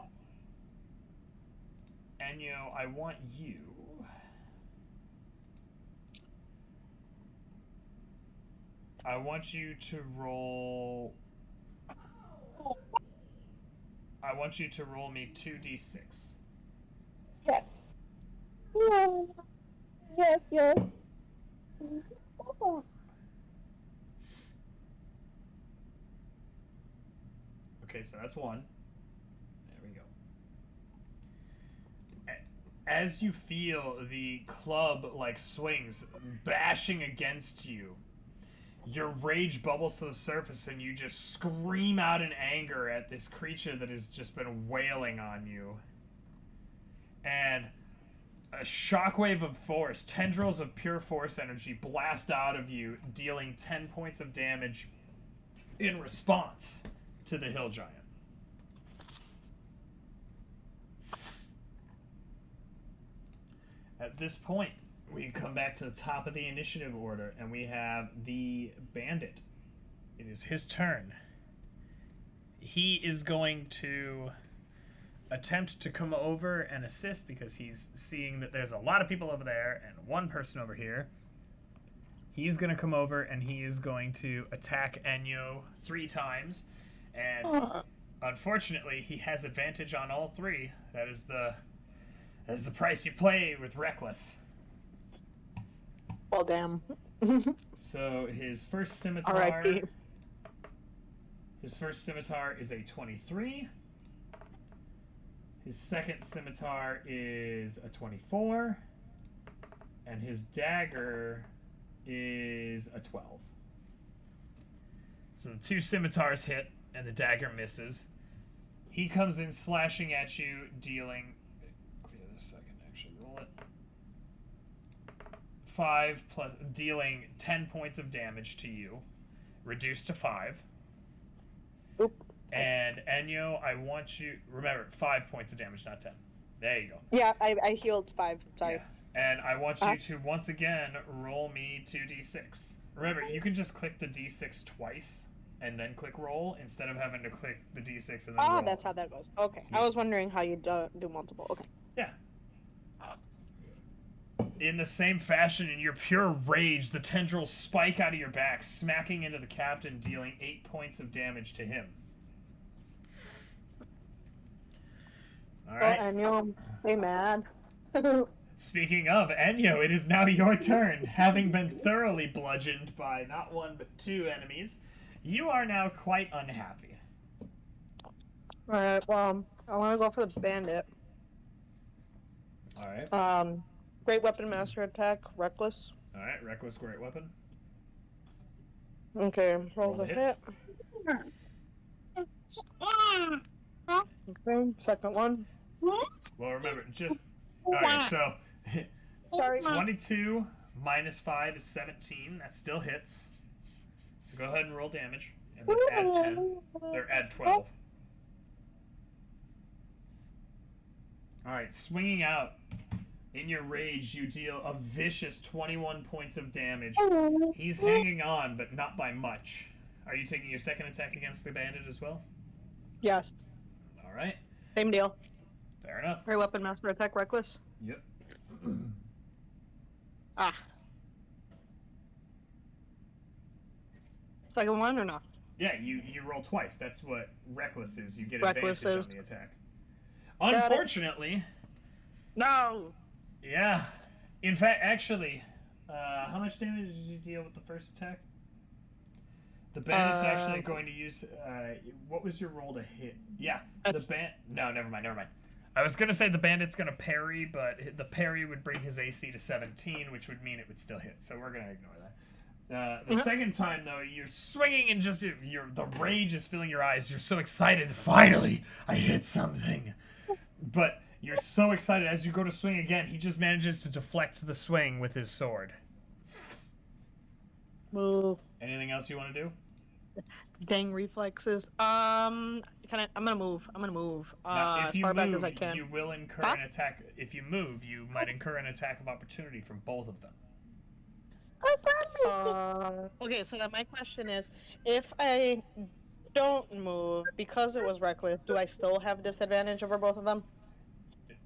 Enyo, I want you... I want you to roll... I want you to roll me 2d6. Yes. Yes, yes. Okay, so that's 1. There we go. As you feel the club like swings bashing against you, your rage bubbles to the surface and you just scream out in anger at this creature that has just been wailing on you. And a shockwave of force, tendrils of pure force energy blast out of you, dealing 10 points of damage in response to the hill giant. At this point, we come back to the top of the initiative order, and we have the bandit. It is his turn. He is going to attempt to come over and assist because he's seeing that there's a lot of people over there and one person over here. He's going to come over and he is going to attack Enyo 3 times. And unfortunately, he has advantage on all 3. That's the price you pay with Reckless. Well, damn. So his first scimitar. R.I.P. His first scimitar is a 23. His second scimitar is a 24. And his dagger is a 12. So the 2 scimitars hit, and the dagger misses. He comes in slashing at you, dealing... Give it a second, actually roll it. 5 plus... Dealing 10 points of damage to you. Reduced to 5. Oop. And Enyo, I want you... Remember, 5 points of damage, not 10. There you go. Yeah, I healed 5. Sorry. Yeah. And I want you to, once again, roll me 2d6. Remember, you can just click the d6 twice, and then click roll, instead of having to click the d6 and then roll. Oh, that's how that goes. Okay. I was wondering how you do multiple. Okay. Yeah. In the same fashion, in your pure rage, the tendrils spike out of your back, smacking into the captain, dealing 8 points of damage to him. Alright. Oh, Enyo, stay mad. Speaking of, Enyo, it is now your turn. Having been thoroughly bludgeoned by not 1 but 2 enemies, you are now quite unhappy. Alright, well, I want to go for the bandit. Alright. Great weapon, master attack, reckless. Alright, reckless, great weapon. Okay, roll the hit. Okay, second one. Well, remember, just... Alright, so... Sorry. 22 minus 5 is 17. That still hits. So go ahead and roll damage. And then add 10. Or add 12. Alright, swinging out. In your rage, you deal a vicious 21 points of damage. He's hanging on, but not by much. Are you taking your second attack against the bandit as well? Yes. Alright. Same deal. Fair enough. Great weapon, master attack, reckless. Yep. Second one or not? Yeah, you roll twice. That's what reckless is. You get Reckless advantage is... on the attack. Unfortunately... No! Yeah. In fact, actually, how much damage did you deal with the first attack? The bandit's actually going to use... what was your roll to hit? Yeah, the No, never mind. I was going to say the bandit's going to parry, but the parry would bring his AC to 17, which would mean it would still hit, so we're going to ignore that. The second time, though, you're swinging and just... the rage is filling your eyes. You're so excited. Finally, I hit something. But you're so excited. As you go to swing again, he just manages to deflect the swing with his sword. Move. Anything else you want to do? Dang reflexes. I'm gonna move. Now, as far back as I can. You will incur an attack. If you move, you might incur an attack of opportunity from both of them. Okay, so then my question is, if I don't move because it was reckless, do I still have disadvantage over both of them?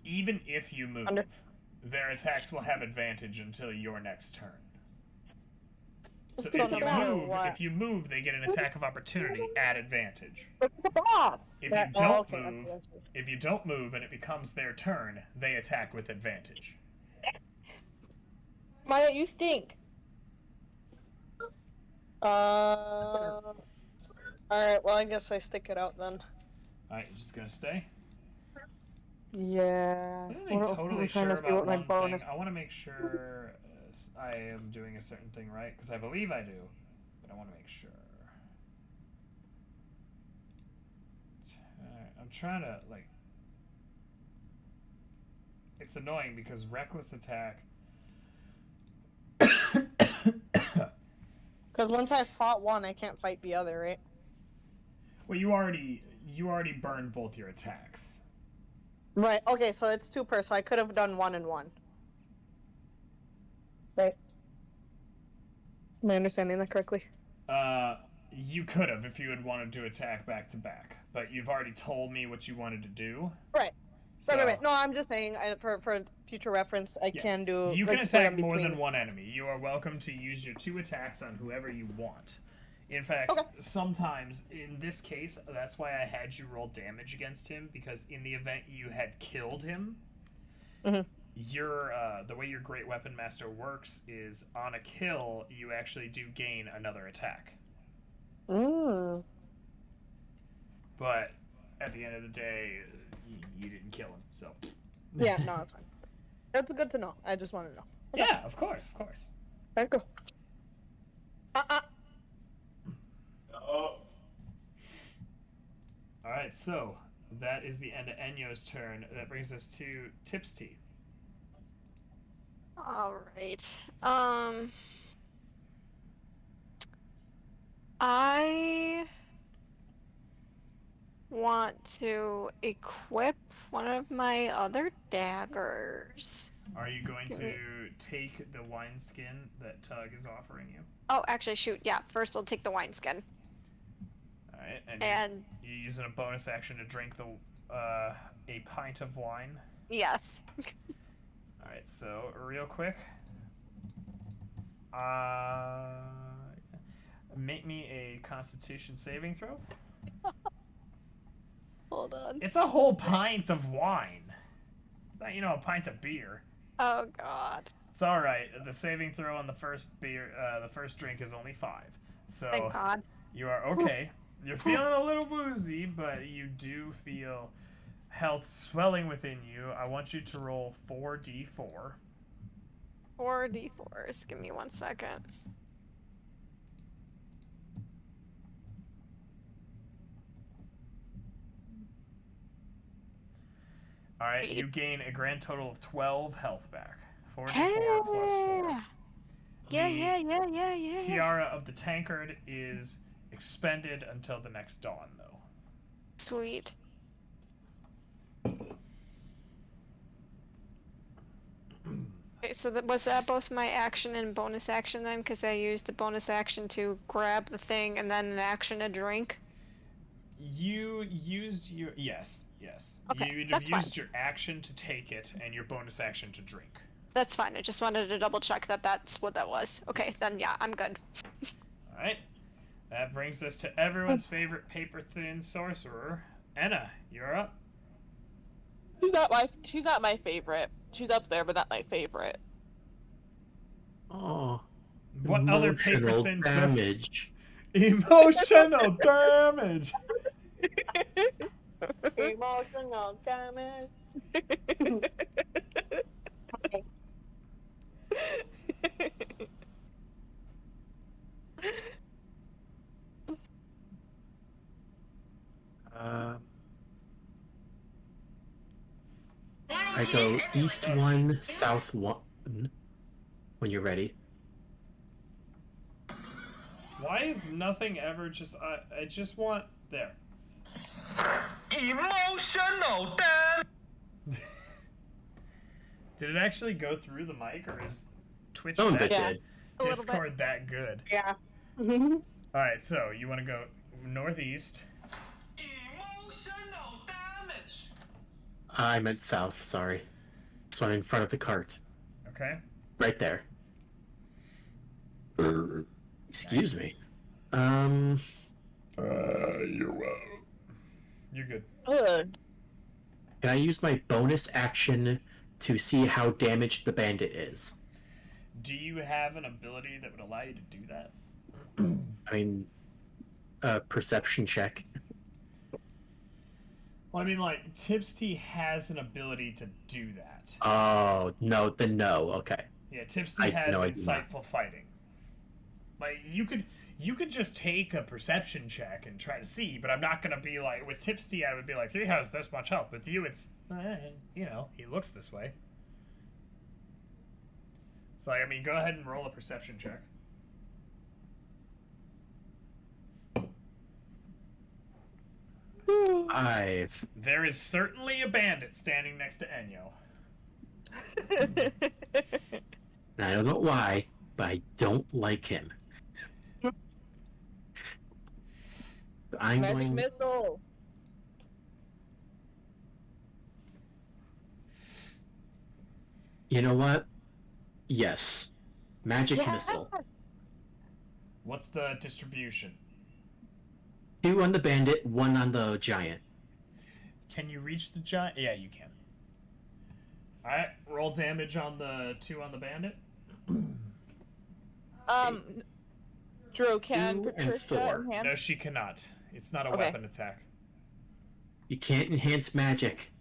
Even if you move, their attacks will have advantage until your next turn. So if you move, they get an attack of opportunity at advantage. If you don't move and it becomes their turn, they attack with advantage. Maya, you stink. Alright, well I guess I stick it out then. Alright, you're just gonna stay? Yeah. I'm totally I'm trying sure to see about what my one bonus. thing. I want to make sure I am doing a certain thing right, because I believe I do, but I want to make sure. I'm trying to, like... It's annoying because reckless attack... Because once I fought one, I can't fight the other, right? Well, you already burned both your attacks. Right. Okay, so it's 2 per, so I could have done 1 and 1. Right. Am I understanding that correctly? You could have if you had wanted to attack back to back, but you've already told me what you wanted to do. Right. So, Right. No, I'm just saying, for future reference, I yes, can do. You can like, split attack them more between... than one enemy. You are welcome to use your 2 attacks on whoever you want. In fact, sometimes, in this case, that's why I had you roll damage against him, because in the event you had killed him, the way your Great Weapon Master works is, on a kill, you actually do gain another attack. But, at the end of the day, you didn't kill him, so... Yeah, no, that's fine. That's good to know. I just want to know. Okay. Yeah, of course. Very cool. Alright, so that is the end of Enyo's turn. That brings us to Tipsy. Alright. I want to equip one of my other daggers. Are you going to take the wineskin that Tug is offering you? Oh, actually, shoot. Yeah, first I'll take the wineskin. Alright, And you're using a bonus action to drink a pint of wine? yes. Alright, so real quick. Make me a Constitution saving throw. Hold on. It's a whole pint of wine. It's not, a pint of beer. Oh, God. It's alright. The saving throw on the first the first drink is only 5. So Thank God. You are okay. You're feeling a little woozy, but you do feel health swelling within you. I want you to roll 4d4. 4d4s. Give me 1 second. Alright, you gain a grand total of 12 health back. 4d4 Hey! plus 4. Yeah. Tiara of the Tankard is expended until the next dawn, though. Sweet. Okay, so was that both my action and bonus action then? Because I used a bonus action to grab the thing and then an action to drink? You used your... Yes. Okay, You'd have that's fine. used your action to take it and your bonus action to drink. That's fine. I just wanted to double check that that's what that was. Okay, then yeah, I'm good. Alright. That brings us to everyone's favorite paper-thin sorcerer. Enna, you're up. She's not my favorite. She's up there, but not my favorite. Oh. What other Emotional paper-thin damage. Emotional damage! Emotional damage. I go east 1, south 1 when you're ready. Why is nothing ever just... I just want... There. Emotional damage! Did it actually go through the mic, or is Twitch Some of that it did. A little Discord that good? Yeah. Alright, so you want to go northeast. Emotional damage! I meant south, sorry. So I'm in front of the cart. Okay. Right there. Excuse me. You're good. Can I use my bonus action to see how damaged the bandit is? Do you have an ability that would allow you to do that? I mean, perception check. Well, I mean, like, Tipsy has an ability to do that. Oh, no, then no. Okay. Yeah, Tipsy has no, I do not. insightful fighting. Like, you could just take a perception check and try to see, but I'm not gonna be like, with Tipsy, I would be like, he has this much health. With you, it's, you know, he looks this way. So, I mean, go ahead and roll a perception check. 5. There is certainly a bandit standing next to Enyo. And I don't know why, but I don't like him. I'm Magic going. missile. You know what? Yes. Magic missile. What's the distribution? 2 on the bandit, 1 on the giant. Can you reach the giant? Yeah, you can. Alright, roll damage on the 2 on the bandit. Drew, can 2 and Patricia 4. enhance? No, she cannot. It's not a Okay. weapon attack. You can't enhance magic.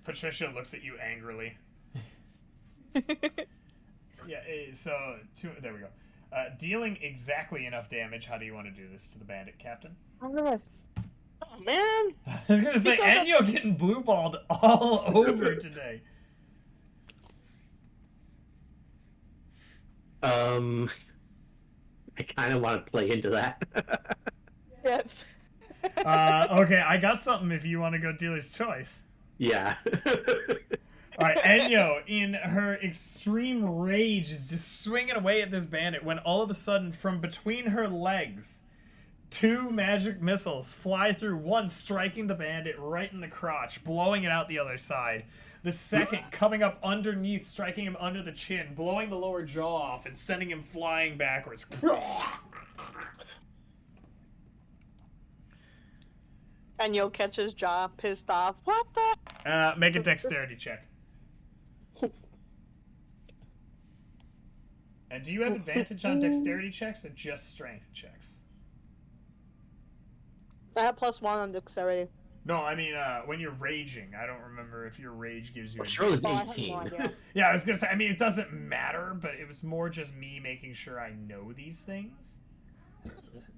Patricia looks at you angrily. Yeah, so there we go. Dealing exactly enough damage. How do you want to do this to the bandit, Captain? Oh, man. I was gonna say, Enyo getting blue balled all over today. I kind of want to play into that. Yes. Okay, I got something if you want to go dealer's choice. Yeah. Alright, Enyo, in her extreme rage, is just swinging away at this bandit when all of a sudden, from between her legs, 2 magic missiles fly through, one striking the bandit right in the crotch, blowing it out the other side. The second coming up underneath, striking him under the chin, blowing the lower jaw off, and sending him flying backwards. And you'll catch his jaw, pissed off. What the? Make a dexterity check. And do you have advantage on dexterity checks or just strength checks? I have +1 on dexterity. No, I mean, when you're raging. I don't remember if your rage gives you... Surely advantage. 18. Yeah, I was gonna say, I mean, it doesn't matter, but it was more just me making sure I know these things.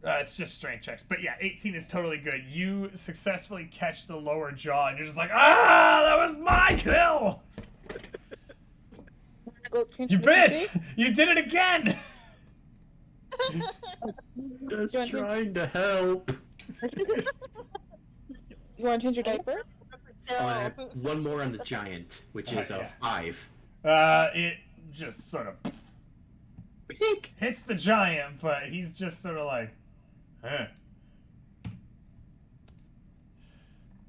It's just strength checks. But yeah, 18 is totally good. You successfully catch the lower jaw, and you're just like, ah, that was my kill! You bitch! You did it again! Just trying to help. You want to change your diaper? Oh, I have 1 more on the giant, which is yeah. 5. It just sort of hits the giant, but he's just sort of like, huh.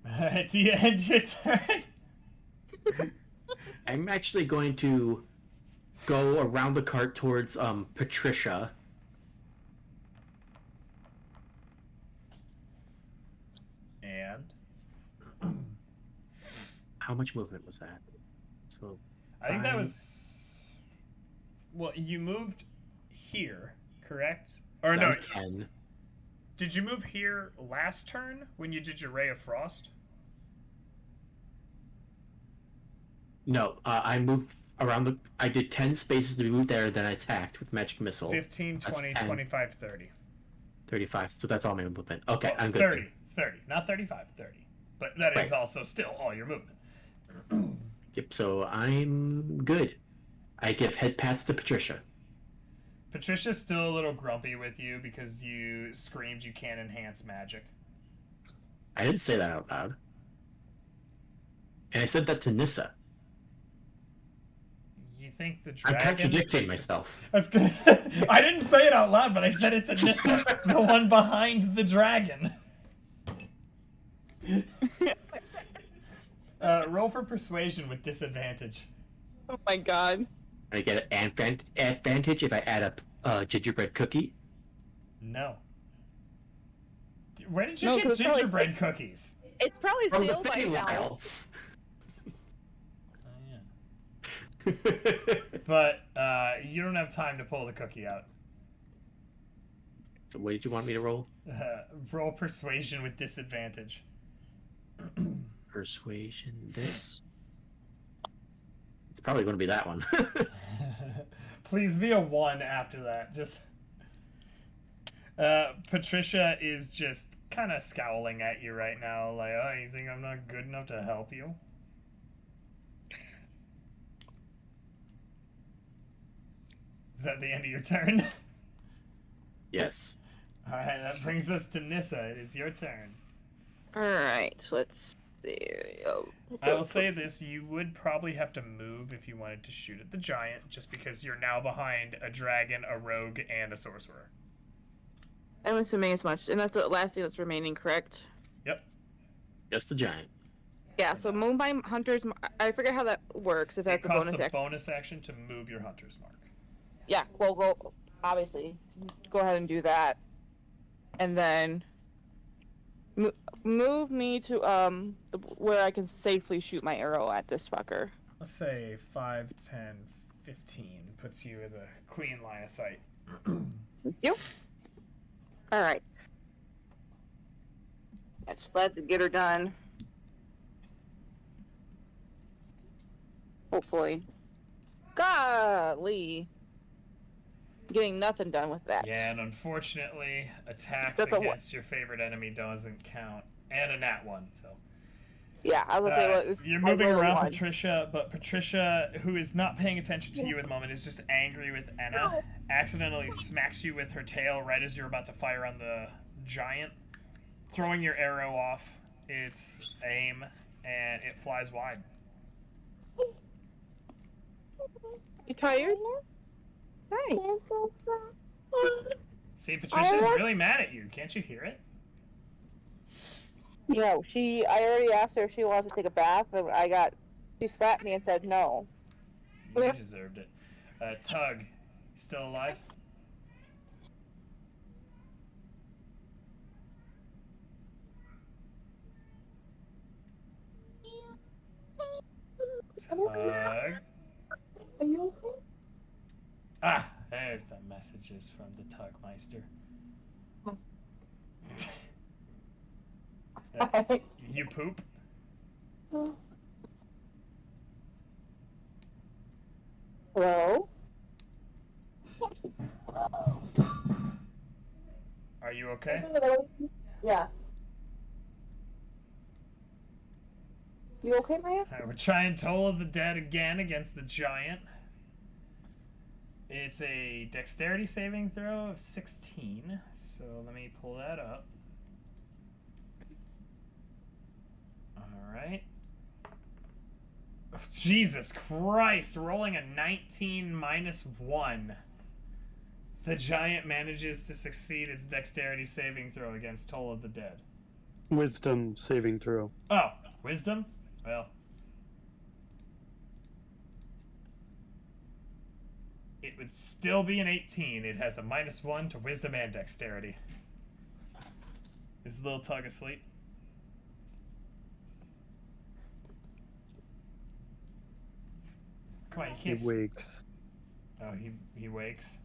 At the end of your turn. I'm actually going to go around the cart towards Patricia. And how much movement was that? So I think that was, well, you moved here, correct? Or that no, was 10. Did you move here last turn when you did your Ray of Frost? No, I moved around the. I did 10 spaces to move there, then I attacked with magic missile. 15, 20, 25, 30. 35. So that's all my movement. Okay, Well, I'm good. 30, 30, not 35, 30. But that is Right. also still all your movement. Yep. So I'm good. I give head pats to Patricia. Patricia's still a little grumpy with you because you screamed you can't enhance magic. I didn't say that out loud. And I said that to Nissa. You think the I'm dragon... contradicting myself. I didn't say it out loud, but I said it's Anissa, the one behind the dragon. Roll for persuasion with disadvantage. Oh my god. I get an advantage if I add a gingerbread cookie. No. Where did you No, get 'cause it's probably- gingerbread cookies? It's probably From the sealed by now. Feywilds. But you don't have time to pull the cookie out. So what did you want me to roll? Roll persuasion with disadvantage. Persuasion. This. It's probably going to be that one. Please be a 1 after that. Just. Patricia is just kind of scowling at you right now, like, oh, you think I'm not good enough to help you? Is that the end of your turn? Yes. Alright, that brings us to Nissa. It is your turn. Alright, let's see. I will say this, you would probably have to move if you wanted to shoot at the giant, just because you're now behind a dragon, a rogue, and a sorcerer. I'm assuming as much, and that's the last thing that's remaining, correct? Yep. Just the giant. Yeah, so move my hunter's I forget how that works, if that's It a costs bonus a action. bonus action to move your hunter's mark. Yeah, well, go, obviously, go ahead and do that. And then move me to, where I can safely shoot my arrow at this fucker. Let's say 5, 10, 15 puts you in a clean line of sight. Yep. Alright. Let's get her done. Hopefully. Golly. Getting nothing done with that. Yeah, and unfortunately, attacks That's a against your favorite enemy doesn't count. And a nat 1, so. Yeah, I was gonna say, well, you're I moving rolled a around 1. Patricia, but Patricia, who is not paying attention to you at the moment, is just angry with Enna, accidentally smacks you with her tail right as you're about to fire on the giant, throwing your arrow off its aim, and it flies wide. You tired? Hi. See, Patricia's really mad at you. Can't you hear it? No, I already asked her if she wants to take a bath, and she slapped me and said no. You deserved it. Tug, still alive? Tug? Are you okay? Ah, there's the messages from the Tugmeister. You poop? Hello? Are you okay? Yeah. You okay, Maya? Alright, we're trying Toll of the Dead again against the giant. It's a dexterity saving throw of 16, so let me pull that up. Alright. Oh, Jesus Christ, rolling a 19 minus 1. The giant manages to succeed its dexterity saving throw against Toll of the Dead. Wisdom saving throw. Oh, wisdom? Well. It would still be an 18. It has a -1 to wisdom and dexterity. Is little Tug asleep? Come on, you can't. He wakes. Oh, he wakes.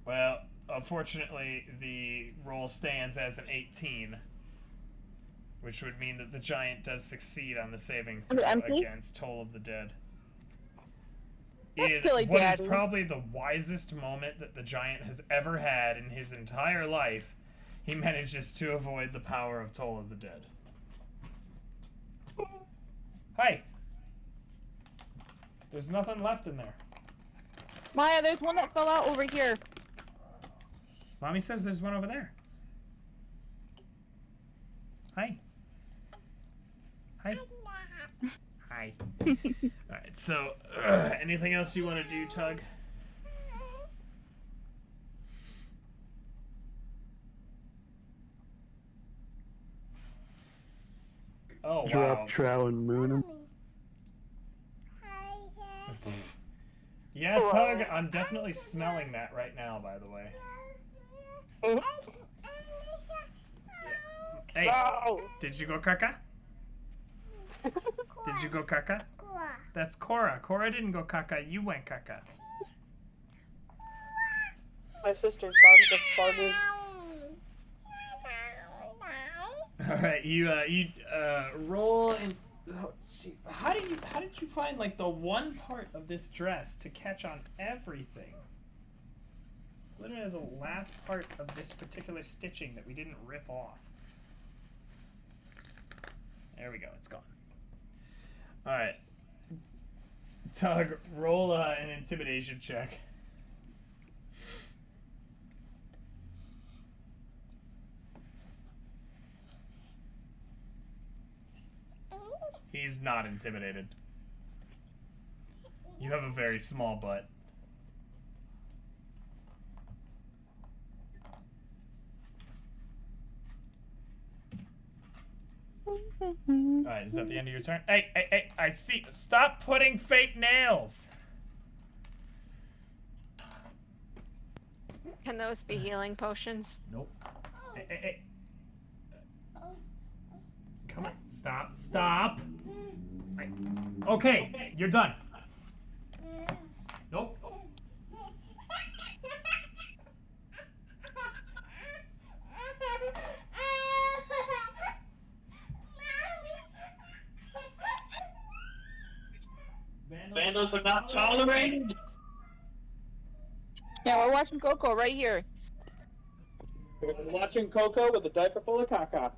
Well, unfortunately, the roll stands as an 18, which would mean that the giant does succeed on the saving throw against Toll of the Dead. In what is probably the wisest moment that the giant has ever had in his entire life, he manages to avoid the power of Toll of the Dead. Hi! There's nothing left in there. Maya, there's one that fell out over here. Mommy says there's one over there. Hi. Hi. Hi. Alright, so, anything else you want to do, Tug? Oh, Drop wow. Trow and Moon him. Yeah, Tug, I'm definitely smelling that right now, by the way. Yeah. Hey, did you go caca? Did you go caca? That's Cora. Cora didn't go caca. You went caca. My sister's dog just farted. All right, you roll and how did you find like the one part of this dress to catch on everything? It's literally the last part of this particular stitching that we didn't rip off. There we go. It's gone. All right, Tug, roll an intimidation check. He's not intimidated. You have a very small butt. Alright, is that the end of your turn? Hey, I see. Stop putting fake nails! Can those be healing potions? Nope. Hey. Come on. Stop. Okay, you're done. Nope. Vandals are not tolerated. Yeah, we're watching Coco right here. We're watching Coco with a diaper full of caca.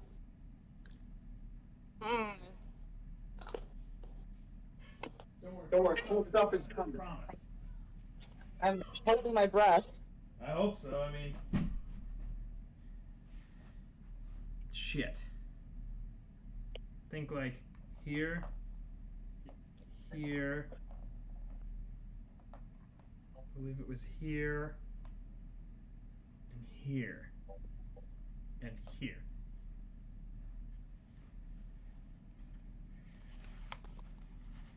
Don't worry, cool stuff is coming. Promise. I'm holding my breath. I hope so. I mean, shit. Think like here. I believe it was here. And here. And here.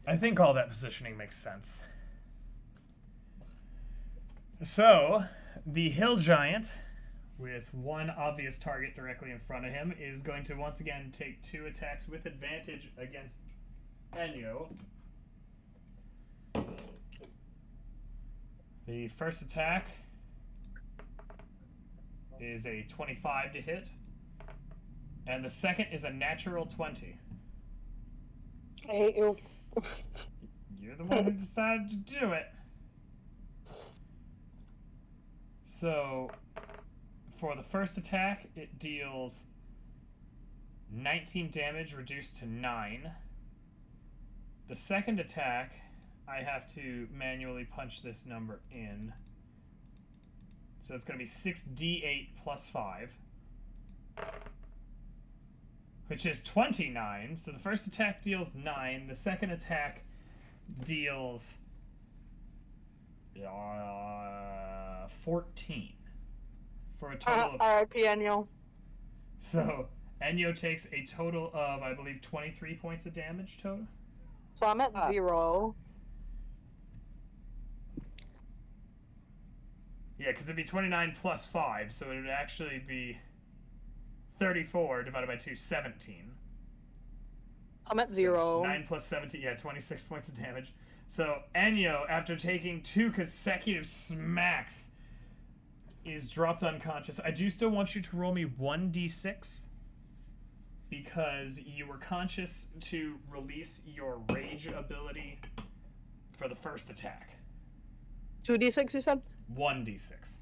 I think all that positioning makes sense. So, the hill giant, with one obvious target directly in front of him, is going to once again take 2 attacks with advantage against Enyo. The first attack is a 25 to hit, and the second is a natural 20. I hate you. You're the one who decided to do it. So, for the first attack, it deals 19 damage reduced to 9. The second attack, I have to manually punch this number in. So it's going to be 6d8 plus 5. Which is 29. So the first attack deals 9. The second attack deals 14. For a total of... R.I.P. Enyo. So Enyo takes a total of, I believe, 23 points of damage total. So I'm at 0. Yeah, because it'd be 29 plus 5, so it would actually be 34 divided by 2, 17. I'm at 0. 9 plus 17, yeah, 26 points of damage. So Enyo, after taking 2 consecutive smacks, is dropped unconscious. I do still want you to roll me 1d6, because you were conscious to release your rage ability for the first attack. 2d6, you said? 1d6.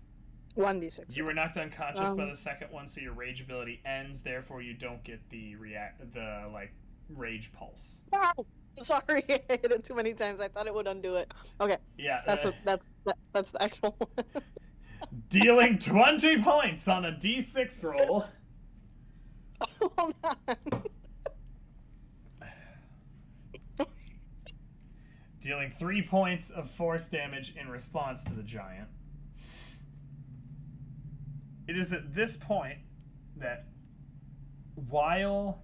1d6. You were knocked unconscious by the second one, so your rage ability ends. Therefore, you don't get the rage pulse. Wow. Sorry, I hit it too many times. I thought it would undo it. Okay. Yeah. That's the actual one. Dealing 20 points on a d6 roll. Hold on. Dealing 3 points of force damage in response to the giant. It is at this point that while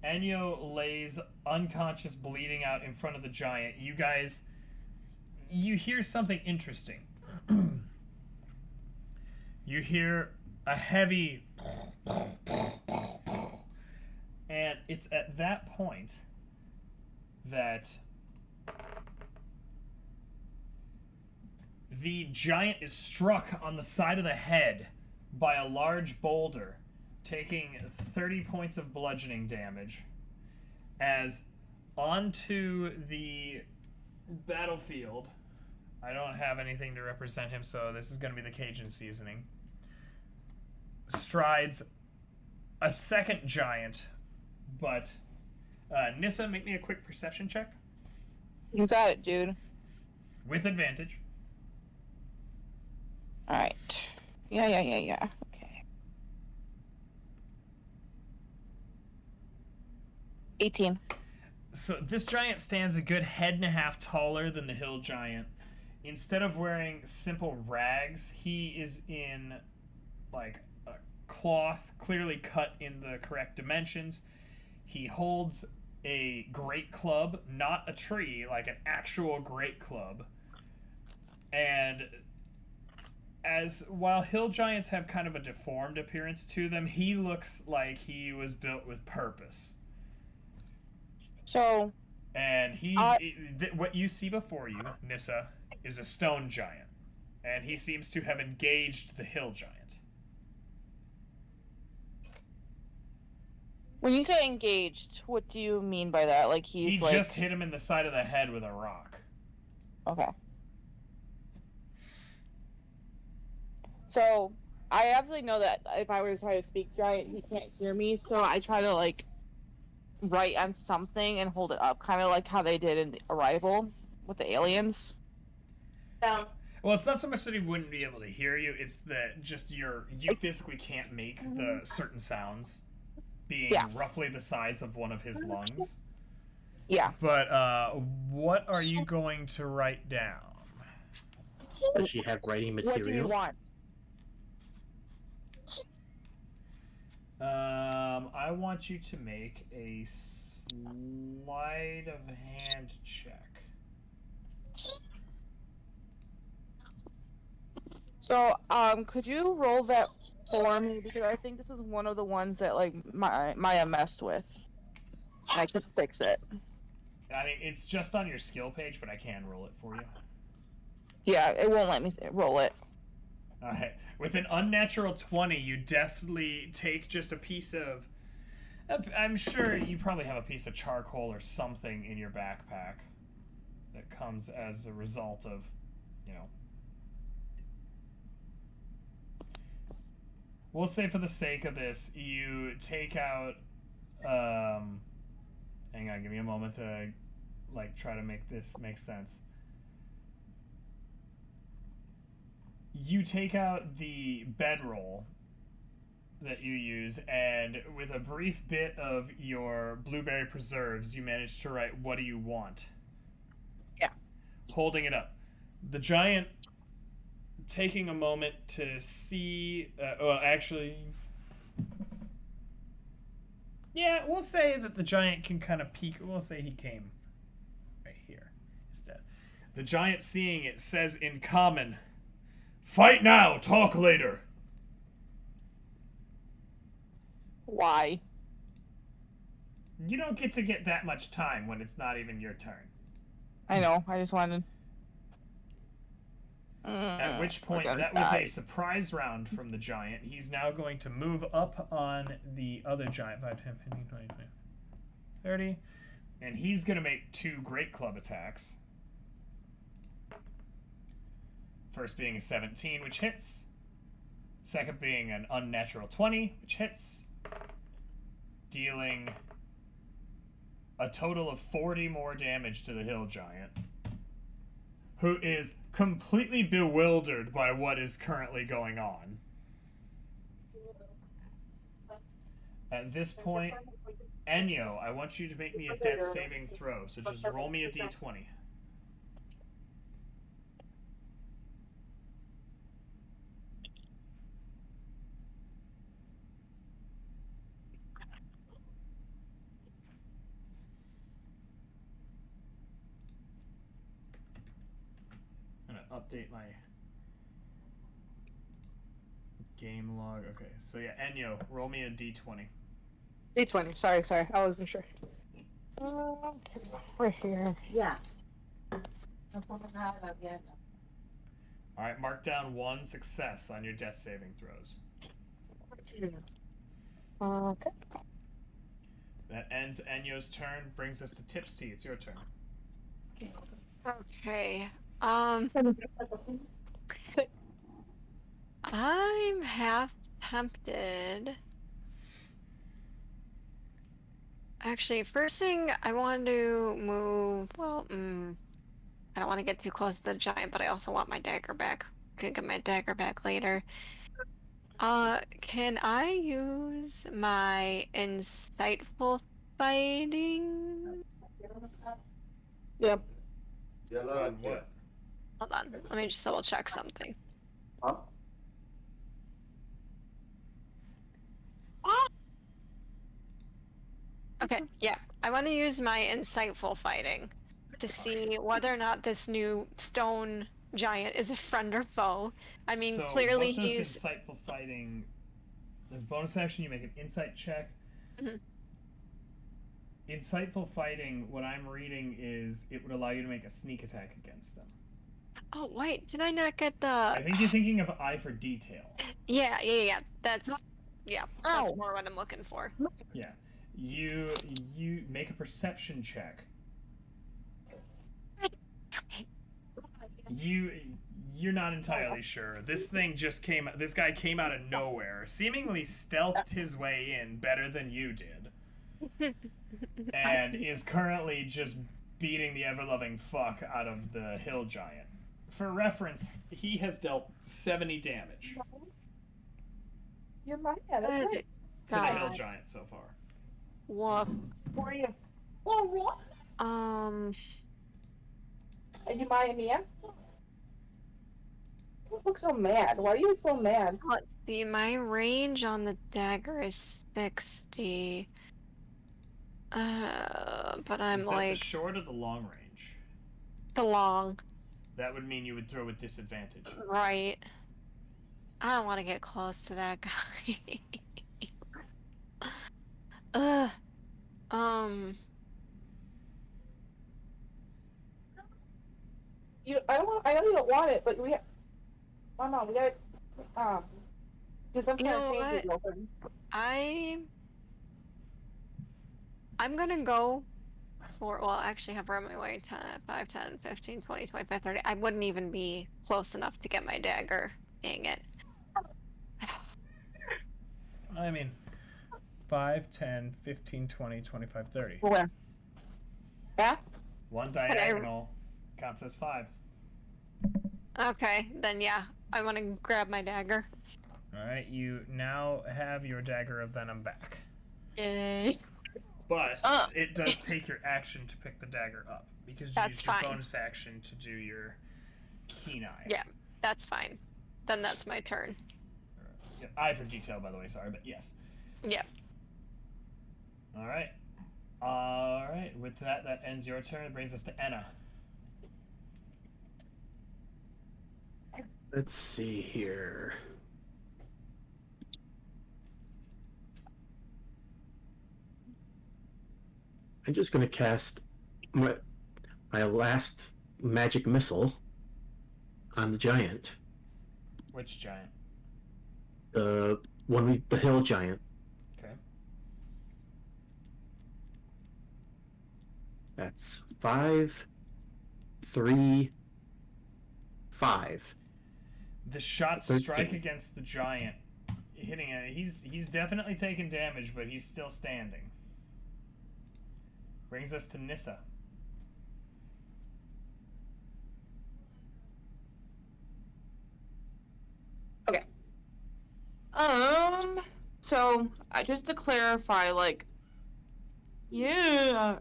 Enyo lays unconscious, bleeding out in front of the giant, you hear something interesting. You hear a heavy, and it's at that point that the giant is struck on the side of the head by a large boulder, taking 30 points of bludgeoning damage, as onto the battlefield, I don't have anything to represent him, so this is going to be the Cajun seasoning, strides a second giant, but Nissa, make me a quick perception check. You got it, dude. With advantage. Alright. Yeah. Okay. 18. So this giant stands a good head and a half taller than the hill giant. Instead of wearing simple rags, he is in like a cloth clearly cut in the correct dimensions. He holds a great club, not a tree, like an actual great club. And while hill giants have kind of a deformed appearance to them, he looks like he was built with purpose. So, and what you see before you, Nissa, is a stone giant, and he seems to have engaged the hill giant. When you say engaged, what do you mean by that? Like he just hit him in the side of the head with a rock. Okay. So, I absolutely know that if I were to try to speak giant, he can't hear me, so I try to, like, write on something and hold it up, kind of like how they did in Arrival with the aliens. Well, it's not so much that he wouldn't be able to hear you, it's that just you physically can't make the certain sounds, being roughly the size of one of his lungs. Yeah. But, what are you going to write down? Does she have writing materials? What do you want? I want you to make a sleight of hand check. So, could you roll that for me? Because I think this is one of the ones that, like, Maya messed with. And I could fix it. I mean, it's just on your skill page, but I can roll it for you. Yeah, it won't let me roll it. Alright. With an unnatural 20, you definitely take just a piece of... I'm sure you probably have a piece of charcoal or something in your backpack that comes as a result of, you know... We'll say for the sake of this, you take out... hang on, give me a moment to, like, try to make this make sense. You take out the bedroll that you use, and with a brief bit of your blueberry preserves, you manage to write, "What do you want?" Yeah. Holding it up. The giant, taking a moment to see... well, actually... Yeah, we'll say that the giant can kind of peek. We'll say he came right here instead. The giant, seeing it, says in common, "Fight now, talk later." Why? You don't get that much time when it's not even your turn. I know, I just wanted... At which point, that was a surprise round from the giant. He's now going to move up on the other giant. 5, 10, 15, 20, 30. And he's going to make 2 great club attacks. First being a 17, which hits. Second being an unnatural 20, which hits. Dealing a total of 40 more damage to the hill giant, who is completely bewildered by what is currently going on. At this point, Enyo, I want you to make me a death saving throw, so just roll me a d20. I'm gonna update my game log. Okay, so yeah, Enyo, roll me a d20. D20. Sorry. I wasn't sure. We're here. Yeah. All right, mark down 1 success on your death saving throws. Okay. That ends Enyo's turn. Brings us to Tipsy. It's your turn. Okay. I'm half tempted. Actually, first thing I want to move. Well, I don't want to get too close to the giant, but I also want my dagger back. Can get my dagger back later. Can I use my insightful fighting? Yep. What? Hold on. Let me just double check something. Okay, yeah. I want to use my insightful fighting to see whether or not this new stone giant is a friend or foe. I mean, So clearly what does he's. insightful fighting. As bonus action, you make an insight check. Mhm. Insightful fighting, what I'm reading is it would allow you to make a sneak attack against them. Oh, wait, did I not get the. I think you're thinking of eye for detail. Yeah. That's more what I'm looking for. Yeah. You make a perception check. You're not entirely sure. This guy came out of nowhere, seemingly stealthed his way in better than you did. And is currently just beating the ever-loving fuck out of the hill giant. For reference, he has dealt 70 damage You're right. Yeah, that's right. to the hill giant so far. Woof. For you. Oh, what? Are you buying me? You look so mad. Why do you look so mad? Let's see, my range on the dagger is 60. But I'm Is that like the short or the long range? the long. That would mean you would throw with disadvantage. Right. I don't want to get close to that guy. Ugh. I know you don't want it, but we have. Oh no, we gotta. Do some You kind of know changes. what? Open. I'm gonna go for, well, I actually have room my way 10, 5, 10, 15, 20, 25, 30. I wouldn't even be close enough to get my dagger. Dang it. I mean, 5, 10, 15, 20, 25, 30. Where? Yeah? One diagonal counts as 5. Okay, then yeah, I want to grab my dagger. Alright, you now have your dagger of venom back. Yay. But it does take your action to pick the dagger up, because you used your bonus action to do your keen eye. Yeah, that's fine. Then that's my turn. Yeah, eye for detail, by the way, sorry, but yes. Yeah. Alright. Alright, with that ends your turn. It brings us to Enna. Let's see here. I'm just going to cast my last magic missile on the giant. Which giant? The hill giant. Okay. That's 5, 3, 5. The shots 13. strike against the giant, hitting it. He's definitely taken damage, but he's still standing. Brings us to Nissa. Okay. So just to clarify, like, yeah,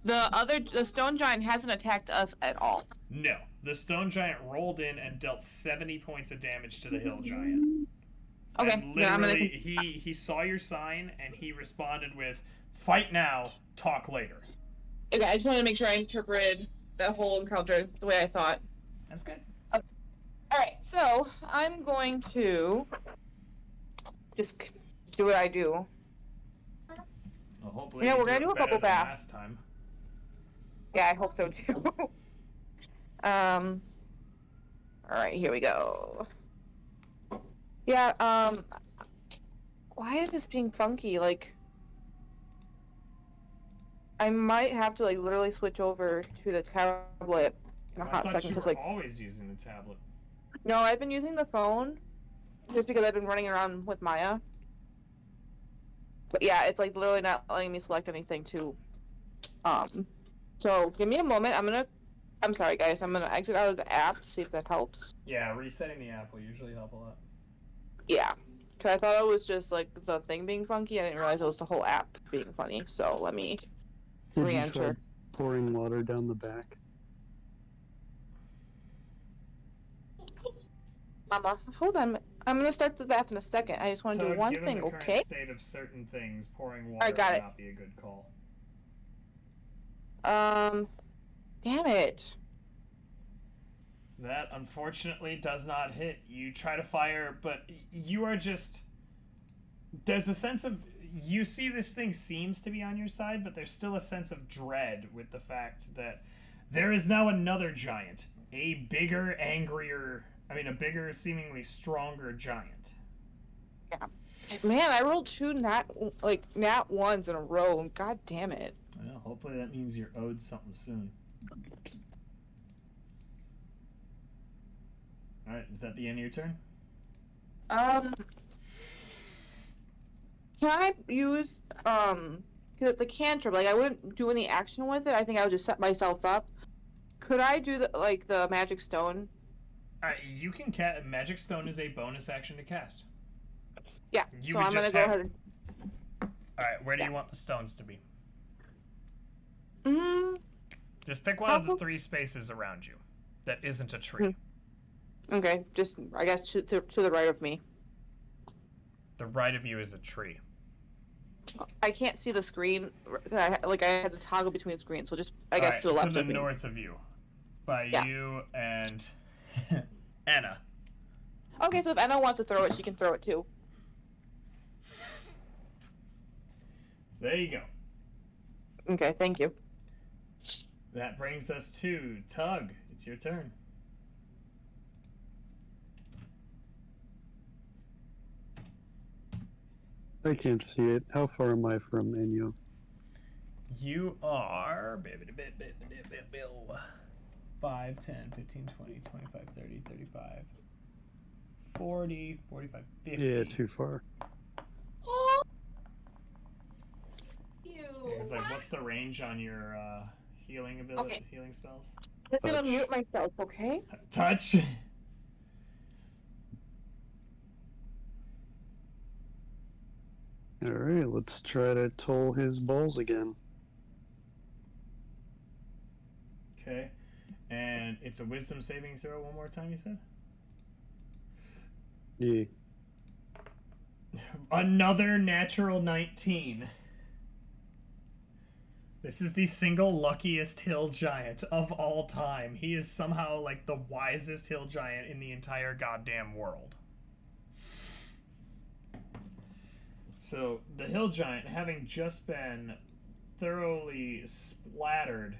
the stone giant hasn't attacked us at all. No, the stone giant rolled in and dealt 70 points of damage to the hill giant. Okay. And literally, he saw your sign and he responded with, "Fight now, talk later." Okay, I just wanted to make sure I interpreted that whole encounter the way I thought. That's good. Okay. Alright, so I'm going to just do what I do. Well, hopefully Yeah, you we're gonna it do a better bubble than bath. last time. Yeah, I hope so too. All right, here we go. Yeah, why is this being funky? Like, I might have to like literally switch over to the tablet in a I hot thought second you because were like, always using the tablet. no, I've been using the phone just because I've been running around with Maya. But yeah, it's like literally not letting me select anything too. So give me a moment. I'm sorry guys, I'm gonna exit out of the app to see if that helps. Yeah, resetting the app will usually help a lot. Yeah, because I thought it was just like the thing being funky. I didn't realize it was the whole app being funny. So let me Have you re-enter. tried pouring water down the back? Mama, hold on. I'm gonna start the bath in a second. I just want to So, do one given thing, the current okay? state of certain things, pouring water Alright, got would it. not be a good call. Damn it. That unfortunately does not hit. You try to fire, but you are just. There's a sense of. You see this thing seems to be on your side, but there's still a sense of dread with the fact that there is now another giant. A bigger, angrier. A bigger, seemingly stronger giant. Yeah. Man, I rolled two nat ones in a row, and god damn it. Well, hopefully that means you're owed something soon. Alright, is that the end of your turn? Can I use, because it's a cantrip, like, I wouldn't do any action with it, I think I would just set myself up. Could I do, the magic stone? You can cast. Magic Stone is a bonus action to cast. Yeah, You so would I'm gonna just go have- ahead and... Alright, where do you want the stones to be? Mm, Just pick one of the 3 spaces around you that isn't a tree. okay, just, I guess, to the right of me. The right of you is a tree. I can't see the screen, I had to toggle between screens, so just, I guess, to the left to the of me. north of you. By you and Anna. Okay, so if Anna wants to throw it, she can throw it too. So there you go. Okay, thank you. That brings us to Tug. It's your turn. I can't see it. How far am I from Enyo? You are 5, 10, 15, 20, 25, 30, 35, 40, 45, 50. Yeah, too far. It's like, what's the range on your healing ability, Okay. healing spells? I'm just gonna mute myself, okay? Touch. Alright, let's try to toll his balls again. Okay. And it's a wisdom saving throw one more time, you said? Yeah. Another natural 19. This is the single luckiest hill giant of all time. He is somehow like the wisest hill giant in the entire goddamn world. So, the hill giant, having just been thoroughly splattered,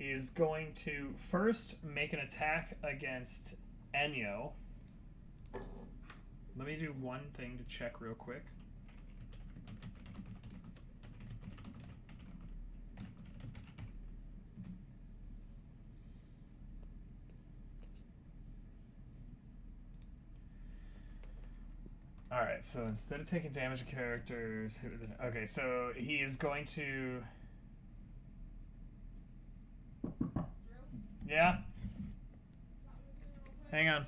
is going to first make an attack against Enyo. Let me do one thing to check real quick. Alright, so instead of taking damage to characters... Okay, so he is going to... Yeah? Hang on.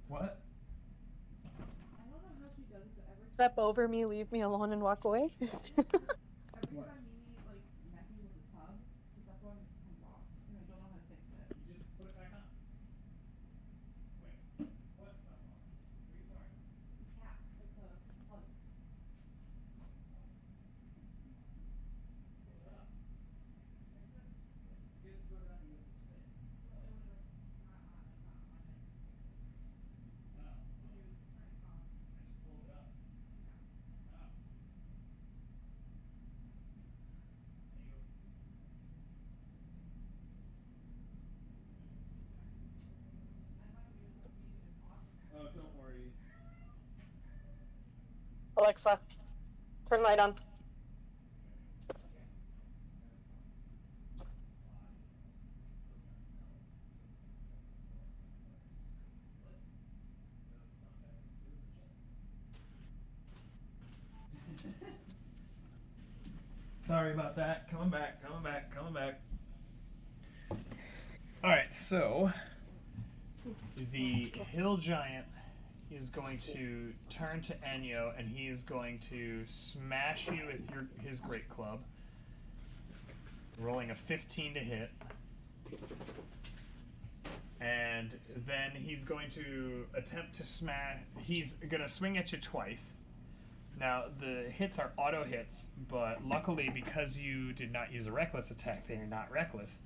What? Step over me, leave me alone, and walk away. Alexa, turn light on. Sorry about that. Coming back. Alright, so the hill giant is going to turn to Enyo and he is going to smash you with his great club. Rolling a 15 to hit. And then he's going to attempt to smash. He's going to swing at you twice. Now, the hits are auto hits, but luckily because you did not use a reckless attack, they are not reckless.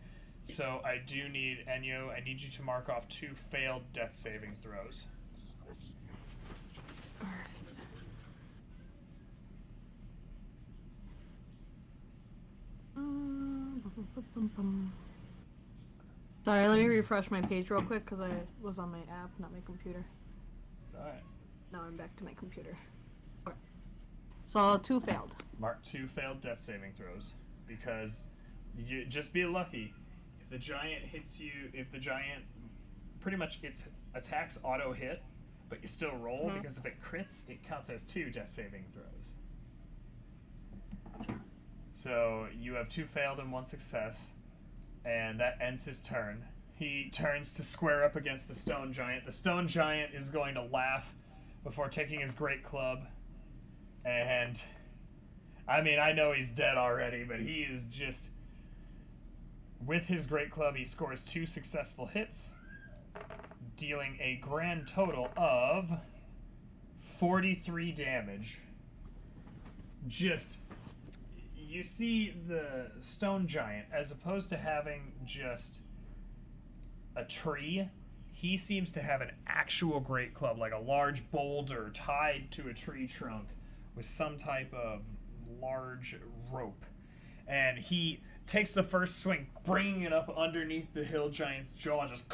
So I do need, Enyo, I need you to mark off 2 failed death saving throws. Sorry, let me refresh my page real quick because I was on my app, not my computer. It's alright. Now I'm back to my computer. Okay. So 2 failed. Mark 2 failed death saving throws because you just be lucky. If the giant hits you, if the giant pretty much its attacks auto hit, but you still roll because if it crits, it counts as 2 death saving throws. So you have 2 failed and 1 success, and that ends his turn. He turns to square up against the stone giant. The stone giant is going to laugh before taking his great club. And I mean, I know he's dead already, but he is just, with his great club, he scores 2 successful hits, dealing a grand total of 43 damage. Just, you see the stone giant, as opposed to having just a tree, he seems to have an actual great club, like a large boulder tied to a tree trunk with some type of large rope. And he takes the first swing, bringing it up underneath the hill giant's jaw, just...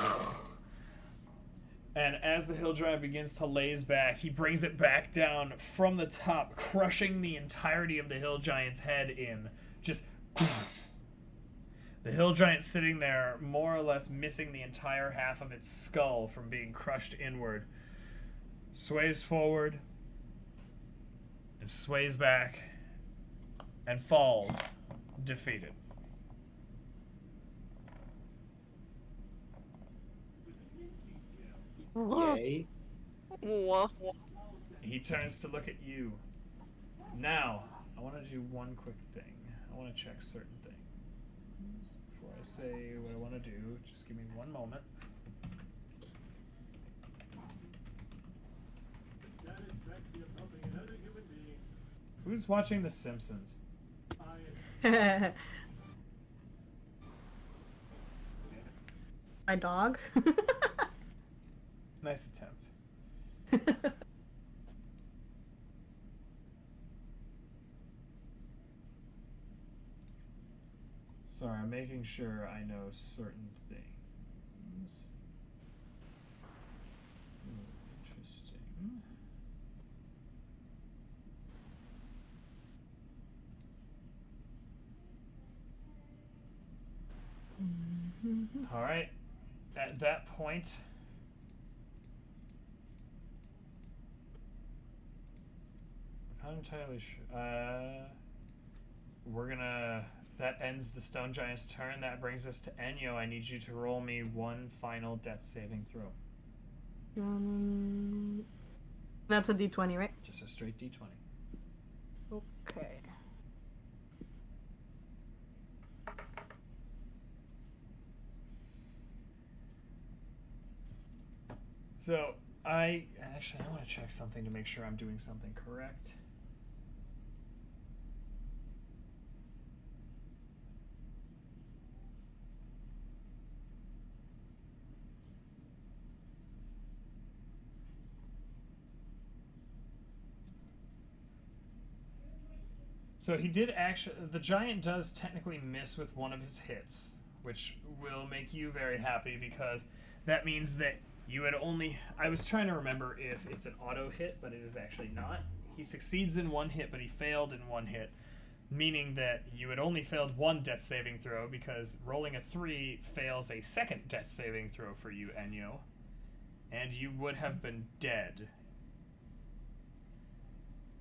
And as the hill giant begins to laze back, he brings it back down from the top, crushing the entirety of the hill giant's head in. Just... The hill giant sitting there, more or less missing the entire half of its skull from being crushed inward, sways forward, and sways back, and falls, defeated. Yay. He turns to look at you. Now, I want to do one quick thing. I want to check certain things. Before I say what I want to do, just give me one moment. Who's watching The Simpsons? My dog? Nice attempt. Sorry, I'm making sure I know certain things. Interesting. All right. At that point, I'm not entirely sure. We're gonna. That ends the stone giant's turn. That brings us to Enyo. I need you to roll me 1 final death saving throw. That's a D20, right? Just a straight D20. Okay. So, I want to check something to make sure I'm doing something correct. So he did actually, the giant does technically miss with one of his hits, which will make you very happy because that means that you had only, I was trying to remember if it's an auto hit, but it is actually not. He succeeds in one hit, but he failed in one hit, meaning that you had only failed one death saving throw because rolling a 3 fails a second death saving throw for you, Enyo. And you would have been dead.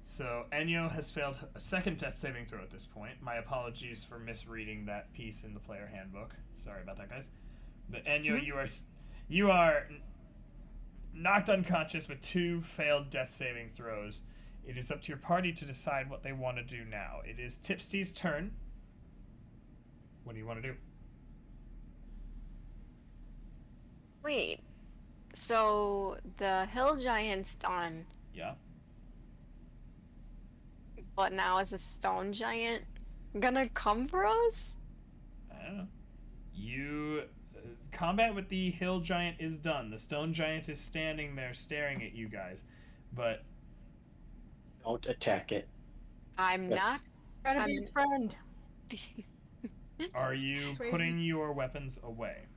So Enyo has failed a second death saving throw at this point. My apologies for misreading that piece in the player handbook. Sorry about that, guys. But Enyo, you are knocked unconscious with 2 failed death saving throws. It is up to your party to decide what they want to do now. It is Tipsy's turn. What do you want to do? Wait. So the hill giant's done, Yeah. but now is a stone giant gonna come for us? I don't know. You combat with the hill giant is done. The stone giant is standing there staring at you guys, but Don't attack it. I'm Yes. not. Try to be a friend. are you putting your weapons away?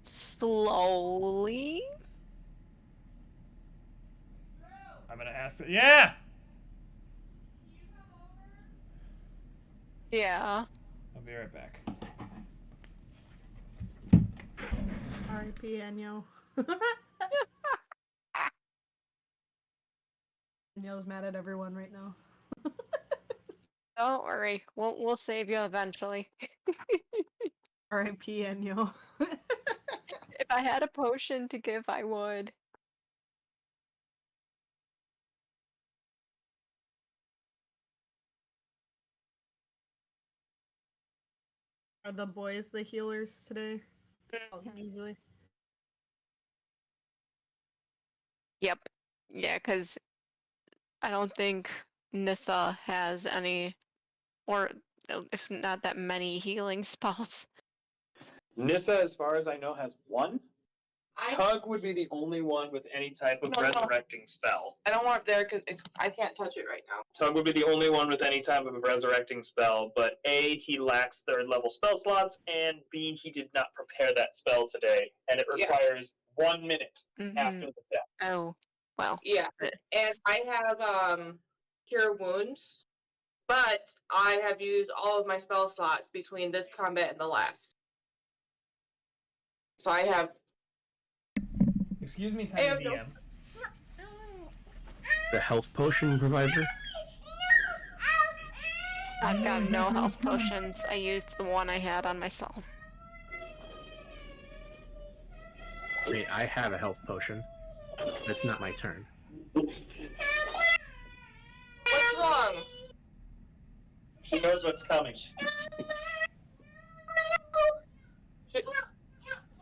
Slowly. I'm gonna ask. Yeah. Yeah. I'll be right back. R.I.P. Enyo. Enyo's mad at everyone right now. Don't worry. We'll save you eventually. R.I.P. Enyo. If I had a potion to give, I would. Are the boys the healers today? Usually. Yep. Yeah, because I don't think Nissa has any, or if not that many healing spells. Nissa, as far as I know, has 1. Tug would be the only one with any type of No. resurrecting spell. I don't want it there because I can't touch it right now. Tug would be the only one with any type of resurrecting spell, but A, he lacks 3rd level spell slots, and B, he did not prepare that spell today, and it Yeah. requires 1 minute Mhm. after the death. Oh, well. Yeah, and I have cure wounds, but I have used all of my spell slots between this combat and the last. So I have. Excuse me, I have Tiny no- DM. The health potion provider? I've got no health potions. I used the one I had on myself. Wait, I have a health potion. It's not my turn. What's wrong? She knows what's coming.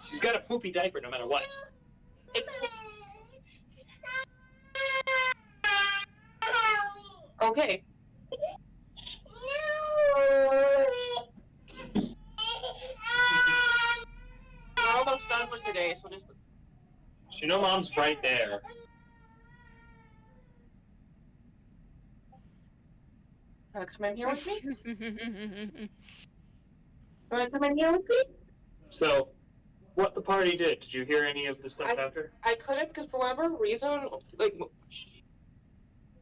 She's got a poopy diaper no matter what. Okay. We're almost done for today, so just. You know Mom's right there. Wanna come in here with me? Wanna come in here with me? So, what the party did? Did you hear any of the stuff I- after? I couldn't because for whatever reason, like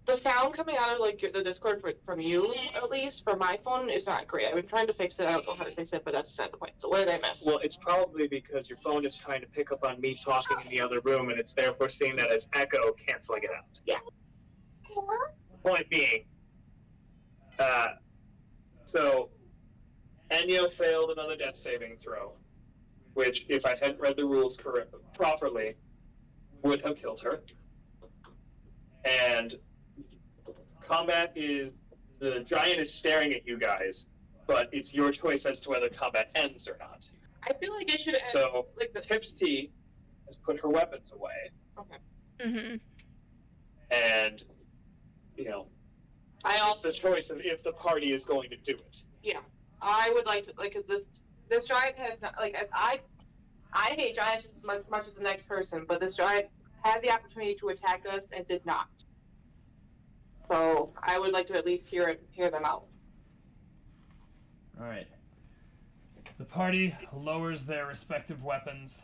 the sound coming out of like the Discord from you, at least from my phone, is not great. I've been trying to fix it. I don't know how to fix it, but that's the end point. So what did I miss? Well, it's probably because your phone is trying to pick up on me talking in the other room, and it's therefore seeing that as echo, canceling it out. Yeah. Point being, so Enyo failed another death saving throw, which, if I hadn't read the rules properly, would have killed her. And combat is, the giant is staring at you guys, but it's your choice as to whether combat ends or not. I feel like it should end, So, like the. Tips T has put her weapons away, Okay. Mm-hmm. and, you know, I it's also. the choice of if the party is going to do it. Yeah. I would like to, like, because this giant has not, like, I hate giants just as much as the next person, but this giant had the opportunity to attack us and did not. So I would like to at least hear them out. All right. The party lowers their respective weapons.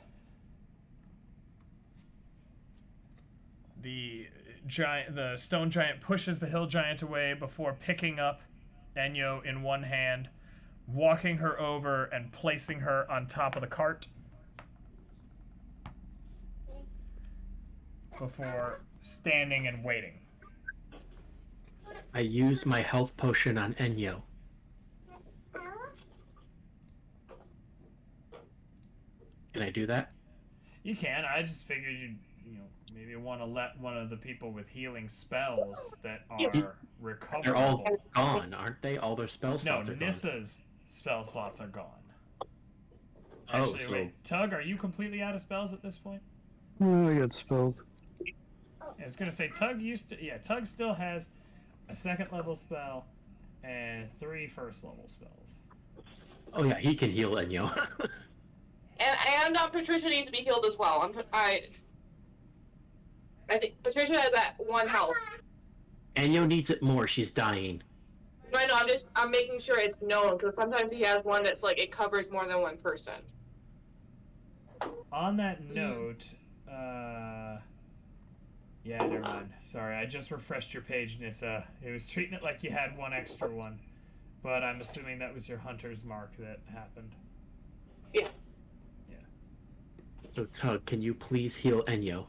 The stone giant pushes the hill giant away before picking up Enyo in one hand, walking her over and placing her on top of the cart before standing and waiting. I use my health potion on Enyo. Can I do that? You can. I just figured you'd, maybe want to let one of the people with healing spells that are recoverable. They're all gone, aren't they? All their spell slots are gone. Nissa's spell slots are gone. Oh, Actually, so... wait, Tug, are you completely out of spells at this point? Oh, I got spelled. I was gonna say Tug Tug still has a second level spell and 3 first level spells. Oh yeah, he can heal Enyo. And Patricia needs to be healed as well. I think Patricia has that 1 health. Enyo needs it more. She's dying. No, I know. I'm making sure it's known because sometimes he has one that's like it covers more than one person. On that note, yeah, never mind. Sorry, I just refreshed your page, Nissa. It was treating it like you had 1 extra one, but I'm assuming that was your hunter's mark that happened. Yeah. Yeah. So Tug, can you please heal Enyo?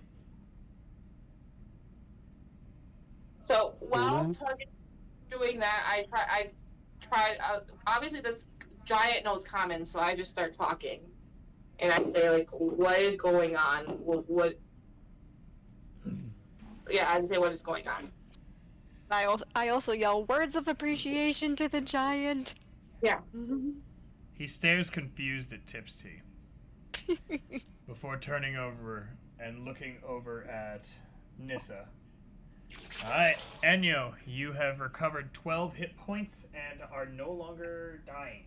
So while Tug is doing that, I tried. Obviously, this giant knows common, so I just start talking, and I say like, "What is going on? What?" Yeah, I say what is going on. I also yell words of appreciation to the giant. Yeah. He stares confused at Tipsy before turning over and looking over at Nissa. Alright, Enyo, you have recovered 12 hit points and are no longer dying.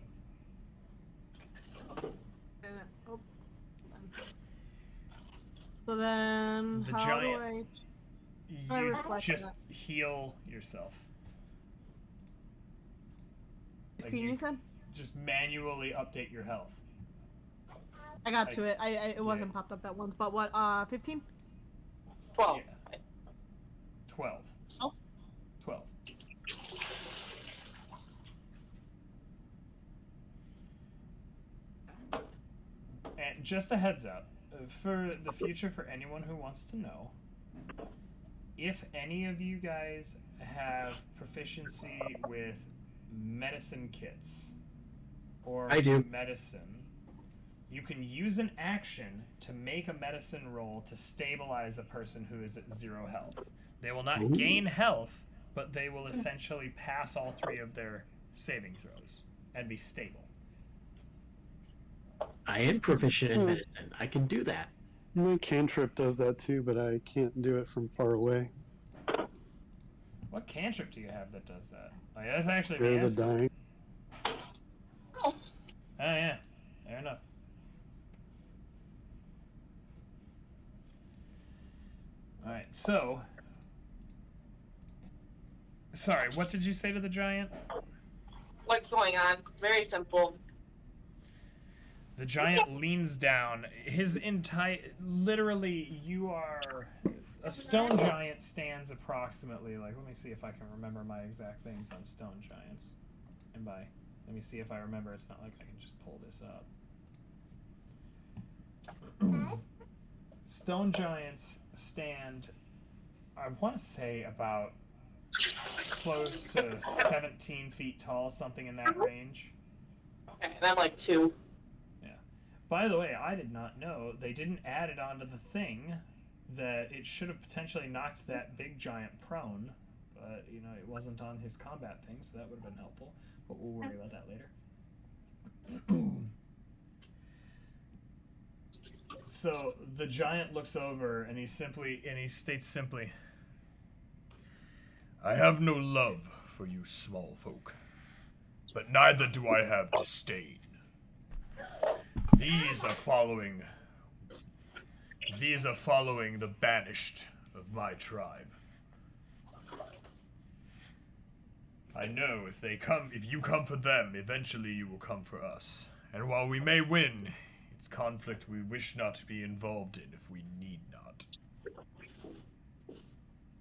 So then, The how giant, do I you reflect just on heal yourself. 15, you said? Just manually update your health. I got to it. It wasn't popped up at once, but what? 15? 12. Yeah. 12. Oh. 12. And just a heads up, for the future, for anyone who wants to know, if any of you guys have proficiency with medicine kits or I do. medicine, you can use an action to make a medicine roll to stabilize a person who is at 0 health. They will not gain health, but they will essentially pass all 3 of their saving throws and be stable. I am proficient in medicine. I can do that. My cantrip does that too, but I can't do it from far away. What cantrip do you have that does that? Like, that's actually Fear the the answer. dying. Oh yeah, fair enough. Alright, so... Sorry, what did you say to the giant? What's going on? Very simple. The giant leans down. His entire... Literally, you are... A stone giant stands approximately, like, let me see if I can remember my exact things on stone giants. And by... Let me see if I remember. It's not like I can just pull this up. Stone giants stand, I want to say, about close to 17 feet tall, something in that range. Okay, and I'm like 2. Yeah. By the way, I did not know they didn't add it onto the thing that it should have potentially knocked that big giant prone, but it wasn't on his combat thing, so that would have been helpful. But we'll worry about that later. So the giant looks over and he states simply, "I have no love for you small folk, but neither do I have disdain. These are following the banished of my tribe. I know if you come for them, eventually you will come for us. And while we may win, it's conflict we wish not to be involved in if we need not."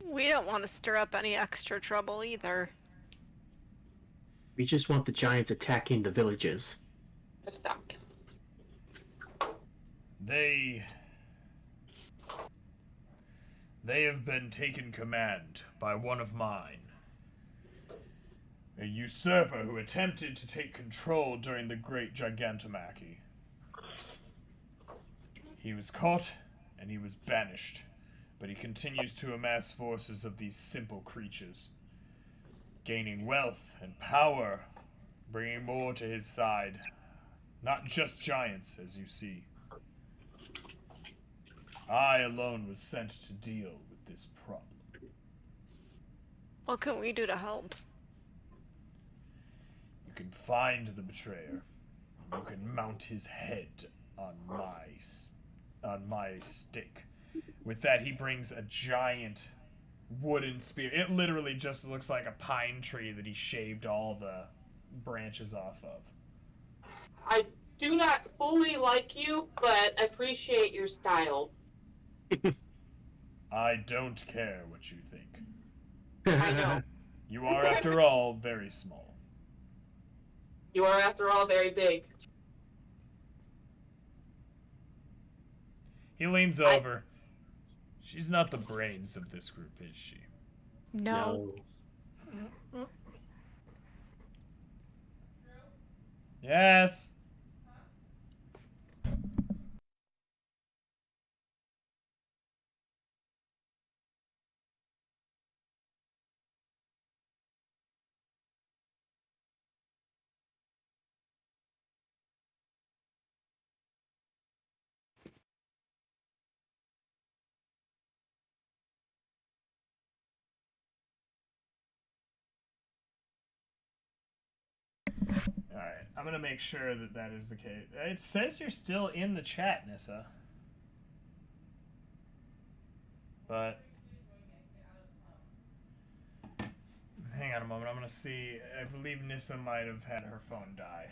We don't want to stir up any extra trouble either. We just want the giants attacking the villages. Stop. They have been taken command by one of mine. A usurper who attempted to take control during the Great Gigantomachy. He was caught and he was banished, but he continues to amass forces of these simple creatures, gaining wealth and power, bringing more to his side. Not just giants, as you see. I alone was sent to deal with this problem. What can we do to help? You can find the betrayer. You can mount his head on my stick. With that, he brings a giant wooden spear. It literally just looks like a pine tree that he shaved all the branches off of. I do not fully like you, but appreciate your style. I don't care what you think. I know. You are, after all, very small. You are, after all, very big. He leans over. She's not the brains of this group, is she? No. Yes. Alright, I'm gonna make sure that that is the case. It says you're still in the chat, Nissa. But... hang on a moment, I'm gonna see. I believe Nissa might have had her phone die.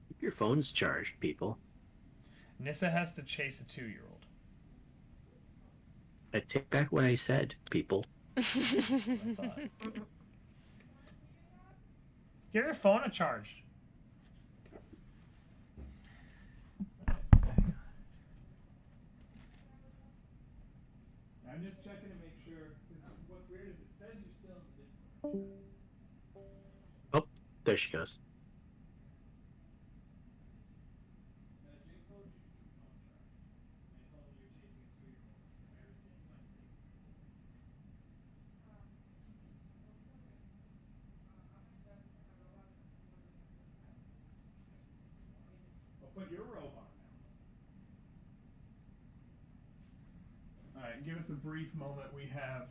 Keep your phones charged, people. Nissa has to chase a 2-year-old. I take back what I said, people. Give your phone a charge. I'm just checking to make sure. What's weird is it says you're still in the Discord. Oh, there she goes. Put your robe on now. Alright, give us a brief moment. We have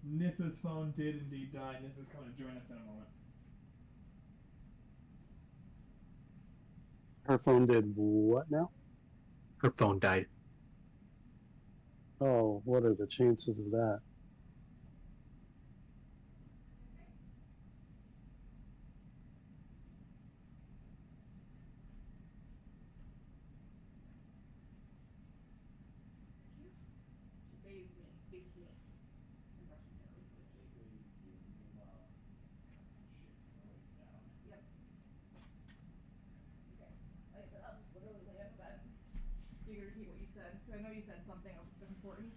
Nissa's phone did indeed die. Nissa's coming to join us in a moment. Her phone did what now? Her phone died. Oh, what are the chances of that? I know you said something of importance.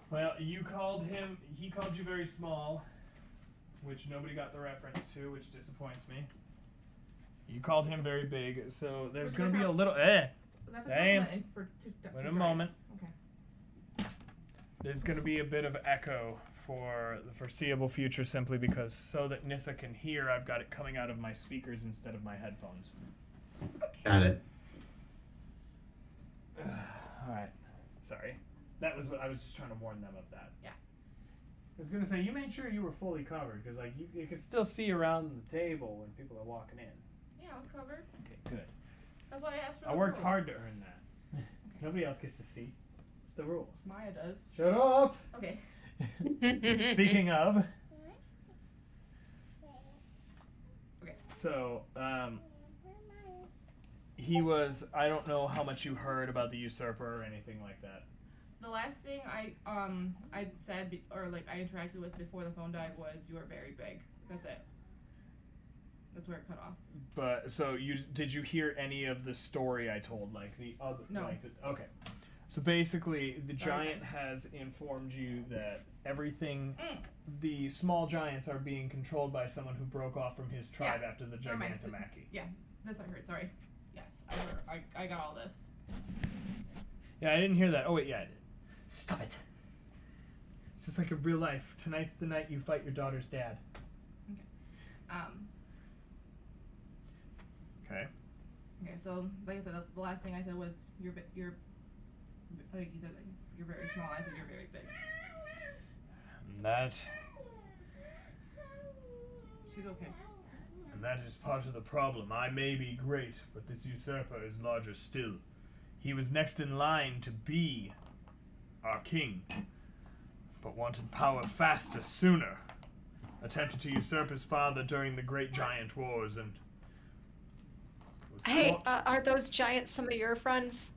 Well, you called him, he called you very small, which nobody got the reference to, which disappoints me. You called him very big, so there's going to be a little, That's a damn, compliment for wait a moment. Okay. There's going to be a bit of echo for the foreseeable future simply because so that Nissa can hear, I've got it coming out of my speakers instead of my headphones. Got it. Alright. Sorry. That was what I was just trying to warn them of that. Yeah. I was gonna say, you made sure you were fully covered, because like you could still see around the table when people are walking in. Yeah, I was covered. Okay, good. That's why I asked for I the worked robe. hard to earn that. Okay. Nobody else gets to see. It's the rules. Maya does. Shut up! Okay. Speaking of. Okay. So, he was, I don't know how much you heard about the usurper or anything like that. The last thing I said or like I interacted with before the phone died was you are very big. That's it. That's where it cut off. But so did you hear any of the story I told? Like the other? No. Okay. So basically, the Sorry, giant guys. has informed you that everything, the small giants are being controlled by someone who broke off from his tribe after the Never mind. Gigantomachy. Yeah, that's what I heard. Sorry. Yes, I got all this. Yeah, I didn't hear that. Oh wait, yeah, I did. Stop it. It's just like in real life. Tonight's the night you fight your daughter's dad. Okay. Okay, so like I said, the last thing I said was you're like you said you're very small. I said you're very big. That She's okay. And that is part of the problem. I may be great, but this usurper is larger still. He was next in line to be our king, but wanted power faster, sooner. Attempted to usurp his father during the Great Giant Wars and... Hey, are those giants some of your friends?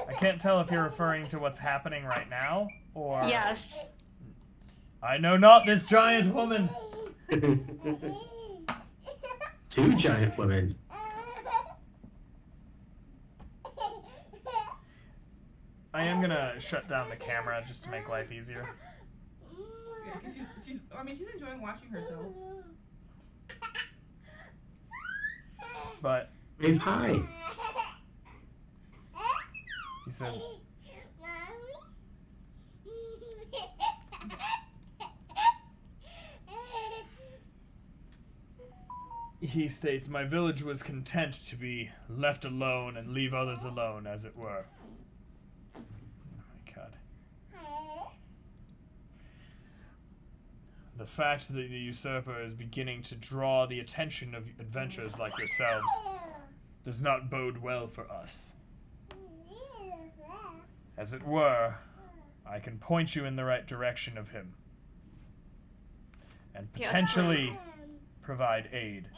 I can't tell if you're referring to what's happening right now, or... Yes. I know not this giant woman! 2 giant women. I am gonna shut down the camera just to make life easier. Yeah, because she's enjoying watching herself. But... Wave hi. He said... He states, my village was content to be left alone and leave others alone, as it were. Oh my god. The fact that the usurper is beginning to draw the attention of adventurers like yourselves does not bode well for us. As it were, I can point you in the right direction of him. And potentially provide aid.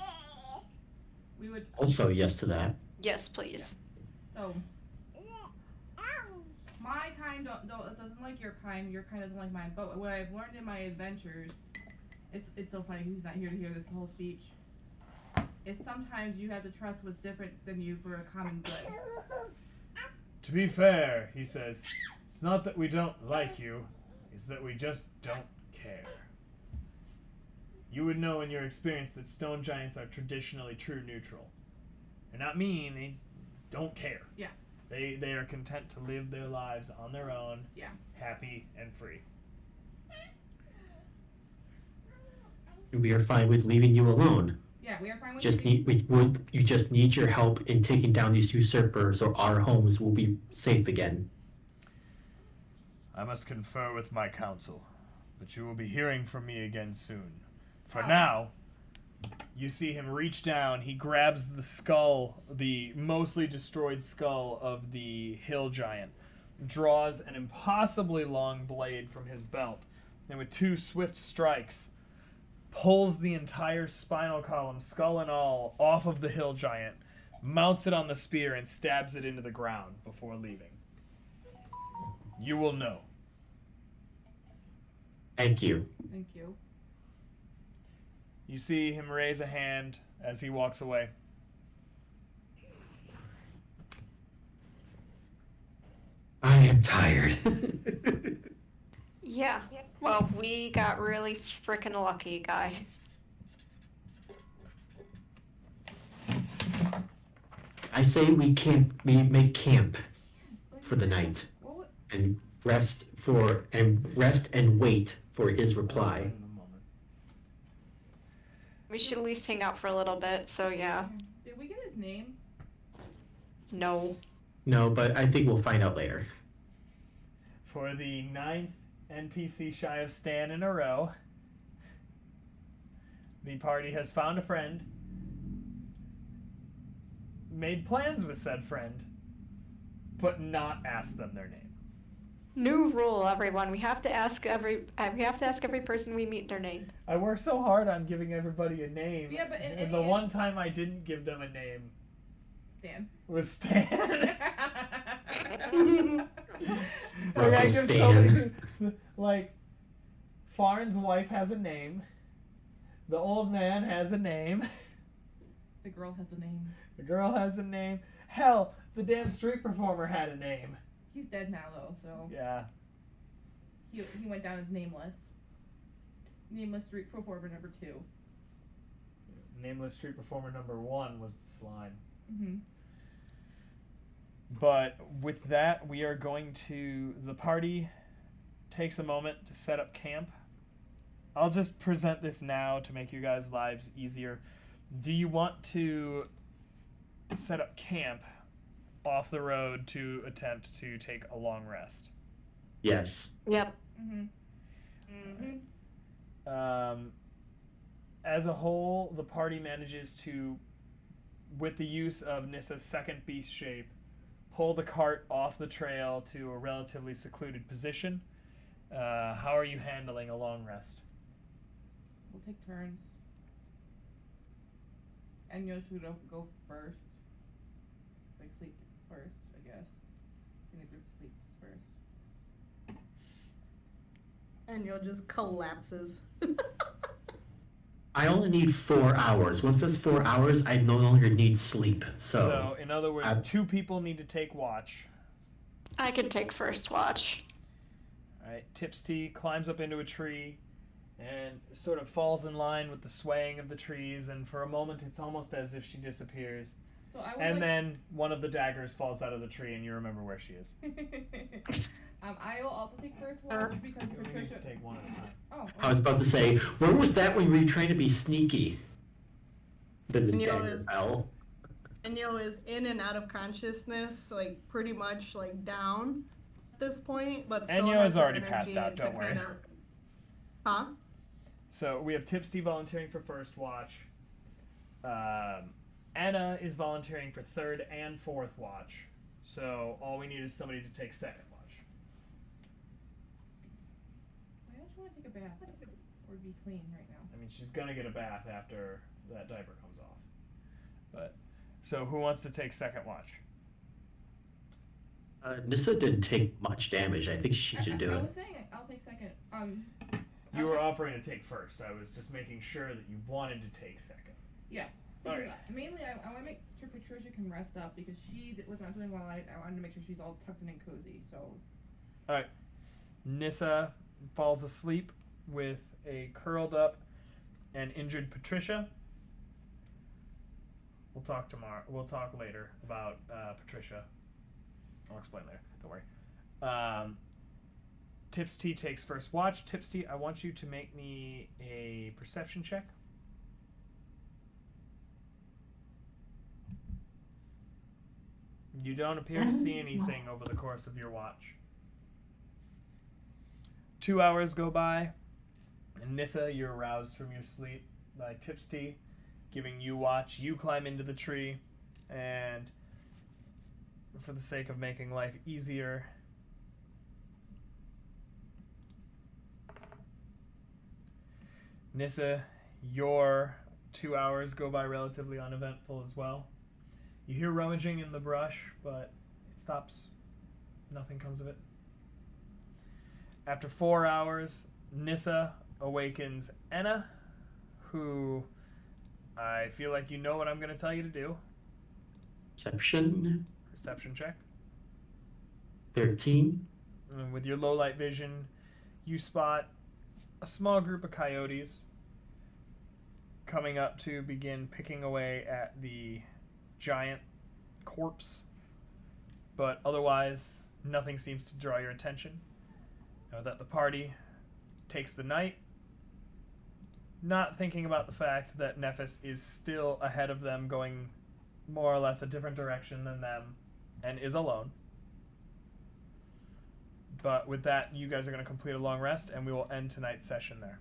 We would Also, yes to that. Yes, please. So my kind don't it doesn't like your kind doesn't like mine. But what I've learned in my adventures, it's so funny. He's not here to hear this whole speech. Is sometimes you have to trust what's different than you for a common good. To be fair, he says, it's not that we don't like you, it's that we just don't care. You would know in your experience that stone giants are traditionally true neutral. They're not mean, they don't care. Yeah. They are content to live their lives on their own, happy and free. We are fine with leaving you alone. Yeah, we are fine with You just need your help in taking down these usurpers, so our homes will be safe again. I must confer with my council, but you will be hearing from me again soon. For now, you see him reach down, he grabs the skull, the mostly destroyed skull of the hill giant, draws an impossibly long blade from his belt, and with 2 swift strikes, pulls the entire spinal column, skull and all, off of the hill giant, mounts it on the spear, and stabs it into the ground before leaving. You will know. Thank you. Thank you. You see him raise a hand as he walks away. I am tired. Yeah. Well, we got really freaking lucky, guys. I say we make camp for the night and rest and wait for his reply. We should at least hang out for a little bit, so yeah. Did we get his name? No. No, but I think we'll find out later. For the 9th NPC shy of Stan in a row, the party has found a friend, made plans with said friend, but not asked them their name. New rule, everyone. We have to ask every person we meet their name. I work so hard on giving everybody a name. Yeah, but and the one time I didn't give them a name, Stan. With Stan. Uncle I give so Stan. many, like, Farn's wife has a name. The old man has a name. The girl has a name. The girl has a name. Hell, the damn street performer had a name. He's dead now, though, so. Yeah. He went down as nameless. Nameless street performer number 2. Nameless street performer number 1 was the slime. Mm-hmm. But with that, we are going to... The party takes a moment to set up camp. I'll just present this now to make you guys' lives easier. Do you want to set up camp off the road to attempt to take a long rest? Yes. Yep. As a whole, the party manages to, with the use of Nissa's second beast shape, pull the cart off the trail to a relatively secluded position. How are you handling a long rest? We'll take turns. And Yoshi would go first. Like, sleep first, I guess. And the group sleeps first. And you'll just collapses. I only need 4 hours. Once that's 4 hours, I no longer need sleep. So in other words, 2 people need to take watch. I can take first watch. Alright, Tipsy climbs up into a tree and sort of falls in line with the swaying of the trees, and for a moment it's almost as if she disappears. So I would and then one of the daggers falls out of the tree and you remember where she is. I will also take first watch because You only need Patricia... to take one at a time. Oh. I was about to say, where was that when we were trying to be sneaky? Then the Neo dagger is- fell. And Neo is in and out of consciousness, like pretty much like down at this point, but still Enyo has is the already passed energy out, to don't worry. kind of- Huh? So we have Tipsy volunteering for first watch. Anna is volunteering for third and fourth watch. So all we need is somebody to take second watch. Why don't you want to take a bath? Or be clean right now? I mean, she's gonna get a bath after that diaper comes off. But so who wants to take second watch? Nissa didn't take much damage. I think she should do I it. was saying I'll take second. You were offering to take first. I was just making sure that you wanted to take second. Yeah. Okay. Because mainly, I want to make sure Patricia can rest up because she was not doing well. I wanted to make sure she's all tucked in and cozy. So. All right. Nissa falls asleep with a curled up and injured Patricia. We'll talk tomorrow. We'll talk later about Patricia. I'll explain later. Don't worry. Tipsy takes first watch. Tipsy, I want you to make me a perception check. You don't appear to see anything over the course of your watch. 2 hours go by, and Nissa, you're aroused from your sleep by Tipsy giving you watch. You climb into the tree, and for the sake of making life easier, Nissa, your 2 hours go by relatively uneventful as well. You hear rummaging in the brush, but it stops. Nothing comes of it. After 4 hours, Nissa awakens Enna, who I feel like you know what I'm going to tell you to do. Perception. Perception check. 13. And with your low light vision, you spot a small group of coyotes coming up to begin picking away at the giant corpse. But otherwise, nothing seems to draw your attention. Know that the party takes the night, not thinking about the fact that Nephis is still ahead of them, going more or less a different direction than them, and is alone. But with that, you guys are going to complete a long rest, and we will end tonight's session there.